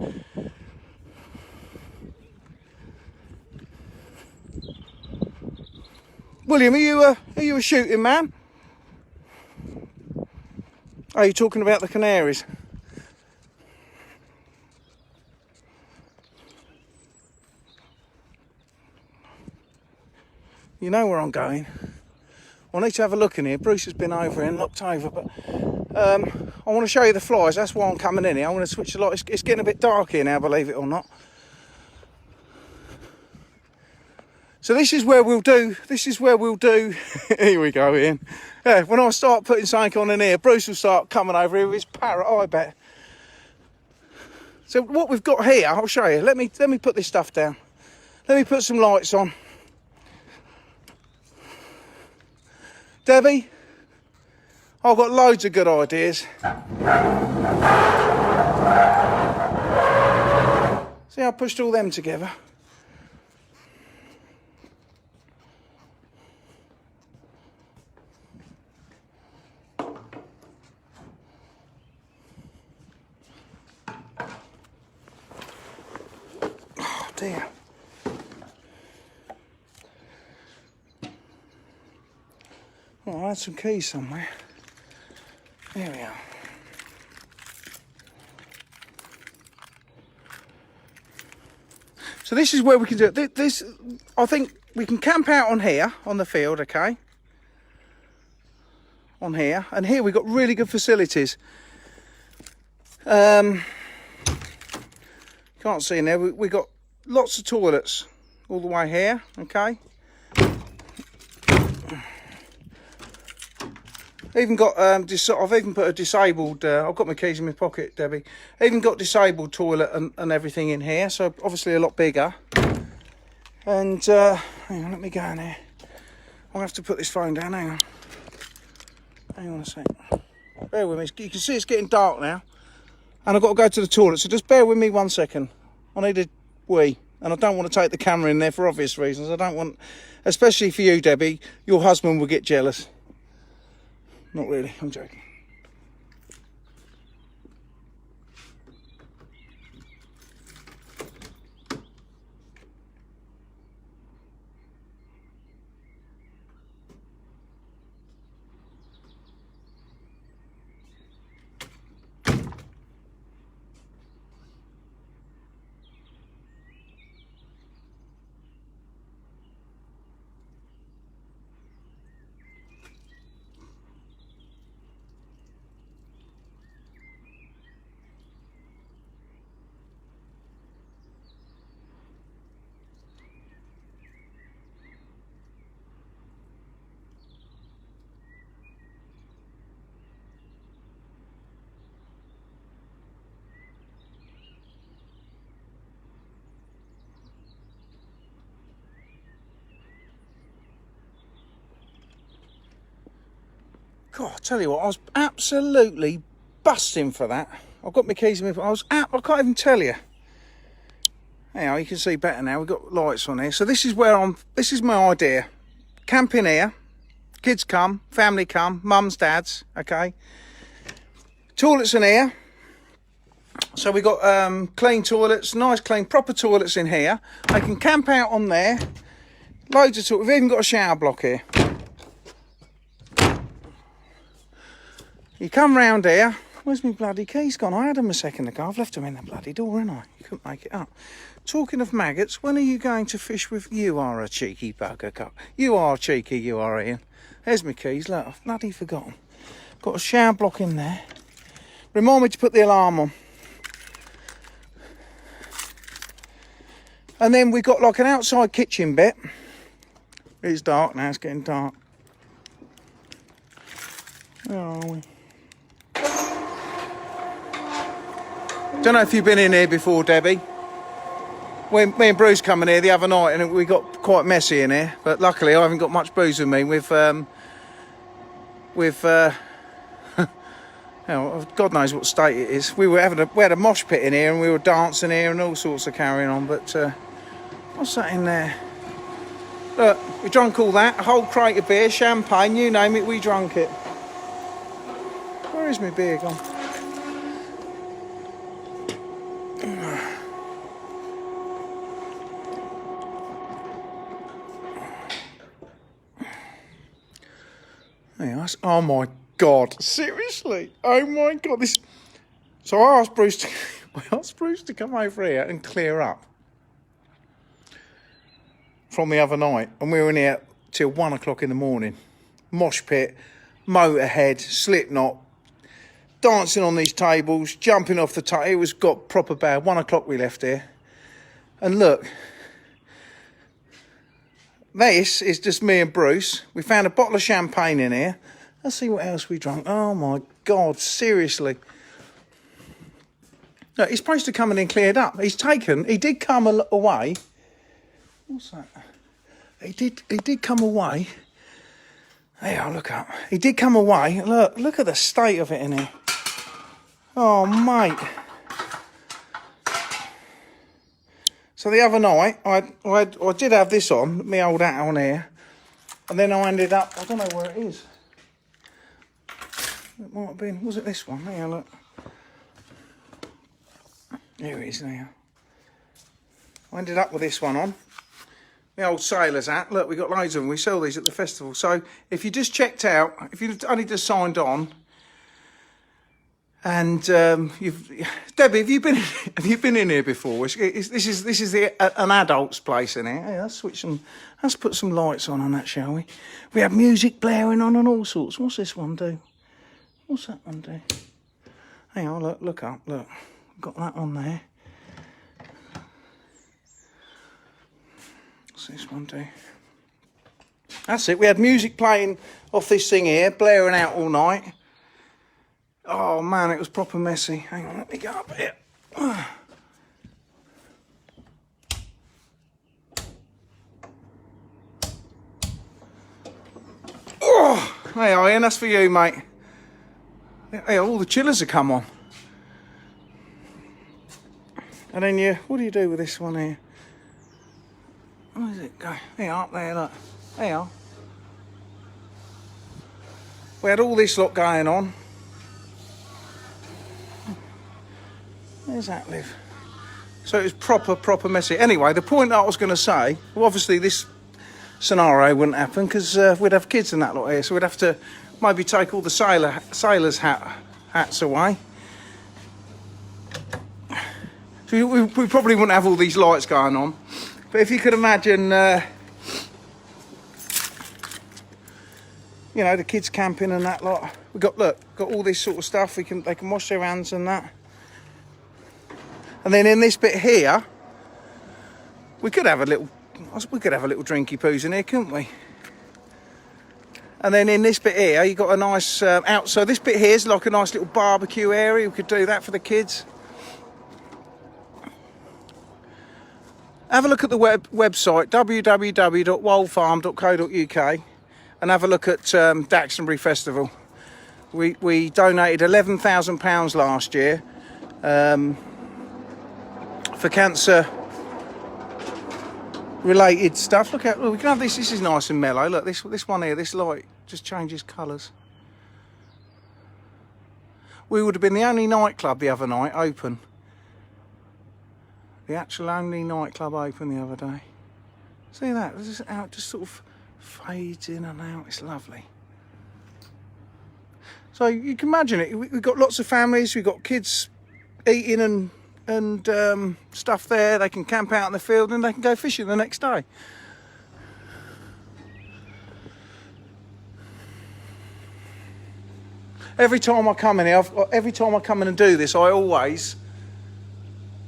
William, are you a shooting man? Are you talking about the canaries? You know where I'm going. I need to have a look in here. Bruce has been over here and looked over, but I want to show you the flies. That's why I'm coming in here. I want to switch the light. It's getting a bit dark here now, believe it or not. So this is where we'll do. Here we go, Ian. Yeah, when I start putting something on in here, Bruce will start coming over here with his parrot, I bet. So what we've got here, I'll show you. Let me put this stuff down. Let me put some lights on. Debbie, I've got loads of good ideas. See how I pushed all them together? Oh dear. Oh, I had some keys somewhere. There we are. So this is where we can do it. This, I think we can camp out on here, on the field, okay? On here. And here we've got really good facilities. Can't see in there. We've got lots of toilets all the way here, okay? Even got I've even put a disabled. I've got my keys in my pocket, Debbie. Even got disabled toilet and everything in here, so obviously a lot bigger. And hang on, let me go in here. I'll have to put this phone down. Hang on. Hang on a sec. Bear with me. You can see it's getting dark now. And I've got to go to the toilet, so just bear with me 1 second. I need a wee. And I don't want to take the camera in there for obvious reasons. I don't want, especially for you, Debbie, your husband will get jealous. Not really, I'm joking. God, I tell you what, I was absolutely busting for that. I've got my keys in my... I can't even tell you. Anyhow, you can see better now. We've got lights on here. So this is where this is my idea. Camping here. Kids come, family come, mums, dads, okay. Toilets in here. So we've got clean toilets, nice clean, proper toilets in here. They can camp out on there. Loads of toilets. We've even got a shower block here. You come round here. Where's my bloody keys gone? I had them a second ago. I've left them in the bloody door, haven't I? You couldn't make it up. Talking of maggots, when are you going to fish with... You are a cheeky bugger. You are cheeky, you are, Ian. There's my keys. Look, I've bloody forgotten. Got a shower block in there. Remind me to put the alarm on. And then we've got like an outside kitchen bit. It's dark now. It's getting dark. Where are we? Don't know if you've been in here before, Debbie. When me and Bruce come in here the other night, and we got quite messy in here. But luckily, I haven't got much booze with me. God knows what state it is. We had a mosh pit in here, and we were dancing here, and all sorts of carrying on. But what's that in there? Look, we drank all that. A whole crate of beer, champagne, you name it, we drank it. Where is my beer gone? Oh my God! Seriously? Oh my God! This. So I asked Bruce to come over here and clear up from the other night, and we were in here till 1 o'clock in the morning. Mosh pit, Motorhead, Slipknot, dancing on these tables, jumping off the table. It was got proper bad. 1 o'clock we left here, and look. This is just me and Bruce. We found a bottle of champagne in here. Let's see what else we drank. Oh my God, seriously. No, he's supposed to come in and cleared up. He did come away. What's that? He did come away. Hey, I'll look up. He did come away. Look at the state of it in here. Oh, mate. So the other night, I did have this on, my old hat on here, and then I ended up, I don't know where it is. It might have been, was it this one? Here, look. Here it is now. I ended up with this one on. My old sailor's hat. Look, we got loads of them. We sell these at the festival. So if you just checked out, if you only just signed on, and Debbie, have you been in here before? This is an adult's place in here. Hey, let's put some lights on that, shall we? We have music blaring on and all sorts. What's this one do? What's that one do? Hang on, look up, look. Got that on there. What's this one do? That's it. We had music playing off this thing here, blaring out all night. Oh man, it was proper messy. Hang on, let me go up here. Oh, hey Ian, that's for you, mate. Yeah, all the chillers have come on. And then what do you do with this one here? Where does it go? Here, up there, look. There you are. We had all this lot going on. Where's that live? So it was proper messy. Anyway, the point that I was going to say, well, obviously this scenario wouldn't happen because we'd have kids and that lot here, so we'd have to maybe take all the sailors' hats away. So we probably wouldn't have all these lights going on. But if you could imagine, you know, the kids camping and that lot. We got all this sort of stuff. They can wash their hands and that. And then in this bit here, we could have a little drinky poos in here, couldn't we? And then in this bit here, you got a nice out. So this bit here is like a nice little barbecue area. We could do that for the kids. Have a look at the website www.woldfarm.co.uk and have a look at Daxtonbury Festival. We donated £11,000 last year for cancer related stuff. Look at, we can have this. This is nice and mellow. Look, this one here, this light just changes colours. We would have been the only nightclub the other night open. The actual only nightclub open the other day. See that? This is out, just sort of fades in and out. It's lovely. So you can imagine it. We've got lots of families. We've got kids eating and stuff there. They can camp out in the field and they can go fishing the next day. Every time I come in here, every time I come in and do this, I always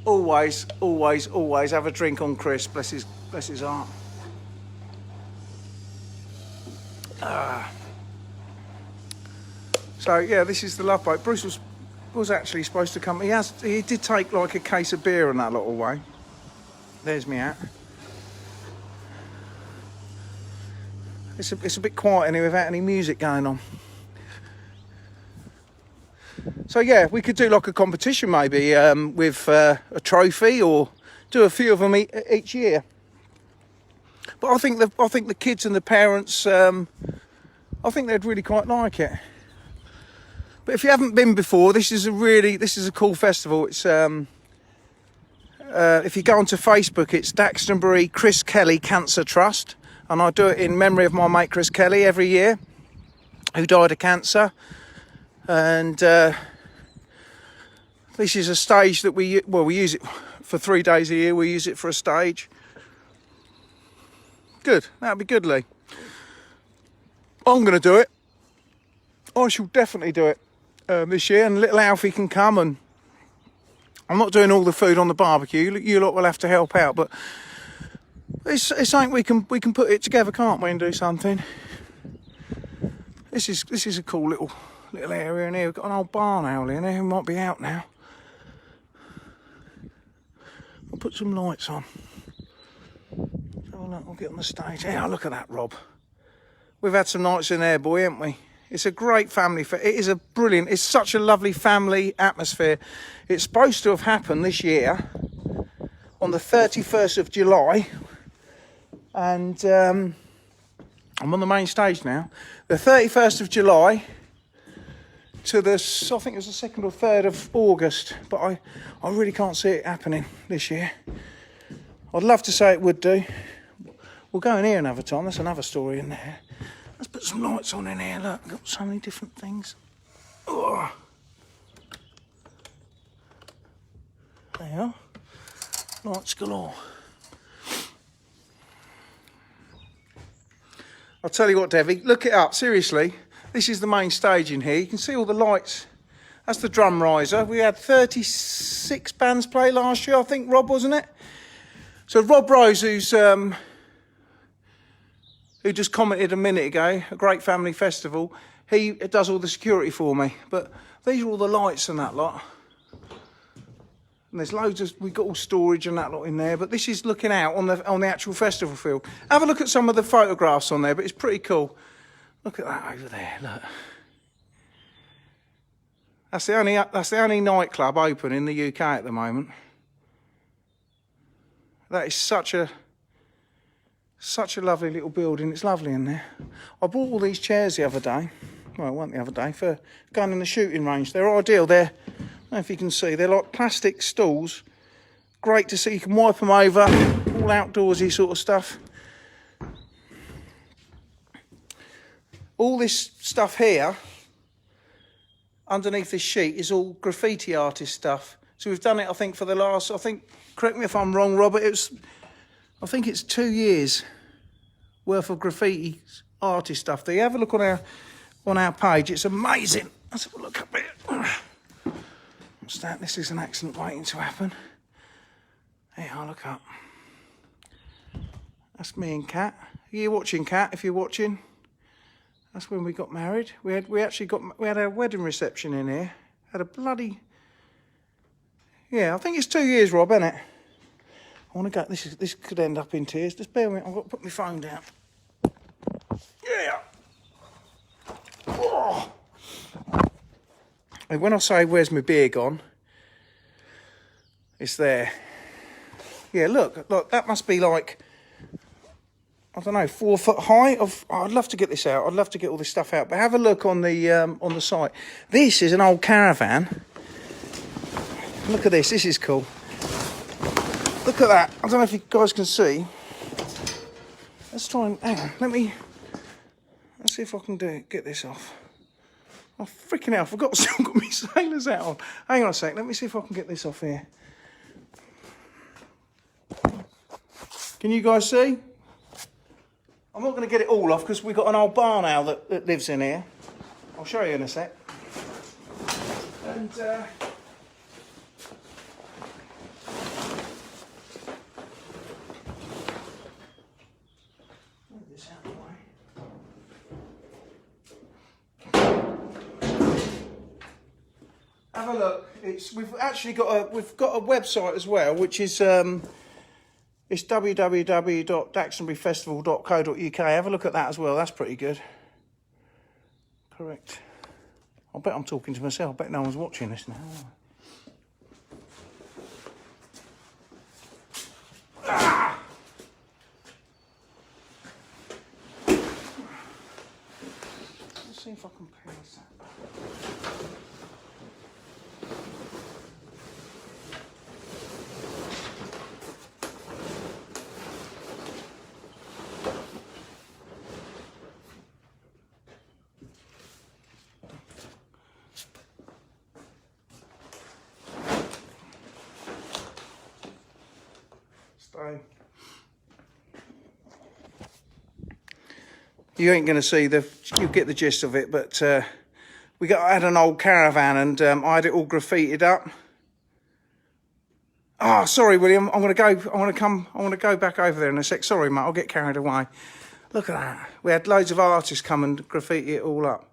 have a drink on Chris. Bless his heart. So yeah, this is the Love Boat. Bruce was actually supposed to come. He did take like a case of beer and that lot away. There's me hat. It's a bit quiet in here without any music going on. So yeah, we could do like a competition maybe with a trophy, or do a few of them each year. But I think the kids and the parents, I think they'd really quite like it. But if you haven't been before, this is a cool festival. It's if you go onto Facebook, it's Daxtonbury Chris Kelly Cancer Trust, and I do it in memory of my mate Chris Kelly every year, who died of cancer. And this is a stage that we use it for 3 days a year. We use it for a stage. Good, that'll be good, Lee. I'm going to do it. I shall definitely do it this year, and little Alfie can come. And I'm not doing all the food on the barbecue. You lot will have to help out, but it's something we can put it together, can't we, and do something. This is a cool little area in here. We've got an old barn owl in here who might be out now. I'll put some lights on. So look, we'll get on the stage. Yeah, look at that, Rob. We've had some nights in there, boy, haven't we? It's a great family. It is a brilliant. It's such a lovely family atmosphere. It's supposed to have happened this year on the 31st of July, and I'm on the main stage now. The 31st of July to I think it was the 2nd or 3rd of August, but I really can't see it happening this year. I'd love to say it would do. We'll go in here another time. That's another story in there. Let's put some lights on in here. Look, we've got so many different things. Oh. There you are. Lights galore. I'll tell you what, Debbie, look it up, seriously. This is the main stage in here. You can see all the lights. That's the drum riser. We had 36 bands play last year, I think, Rob, wasn't it? So Rob Rose, who just commented a minute ago, a great family festival, he does all the security for me. But these are all the lights and that lot. And there's loads of, we've got all storage and that lot in there, but this is looking out on the actual festival field. Have a look at some of the photographs on there, but it's pretty cool. Look at that over there, look. That's the only nightclub open in the UK at the moment. That is such a lovely little building. It's lovely in there. I bought all these chairs the other day. Well, it wasn't the other day, for going in the shooting range. They're ideal. I don't know if you can see. They're like plastic stools. Great to see. You can wipe them over. All outdoorsy sort of stuff. All this stuff here, underneath this sheet, is all graffiti artist stuff. So we've done it, I think, for the last, correct me if I'm wrong, Robert, I think it's 2 years worth of graffiti artist stuff. There, you have a look on our page. It's amazing. Let's have a look up here. What's that? This is an accident waiting to happen. Hey, I'll look up. That's me and Kat. Are you watching, Kat? If you're watching, that's when we got married. We had our wedding reception in here. Had a bloody, yeah, I think it's 2 years, Rob, isn't it? I want to go. This could end up in tears. Just bear with me. I've got to put my phone down. Yeah. Oh. And when I say where's my beer gone, it's there. Yeah, look, that must be like, I don't know, 4 foot high. I'd love to get this out. I'd love to get all this stuff out. But have a look on the site. This is an old caravan. Look at this. This is cool. Look at that. I don't know if you guys can see. Let's try and hang on. Let's see if I can get this off. Oh, freaking hell! I forgot I've still got my sailors out on. Hang on a sec. Let me see if I can get this off here. Can you guys see? I'm not going to get it all off because we've got an old barn owl that lives in here. I'll show you in a sec. And move this out of the way. Have a look. We've actually got a website as well, which is it's www.daxonburyfestival.co.uk. Have a look at that as well. That's pretty good. Correct. I bet I'm talking to myself. I bet no one's watching this now. Ah! Let's see if I can peel this out. You ain't going to see you'll get the gist of it, but I had an old caravan and I had it all graffitied up. Oh, sorry, William. I want to go back over there in a sec. Sorry, mate. I'll get carried away. Look at that. We had loads of artists come and graffiti it all up.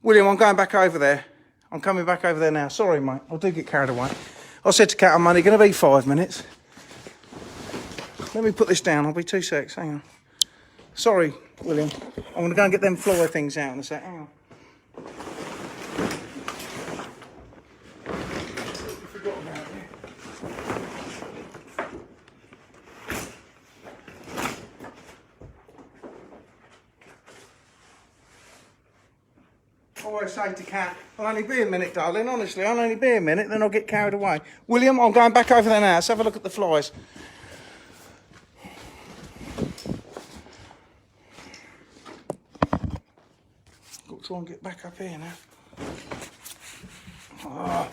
William, I'm going back over there. I'm coming back over there now. Sorry, mate. I do get carried away. I said to Kat, I'm only going to be 5 minutes. Let me put this down. I'll be 2 secs. Hang on. Sorry, William. I'm going to go and get them floor things out in a sec. Hang on. Forgot about it. I always say to Kat, I'll only be a minute, darling. Honestly, I'll only be a minute, then I'll get carried away. William, I'm going back over there now. Let's have a look at the flies. Try and get back up here now. Oh.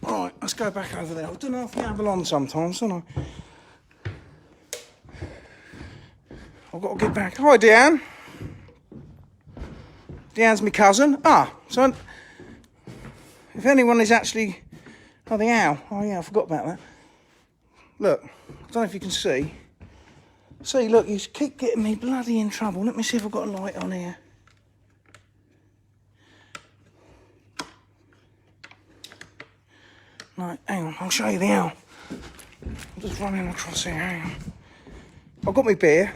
Right, let's go back over there. I don't know if I have on sometimes, don't I? I've got to get back. Hi, Deanne. Deanne's my cousin. So if anyone is actually... Oh, the owl. Oh, yeah, I forgot about that. Look, I don't know if you can see. See, look, you keep getting me bloody in trouble. Let me see if I've got a light on here. Right, hang on, I'll show you the owl. I'm just running across here, hang on. I've got my beer.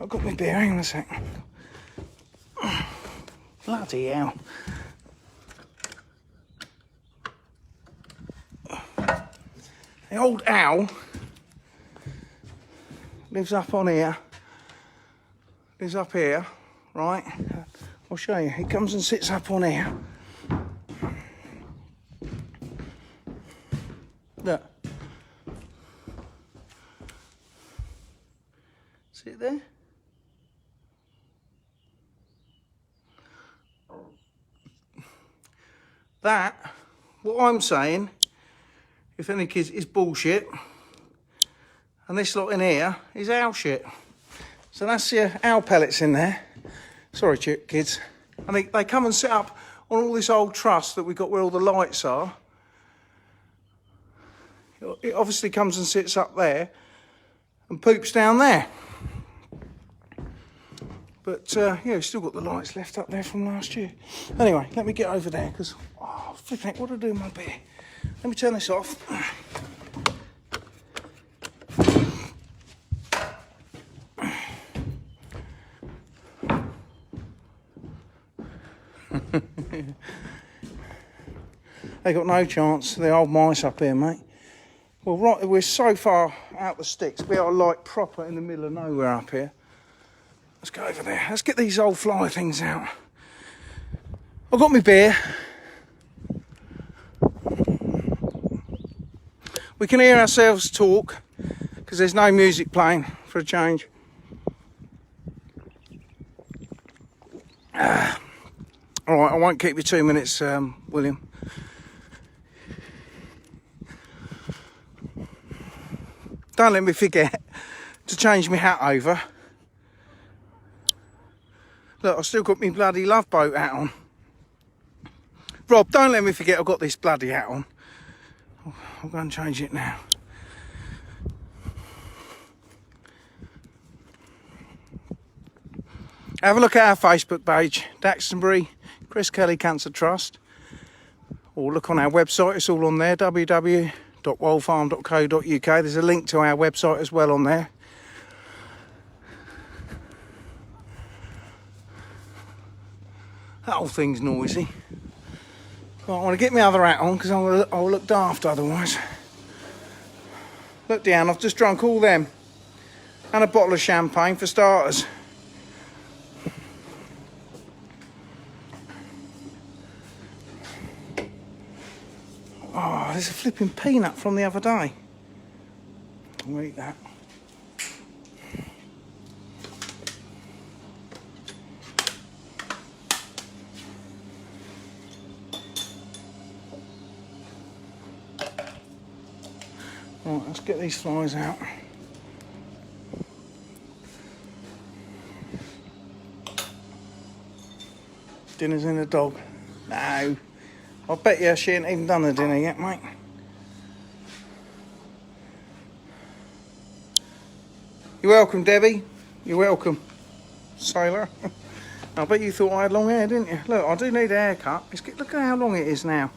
I've got my beer, hang on a sec. Bloody hell. The old owl lives up on here. Lives up here, right? I'll show you. He comes and sits up on here. Look. See it there? That, what I'm saying, if any kids, is bullshit. And this lot in here is owl shit. So that's your owl pellets in there. Sorry, kids. And they come and sit up on all this old truss that we got where all the lights are. It obviously comes and sits up there and poops down there. But yeah, we've still got the lights left up there from last year. Anyway, let me get over there because, oh, flipping heck, what do I do with my beer? Let me turn this off. They got no chance, the old mice up here, mate. Well, right, we're so far out the sticks. We are like proper in the middle of nowhere up here. Let's go over there. Let's get these old fly things out. I've got my beer. We can hear ourselves talk because there's no music playing for a change. All right, I won't keep you 2 minutes, William. Don't let me forget to change my hat over. Look, I've still got my bloody Love Boat hat on. Rob, don't let me forget I've got this bloody hat on. I'll go and change it now. Have a look at our Facebook page, Daxtonbury Chris Kelly Cancer Trust. Or look on our website, it's all on there, www.wildfarm.co.uk. There's a link to our website as well on there. That whole thing's noisy. Right, I want to get my other hat on because I'll look daft otherwise. Look, Deanne, I've just drunk all them. And a bottle of champagne for starters. Oh, there's a flipping peanut from the other day. I'll eat that. Right, let's get these flies out. Dinner's in the dog. No. I bet you she ain't even done the dinner yet, mate. You're welcome, Debbie. You're welcome, sailor. I bet you thought I had long hair, didn't you? Look, I do need a haircut. Look at how long it is now.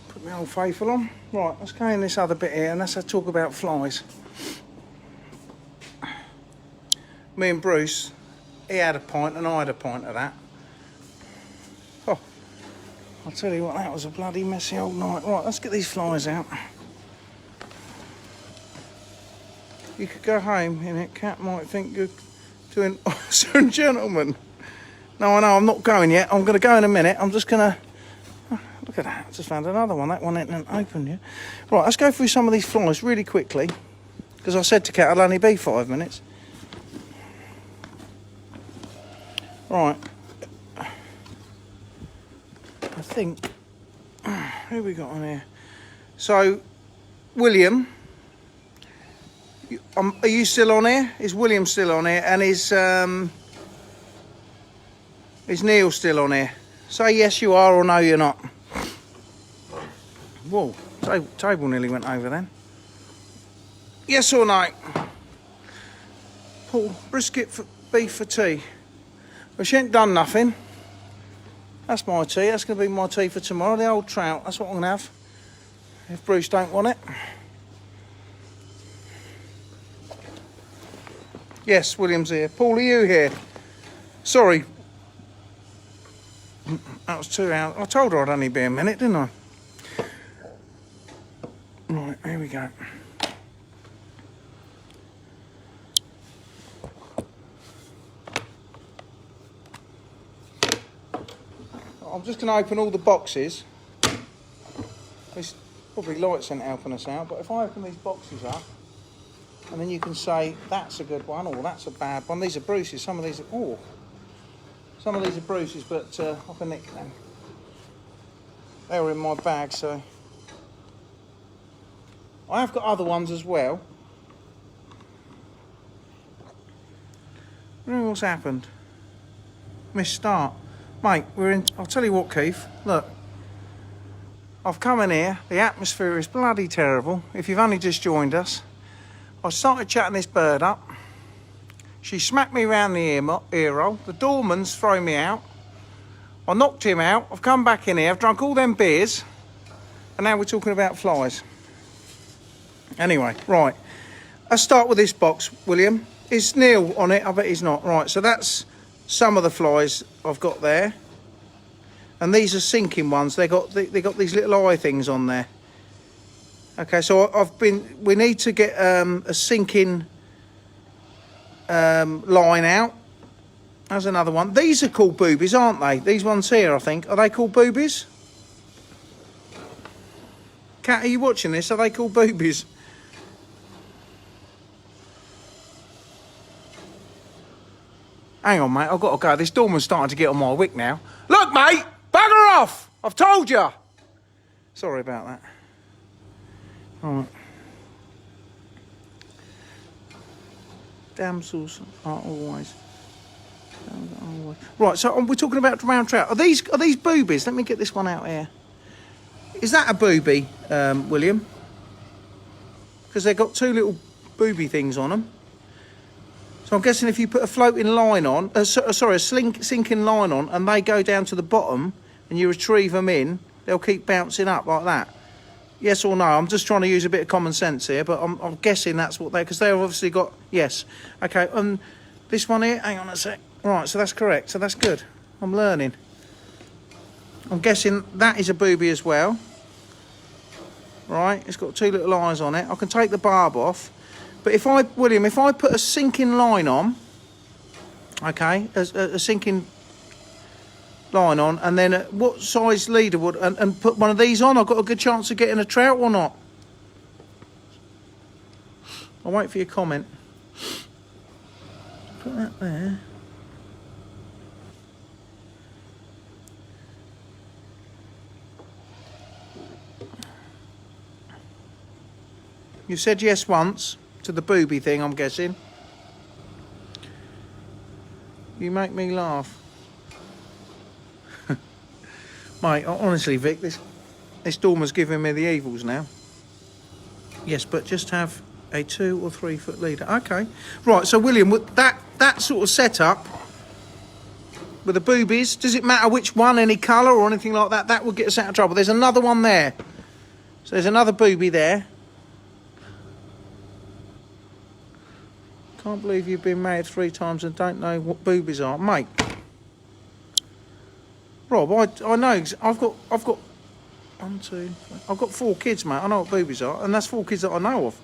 Put my old faithful on. Right, let's go in this other bit here and let's talk about flies. Me and Bruce, he had a pint and I had a pint of that. Oh, I'll tell you what, that was a bloody messy old night. Right, let's get these flies out. You could go home, innit? Cat might think you're doing officer and gentleman. No, I know, I'm not going yet. I'm going to go in a minute. I'm just going to... Oh, look at that. I just found another one. That one ain't open yet. Right, let's go through some of these flies really quickly. Because I said to Cat it'll only be 5 minutes. Right. I think... Who we got on here? So, William... are you still on here? Is William still on here? And is Neil still on here? Say yes you are or no you're not. Whoa, table nearly went over then. Yes or no? Paul, brisket for beef for tea. Well, she ain't done nothing. That's my tea. That's going to be my tea for tomorrow. The old trout. That's what I'm going to have. If Bruce don't want it. Yes, William's here. Paul, are you here? Sorry. That was 2 hours. I told her I'd only be a minute, didn't I? Right, here we go. I'm just going to open all the boxes. This probably lights ain't helping us out, but if I open these boxes up, and then you can say that's a good one or that's a bad one. These are Bruce's. Some of these are some of these are Bruce's, but I can nick them. They were in my bag, so I have got other ones as well. I don't know what's happened. Missed start. Mate, we're in... I'll tell you what, Keith. Look. I've come in here. The atmosphere is bloody terrible. If you've only just joined us. I started chatting this bird up. She smacked me round the ear roll. The doorman's thrown me out. I knocked him out. I've come back in here. I've drunk all them beers. And now we're talking about flies. Anyway, right. Let's start with this box, William. Is Neil on it? I bet he's not. Right, so that's some of the flies I've got there. And these are sinking ones. They got these little eye things on there. Okay, so we need to get a sinking line out. There's another one. These are called boobies, aren't they? These ones here, I think. Are they called boobies? Kat, are you watching this? Are they called boobies? Hang on, mate. I've got to go. This doorman's starting to get on my wick now. Look, mate! Bugger off! I've told you! Sorry about that. All right. Damsels are always... Right, so we're talking about round trout. Are these boobies? Let me get this one out here. Is that a booby, William? Because they've got 2 little booby things on them. So I'm guessing if you put a floating line on, a sinking line on, and they go down to the bottom, and you retrieve them in, they'll keep bouncing up like that. Yes or no? I'm just trying to use a bit of common sense here, but I'm guessing that's what because they've obviously got, yes. Okay, this one here, hang on a sec. Right, so that's correct, so that's good. I'm learning. I'm guessing that is a booby as well. Right, it's got 2 little eyes on it. I can take the barb off. But if I put a sinking line on, okay, a sinking line on, and then what size leader would, and put one of these on, I've got a good chance of getting a trout or not? I'll wait for your comment. Put that there. You said yes once to the booby thing, I'm guessing. You make me laugh. Mate, honestly, Vic, this doorman's giving me the evils now. Yes, but just have a 2 or 3 foot leader. Okay. Right, so William, with that sort of setup with the boobies, does it matter which one, any colour or anything like that? That would get us out of trouble. There's another one there. So there's another booby there. Can't believe you've been married 3 times and don't know what boobies are, mate. Rob, I know. I've got 1, 2. I've got 4 kids, mate. I know what boobies are, and that's 4 kids that I know of.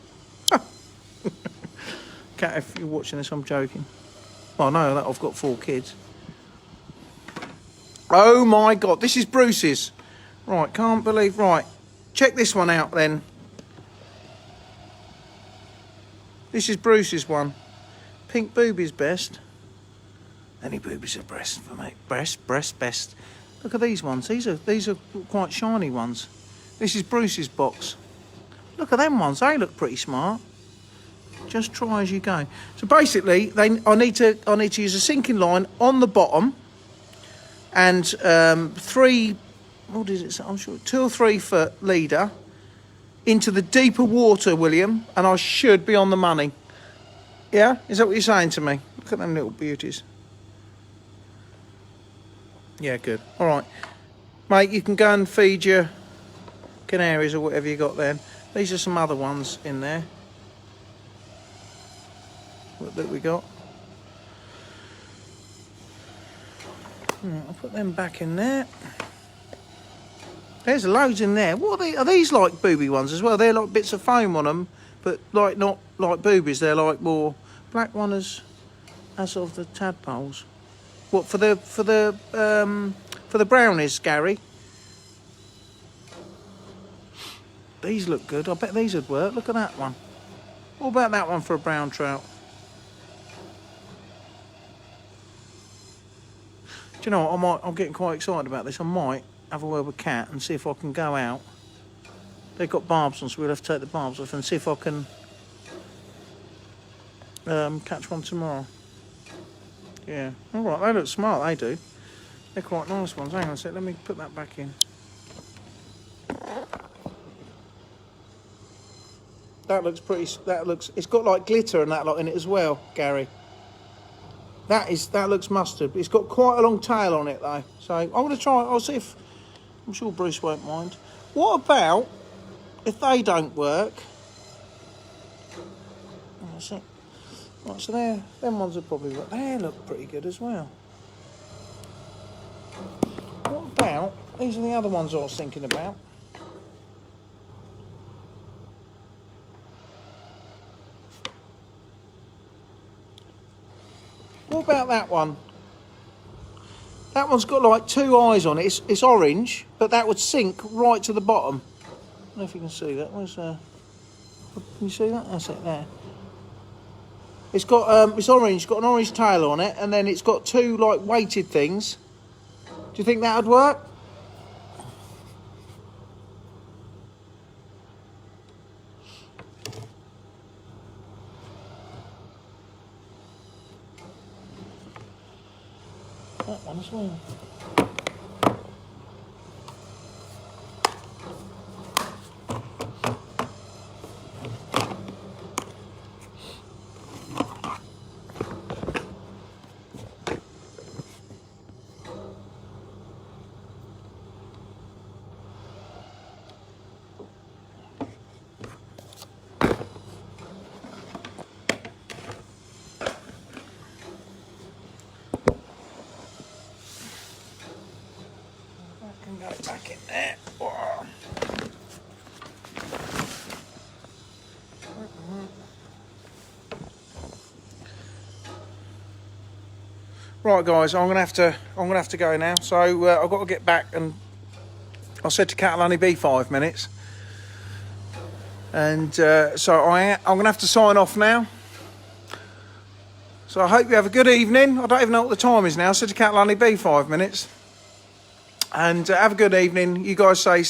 Kat, if you're watching this, I'm joking. Well, I know that I've got 4 kids. Oh my God, this is Bruce's. Right, can't believe. Right, check this one out then. This is Bruce's one. Pink boobies best. Any boobies are breast for me. Breast best. Look at these ones. These are quite shiny ones. This is Bruce's box. Look at them ones. They look pretty smart. Just try as you go. So basically, I need to use a sinking line on the bottom, and 3. What is it? I'm sure 2 or 3 foot leader, into the deeper water, William, and I should be on the money. Yeah? Is that what you're saying to me? Look at them little beauties. Yeah, good. All right. Mate, you can go and feed your canaries or whatever you got then. These are some other ones in there that we got. I'll put them back in there. There's loads in there. What are these like booby ones as well? They're like bits of foam on them, but like not like boobies. They're like more black one as of the tadpoles. What for the brownies, Gary? These look good. I bet these would work. Look at that one. What about that one for a brown trout? Do you know what? I'm getting quite excited about this. I might have a word with Kat and see if I can go out. They've got barbs on, so we'll have to take the barbs off and see if I can catch one tomorrow. Yeah. All right. They look smart. They do. They're quite nice ones. Hang on a sec. Let me put that back in. That looks pretty. It's got like glitter and that lot in it as well, Gary. That looks mustard. It's got quite a long tail on it though. So I'm going to try. I'll see if. I'm sure Bruce won't mind. What about if they don't work? Right, so them ones will probably work. They look pretty good as well. What about these are the other ones I was thinking about. What about that one? That one's got like two eyes on it. It's orange, but that would sink right to the bottom. I don't know if you can see that. Where's can you see that? That's it there. It's got it's orange, got an orange tail on it, and then it's got two like weighted things. Do you think that would work? That one as well. Go back in there. Whoa. Right, guys, I'm gonna have to go now. So I've got to get back, and I said to Kat it'll only be 5 minutes, and so I'm gonna have to sign off now. So I hope you have a good evening. I don't even know what the time is now. I said to Kat it'll only be 5 minutes. And have a good evening. You guys stay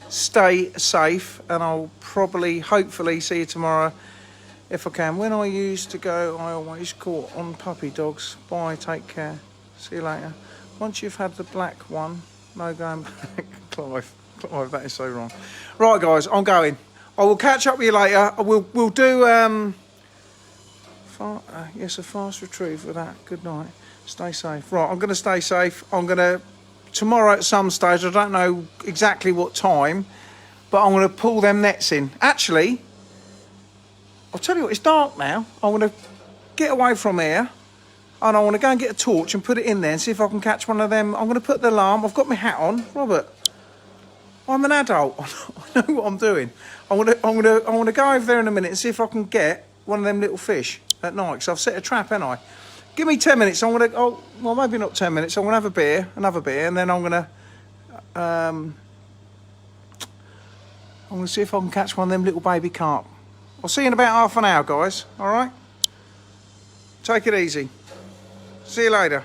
safe, and I'll hopefully see you tomorrow if I can. When I used to go, I always caught on puppy dogs. Bye, take care. See you later. Once you've had the black one, no going back. Clive, that is so wrong. Right, guys, I'm going. I will catch up with you later. We'll do a fast retrieve with that. Good night. Stay safe. Right, I'm going to stay safe. I'm going to, tomorrow at some stage, I don't know exactly what time, but I'm going to pull them nets in. Actually, I'll tell you what, it's dark now. I'm going to get away from here, and I want to go and get a torch and put it in there and see if I can catch one of them. I'm going to put the alarm. I've got my hat on. Robert, I'm an adult. I know what I'm doing. I'm going to go over there in a minute and see if I can get one of them little fish at night, because I've set a trap, haven't I? Give me 10 minutes. I'm going to, well, maybe not 10 minutes. I'm going to have another beer, and then I'm going to see if I can catch one of them little baby carp. I'll see you in about half an hour, guys. All right? Take it easy. See you later.